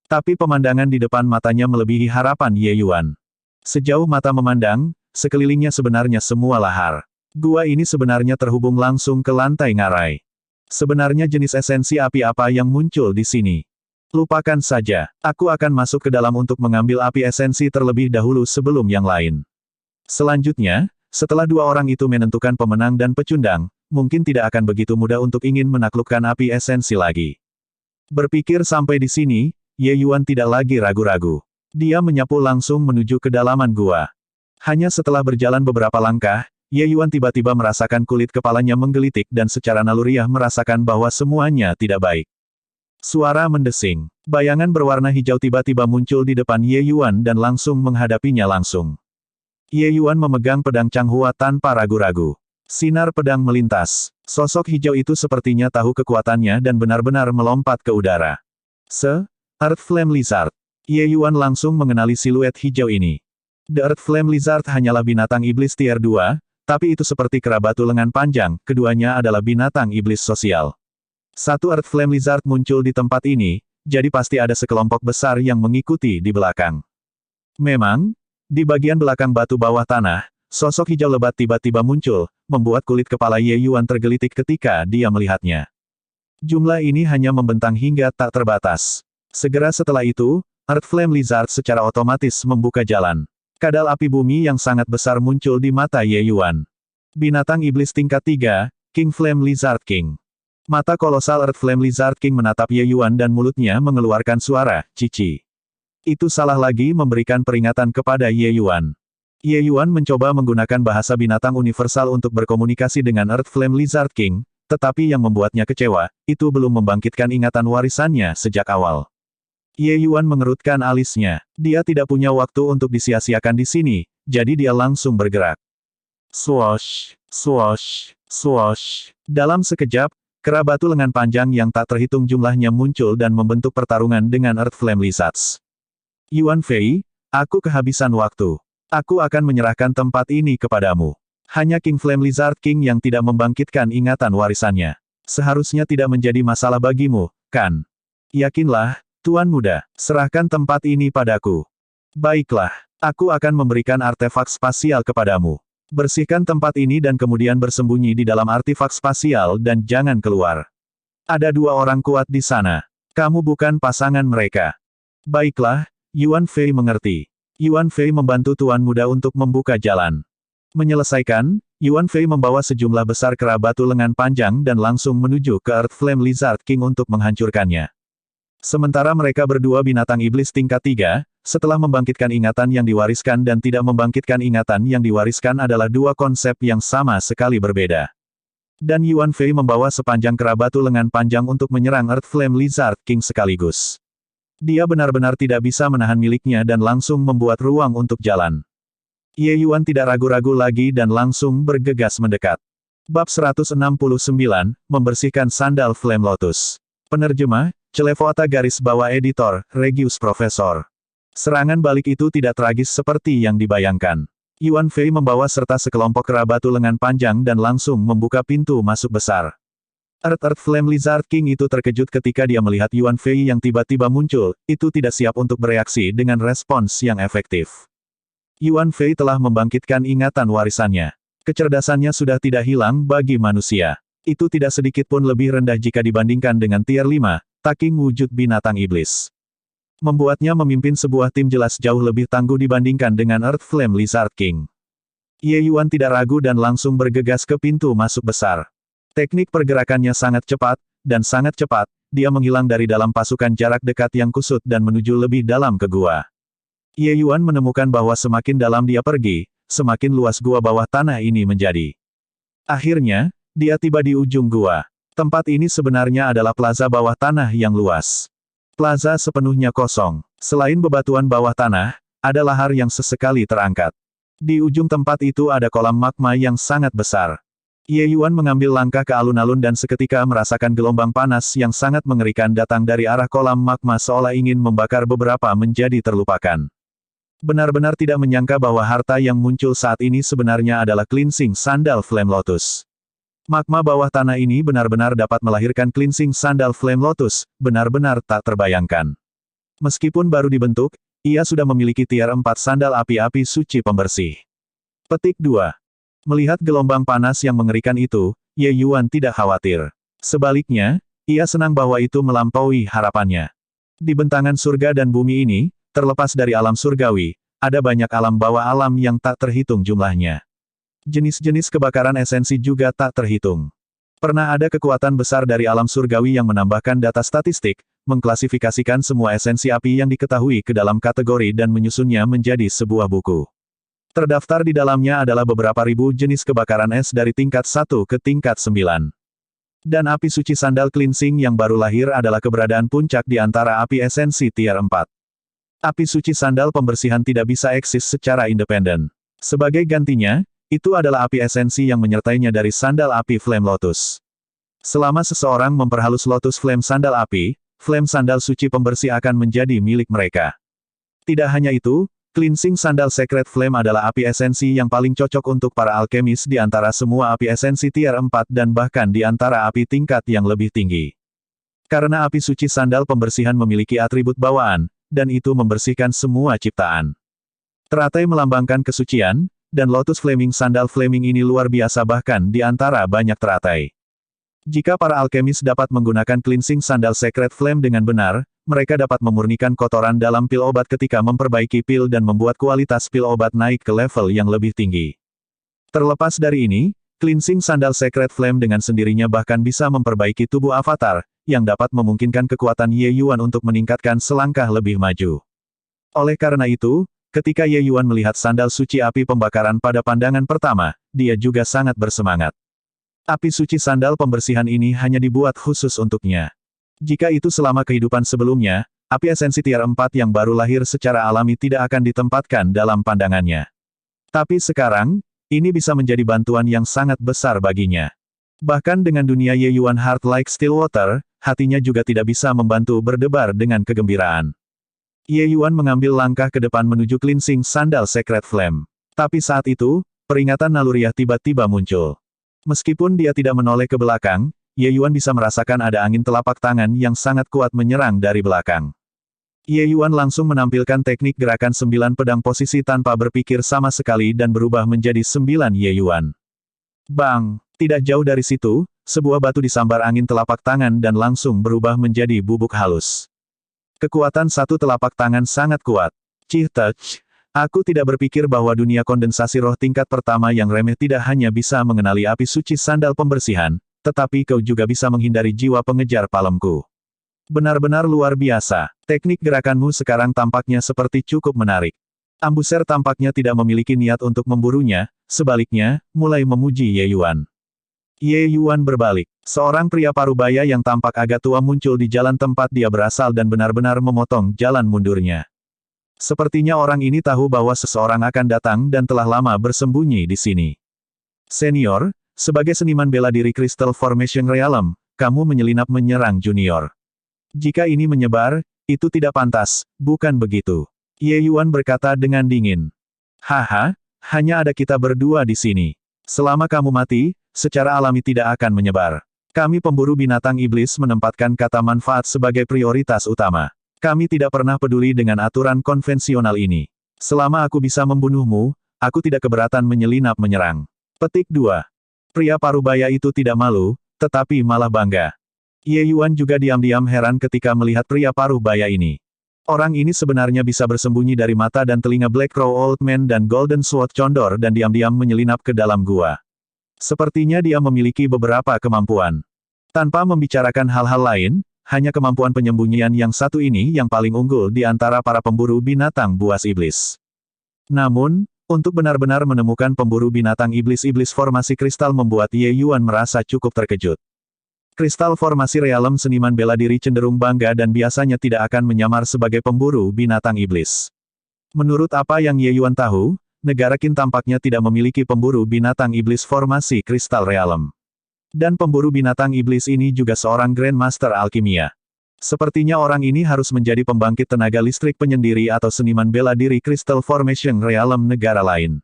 Tapi pemandangan di depan matanya melebihi harapan Ye Yuan. Sejauh mata memandang, sekelilingnya sebenarnya semua lahar. Gua ini sebenarnya terhubung langsung ke lantai ngarai. Sebenarnya jenis esensi api apa yang muncul di sini? Lupakan saja, aku akan masuk ke dalam untuk mengambil api esensi terlebih dahulu sebelum yang lain. Selanjutnya, setelah 2 orang itu menentukan pemenang dan pecundang, mungkin tidak akan begitu mudah untuk ingin menaklukkan api esensi lagi. Berpikir sampai di sini, Ye Yuan tidak lagi ragu-ragu. Dia menyapu langsung menuju ke dalaman gua. Hanya setelah berjalan beberapa langkah, Ye Yuan tiba-tiba merasakan kulit kepalanya menggelitik dan secara naluriah merasakan bahwa semuanya tidak baik. Suara mendesing. Bayangan berwarna hijau tiba-tiba muncul di depan Ye Yuan dan langsung menghadapinya langsung. Ye Yuan memegang pedang Changhua tanpa ragu-ragu. Sinar pedang melintas. Sosok hijau itu sepertinya tahu kekuatannya dan benar-benar melompat ke udara. Earth Flame Lizard. Ye Yuan langsung mengenali siluet hijau ini. The Earth Flame Lizard hanyalah binatang iblis tier 2, tapi itu seperti kerabatu lengan panjang, keduanya adalah binatang iblis sosial. Satu Earth Flame Lizard muncul di tempat ini, jadi pasti ada sekelompok besar yang mengikuti di belakang. Memang, di bagian belakang batu bawah tanah, sosok hijau lebat tiba-tiba muncul, membuat kulit kepala Ye Yuan tergelitik ketika dia melihatnya. Jumlah ini hanya membentang hingga tak terbatas. Segera setelah itu, Earth Flame Lizard secara otomatis membuka jalan. Kadal api bumi yang sangat besar muncul di mata Ye Yuan. Binatang iblis tingkat 3, King Flame Lizard King. Mata kolosal Earth Flame Lizard King menatap Ye Yuan dan mulutnya mengeluarkan suara, cici. Itu salah lagi memberikan peringatan kepada Ye Yuan. Ye Yuan mencoba menggunakan bahasa binatang universal untuk berkomunikasi dengan Earth Flame Lizard King, tetapi yang membuatnya kecewa, itu belum membangkitkan ingatan warisannya sejak awal. Ye Yuan mengerutkan alisnya. Dia tidak punya waktu untuk disia-siakan di sini, jadi dia langsung bergerak. Swoosh, swoosh, swoosh. Dalam sekejap, kerabatu lengan panjang yang tak terhitung jumlahnya muncul dan membentuk pertarungan dengan Earth Flame Lizards. Yuan Fei, aku kehabisan waktu. Aku akan menyerahkan tempat ini kepadamu. Hanya King Flame Lizard King yang tidak membangkitkan ingatan warisannya. Seharusnya tidak menjadi masalah bagimu, kan? Yakinlah, Tuan Muda, serahkan tempat ini padaku. Baiklah, aku akan memberikan artefak spasial kepadamu. Bersihkan tempat ini dan kemudian bersembunyi di dalam artefak spasial dan jangan keluar. Ada 2 orang kuat di sana. Kamu bukan pasangan mereka. Baiklah, Yuan Fei mengerti. Yuan Fei membantu Tuan Muda untuk membuka jalan. Menyelesaikan, Yuan Fei membawa sejumlah besar kerabatu lengan panjang dan langsung menuju ke Earth Flame Lizard King untuk menghancurkannya. Sementara mereka berdua binatang iblis tingkat 3, setelah membangkitkan ingatan yang diwariskan dan tidak membangkitkan ingatan yang diwariskan adalah dua konsep yang sama sekali berbeda. Dan Yuan Fei membawa sepanjang kera batu lengan panjang untuk menyerang Earth Flame Lizard King sekaligus. Dia benar-benar tidak bisa menahan miliknya dan langsung membuat ruang untuk jalan. Ye Yuan tidak ragu-ragu lagi dan langsung bergegas mendekat. Bab 169, Membersihkan Sandal Flame Lotus. Penerjemah, Celevoata garis bawah editor, Regius Profesor. Serangan balik itu tidak tragis seperti yang dibayangkan. Yuan Fei membawa serta sekelompok kera batu lengan panjang dan langsung membuka pintu masuk besar. Earth Flame Lizard King itu terkejut ketika dia melihat Yuan Fei yang tiba-tiba muncul, itu tidak siap untuk bereaksi dengan respons yang efektif. Yuan Fei telah membangkitkan ingatan warisannya. Kecerdasannya sudah tidak hilang bagi manusia. Itu tidak sedikit pun lebih rendah jika dibandingkan dengan tier 5, Taking wujud binatang iblis. Membuatnya memimpin sebuah tim jelas jauh lebih tangguh dibandingkan dengan Earth Flame Lizard King. Ye Yuan tidak ragu dan langsung bergegas ke pintu masuk besar. Teknik pergerakannya sangat cepat, dan sangat cepat, dia menghilang dari dalam pasukan jarak dekat yang kusut dan menuju lebih dalam ke gua. Ye Yuan menemukan bahwa semakin dalam dia pergi, semakin luas gua bawah tanah ini menjadi. Akhirnya, dia tiba di ujung gua. Tempat ini sebenarnya adalah plaza bawah tanah yang luas. Plaza sepenuhnya kosong. Selain bebatuan bawah tanah, ada lahar yang sesekali terangkat. Di ujung tempat itu ada kolam magma yang sangat besar. Ye Yuan mengambil langkah ke alun-alun dan seketika merasakan gelombang panas yang sangat mengerikan datang dari arah kolam magma seolah ingin membakar beberapa menjadi terlupakan. Benar-benar tidak menyangka bahwa harta yang muncul saat ini sebenarnya adalah cleansing sandal Flame Lotus. Magma bawah tanah ini benar-benar dapat melahirkan cleansing sandal Flame Lotus, benar-benar tak terbayangkan. Meskipun baru dibentuk, ia sudah memiliki tier 4 sandal api-api suci pembersih. Petik 2. Melihat gelombang panas yang mengerikan itu, Ye Yuan tidak khawatir. Sebaliknya, ia senang bahwa itu melampaui harapannya. Di bentangan surga dan bumi ini, terlepas dari alam surgawi, ada banyak alam bawah alam yang tak terhitung jumlahnya. Jenis-jenis kebakaran esensi juga tak terhitung. Pernah ada kekuatan besar dari alam surgawi yang menambahkan data statistik, mengklasifikasikan semua esensi api yang diketahui ke dalam kategori dan menyusunnya menjadi sebuah buku. Terdaftar di dalamnya adalah beberapa ribu jenis kebakaran es dari tingkat 1 ke tingkat 9. Dan api suci sandal cleansing yang baru lahir adalah keberadaan puncak di antara api esensi tier 4. Api suci sandal pembersihan tidak bisa eksis secara independen. Sebagai gantinya, itu adalah api esensi yang menyertainya dari sandal api Flame Lotus. Selama seseorang memperhalus Lotus Flame sandal api, Flame sandal suci pembersih akan menjadi milik mereka. Tidak hanya itu, cleansing sandal Sacred Flame adalah api esensi yang paling cocok untuk para alkemis di antara semua api esensi tier 4 dan bahkan di antara api tingkat yang lebih tinggi. Karena api suci sandal pembersihan memiliki atribut bawaan, dan itu membersihkan semua ciptaan. Teratai melambangkan kesucian, dan Lotus Flaming sandal flaming ini luar biasa bahkan di antara banyak teratai. Jika para alkemis dapat menggunakan cleansing sandal Sacred Flame dengan benar, mereka dapat memurnikan kotoran dalam pil obat ketika memperbaiki pil dan membuat kualitas pil obat naik ke level yang lebih tinggi. Terlepas dari ini, cleansing sandal Sacred Flame dengan sendirinya bahkan bisa memperbaiki tubuh avatar, yang dapat memungkinkan kekuatan Ye Yuan untuk meningkatkan selangkah lebih maju. Oleh karena itu, ketika Ye Yuan melihat sandal suci api pembakaran pada pandangan pertama, dia juga sangat bersemangat. Api suci sandal pembersihan ini hanya dibuat khusus untuknya. Jika itu selama kehidupan sebelumnya, api esensi tier 4 yang baru lahir secara alami tidak akan ditempatkan dalam pandangannya. Tapi sekarang, ini bisa menjadi bantuan yang sangat besar baginya. Bahkan dengan dunia Ye Yuan Heart like Stillwater, hatinya juga tidak bisa membantu berdebar dengan kegembiraan. Ye Yuan mengambil langkah ke depan menuju cleansing sandal Sacred Flame. Tapi saat itu, peringatan naluriah tiba-tiba muncul. Meskipun dia tidak menoleh ke belakang, Ye Yuan bisa merasakan ada angin telapak tangan yang sangat kuat menyerang dari belakang. Ye Yuan langsung menampilkan teknik gerakan 9 pedang posisi tanpa berpikir sama sekali dan berubah menjadi 9 Ye Yuan. Bang! Tidak jauh dari situ, sebuah batu disambar angin telapak tangan dan langsung berubah menjadi bubuk halus. Kekuatan satu telapak tangan sangat kuat. Cih touch. Aku tidak berpikir bahwa dunia kondensasi roh tingkat pertama yang remeh tidak hanya bisa mengenali api suci sandal pembersihan, tetapi kau juga bisa menghindari jiwa pengejar palemku. Benar-benar luar biasa. Teknik gerakanmu sekarang tampaknya seperti cukup menarik. Ambuser tampaknya tidak memiliki niat untuk memburunya, sebaliknya, mulai memuji Ye Yuan. Ye Yuan berbalik. Seorang pria parubaya yang tampak agak tua muncul di jalan tempat dia berasal dan benar-benar memotong jalan mundurnya. Sepertinya orang ini tahu bahwa seseorang akan datang dan telah lama bersembunyi di sini. Senior, sebagai seniman bela diri Crystal Formation Realm, kamu menyelinap menyerang junior. Jika ini menyebar, itu tidak pantas, bukan begitu? Ye Yuan berkata dengan dingin. Haha, hanya ada kita berdua di sini. Selama kamu mati, secara alami tidak akan menyebar. Kami pemburu binatang iblis menempatkan kata manfaat sebagai prioritas utama. Kami tidak pernah peduli dengan aturan konvensional ini. Selama aku bisa membunuhmu, aku tidak keberatan menyelinap menyerang. Petik 2. Pria parubaya itu tidak malu, tetapi malah bangga. Ye Yuan juga diam-diam heran ketika melihat pria parubaya ini. Orang ini sebenarnya bisa bersembunyi dari mata dan telinga Black Crow Old Man dan Golden Sword Condor dan diam-diam menyelinap ke dalam gua. Sepertinya dia memiliki beberapa kemampuan. Tanpa membicarakan hal-hal lain, hanya kemampuan penyembunyian yang satu ini yang paling unggul di antara para pemburu binatang buas iblis. Namun, untuk benar-benar menemukan pemburu binatang iblis-iblis formasi kristal membuat Ye Yuan merasa cukup terkejut. Kristal formasi realem seniman bela diri cenderung bangga dan biasanya tidak akan menyamar sebagai pemburu binatang iblis. Menurut apa yang Ye Yuan tahu, negara Qin tampaknya tidak memiliki pemburu binatang iblis formasi kristal realem. Dan pemburu binatang iblis ini juga seorang Grandmaster Alkimia. Sepertinya orang ini harus menjadi pembangkit tenaga listrik penyendiri atau seniman bela diri Crystal Formation Realm negara lain.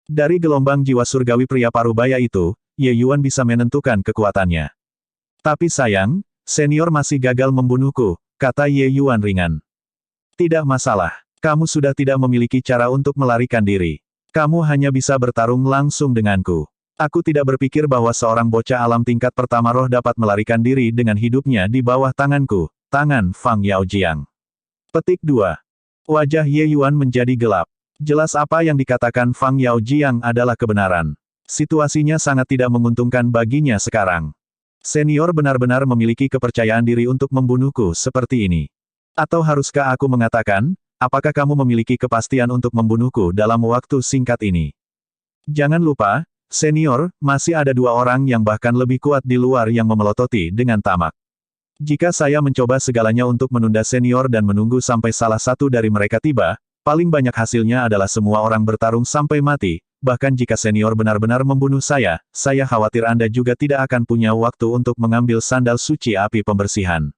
Dari gelombang jiwa surgawi pria parubaya itu, Ye Yuan bisa menentukan kekuatannya. Tapi sayang, senior masih gagal membunuhku, kata Ye Yuan ringan. Tidak masalah, kamu sudah tidak memiliki cara untuk melarikan diri. Kamu hanya bisa bertarung langsung denganku. Aku tidak berpikir bahwa seorang bocah alam tingkat pertama roh dapat melarikan diri dengan hidupnya di bawah tanganku, tangan Fang Yaojiang. Petik 2. Wajah Ye Yuan menjadi gelap. Jelas apa yang dikatakan Fang Yaojiang adalah kebenaran. Situasinya sangat tidak menguntungkan baginya sekarang. Senior benar-benar memiliki kepercayaan diri untuk membunuhku seperti ini. Atau haruskah aku mengatakan, apakah kamu memiliki kepastian untuk membunuhku dalam waktu singkat ini? Jangan lupa, senior, masih ada dua orang yang bahkan lebih kuat di luar yang memelototi dengan tamak. Jika saya mencoba segalanya untuk menunda senior dan menunggu sampai salah satu dari mereka tiba, paling banyak hasilnya adalah semua orang bertarung sampai mati. Bahkan jika senior benar-benar membunuh saya khawatir Anda juga tidak akan punya waktu untuk mengambil sandal suci api pembersihan.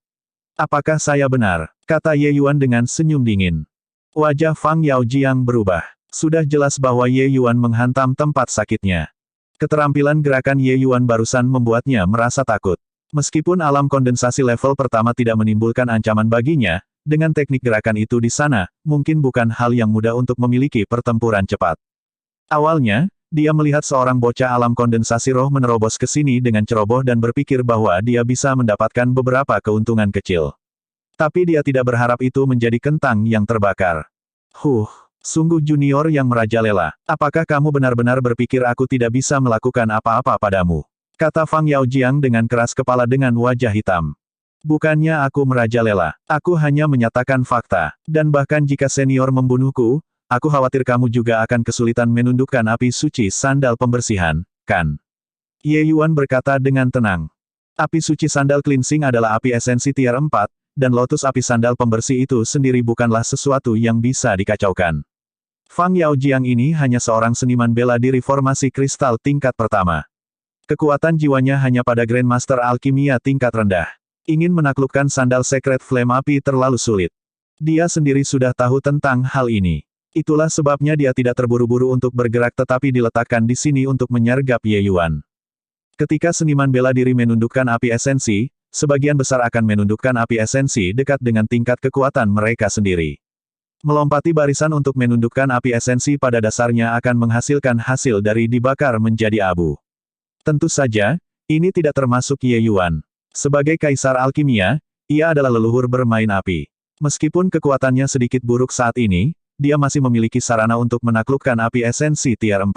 Apakah saya benar? Kata Ye Yuan dengan senyum dingin. Wajah Fang Yaojiang berubah. Sudah jelas bahwa Ye Yuan menghantam tempat sakitnya. Keterampilan gerakan Ye Yuan barusan membuatnya merasa takut. Meskipun alam kondensasi level pertama tidak menimbulkan ancaman baginya, dengan teknik gerakan itu di sana, mungkin bukan hal yang mudah untuk memiliki pertempuran cepat. Awalnya, dia melihat seorang bocah alam kondensasi roh menerobos ke sini dengan ceroboh dan berpikir bahwa dia bisa mendapatkan beberapa keuntungan kecil. Tapi dia tidak berharap itu menjadi kentang yang terbakar. Sungguh junior yang merajalela. Apakah kamu benar-benar berpikir aku tidak bisa melakukan apa-apa padamu? Kata Fang Yaojiang dengan keras kepala dengan wajah hitam. Bukannya aku merajalela, aku hanya menyatakan fakta. Dan bahkan jika senior membunuhku, aku khawatir kamu juga akan kesulitan menundukkan api suci sandal pembersihan, kan? Ye Yuan berkata dengan tenang. Api suci sandal cleansing adalah api esensi tier 4, dan lotus api sandal pembersih itu sendiri bukanlah sesuatu yang bisa dikacaukan. Fang Yaojiang ini hanya seorang seniman bela diri formasi kristal tingkat pertama. Kekuatan jiwanya hanya pada Grandmaster Alkimia tingkat rendah. Ingin menaklukkan sandal Secret Flame api terlalu sulit. Dia sendiri sudah tahu tentang hal ini. Itulah sebabnya dia tidak terburu-buru untuk bergerak tetapi diletakkan di sini untuk menyergap Ye Yuan. Ketika seniman bela diri menundukkan api esensi, sebagian besar akan menundukkan api esensi dekat dengan tingkat kekuatan mereka sendiri. Melompati barisan untuk menundukkan api esensi pada dasarnya akan menghasilkan hasil dari dibakar menjadi abu. Tentu saja, ini tidak termasuk Ye Yuan. Sebagai kaisar alkimia, ia adalah leluhur bermain api. Meskipun kekuatannya sedikit buruk saat ini, dia masih memiliki sarana untuk menaklukkan api esensi tier 4.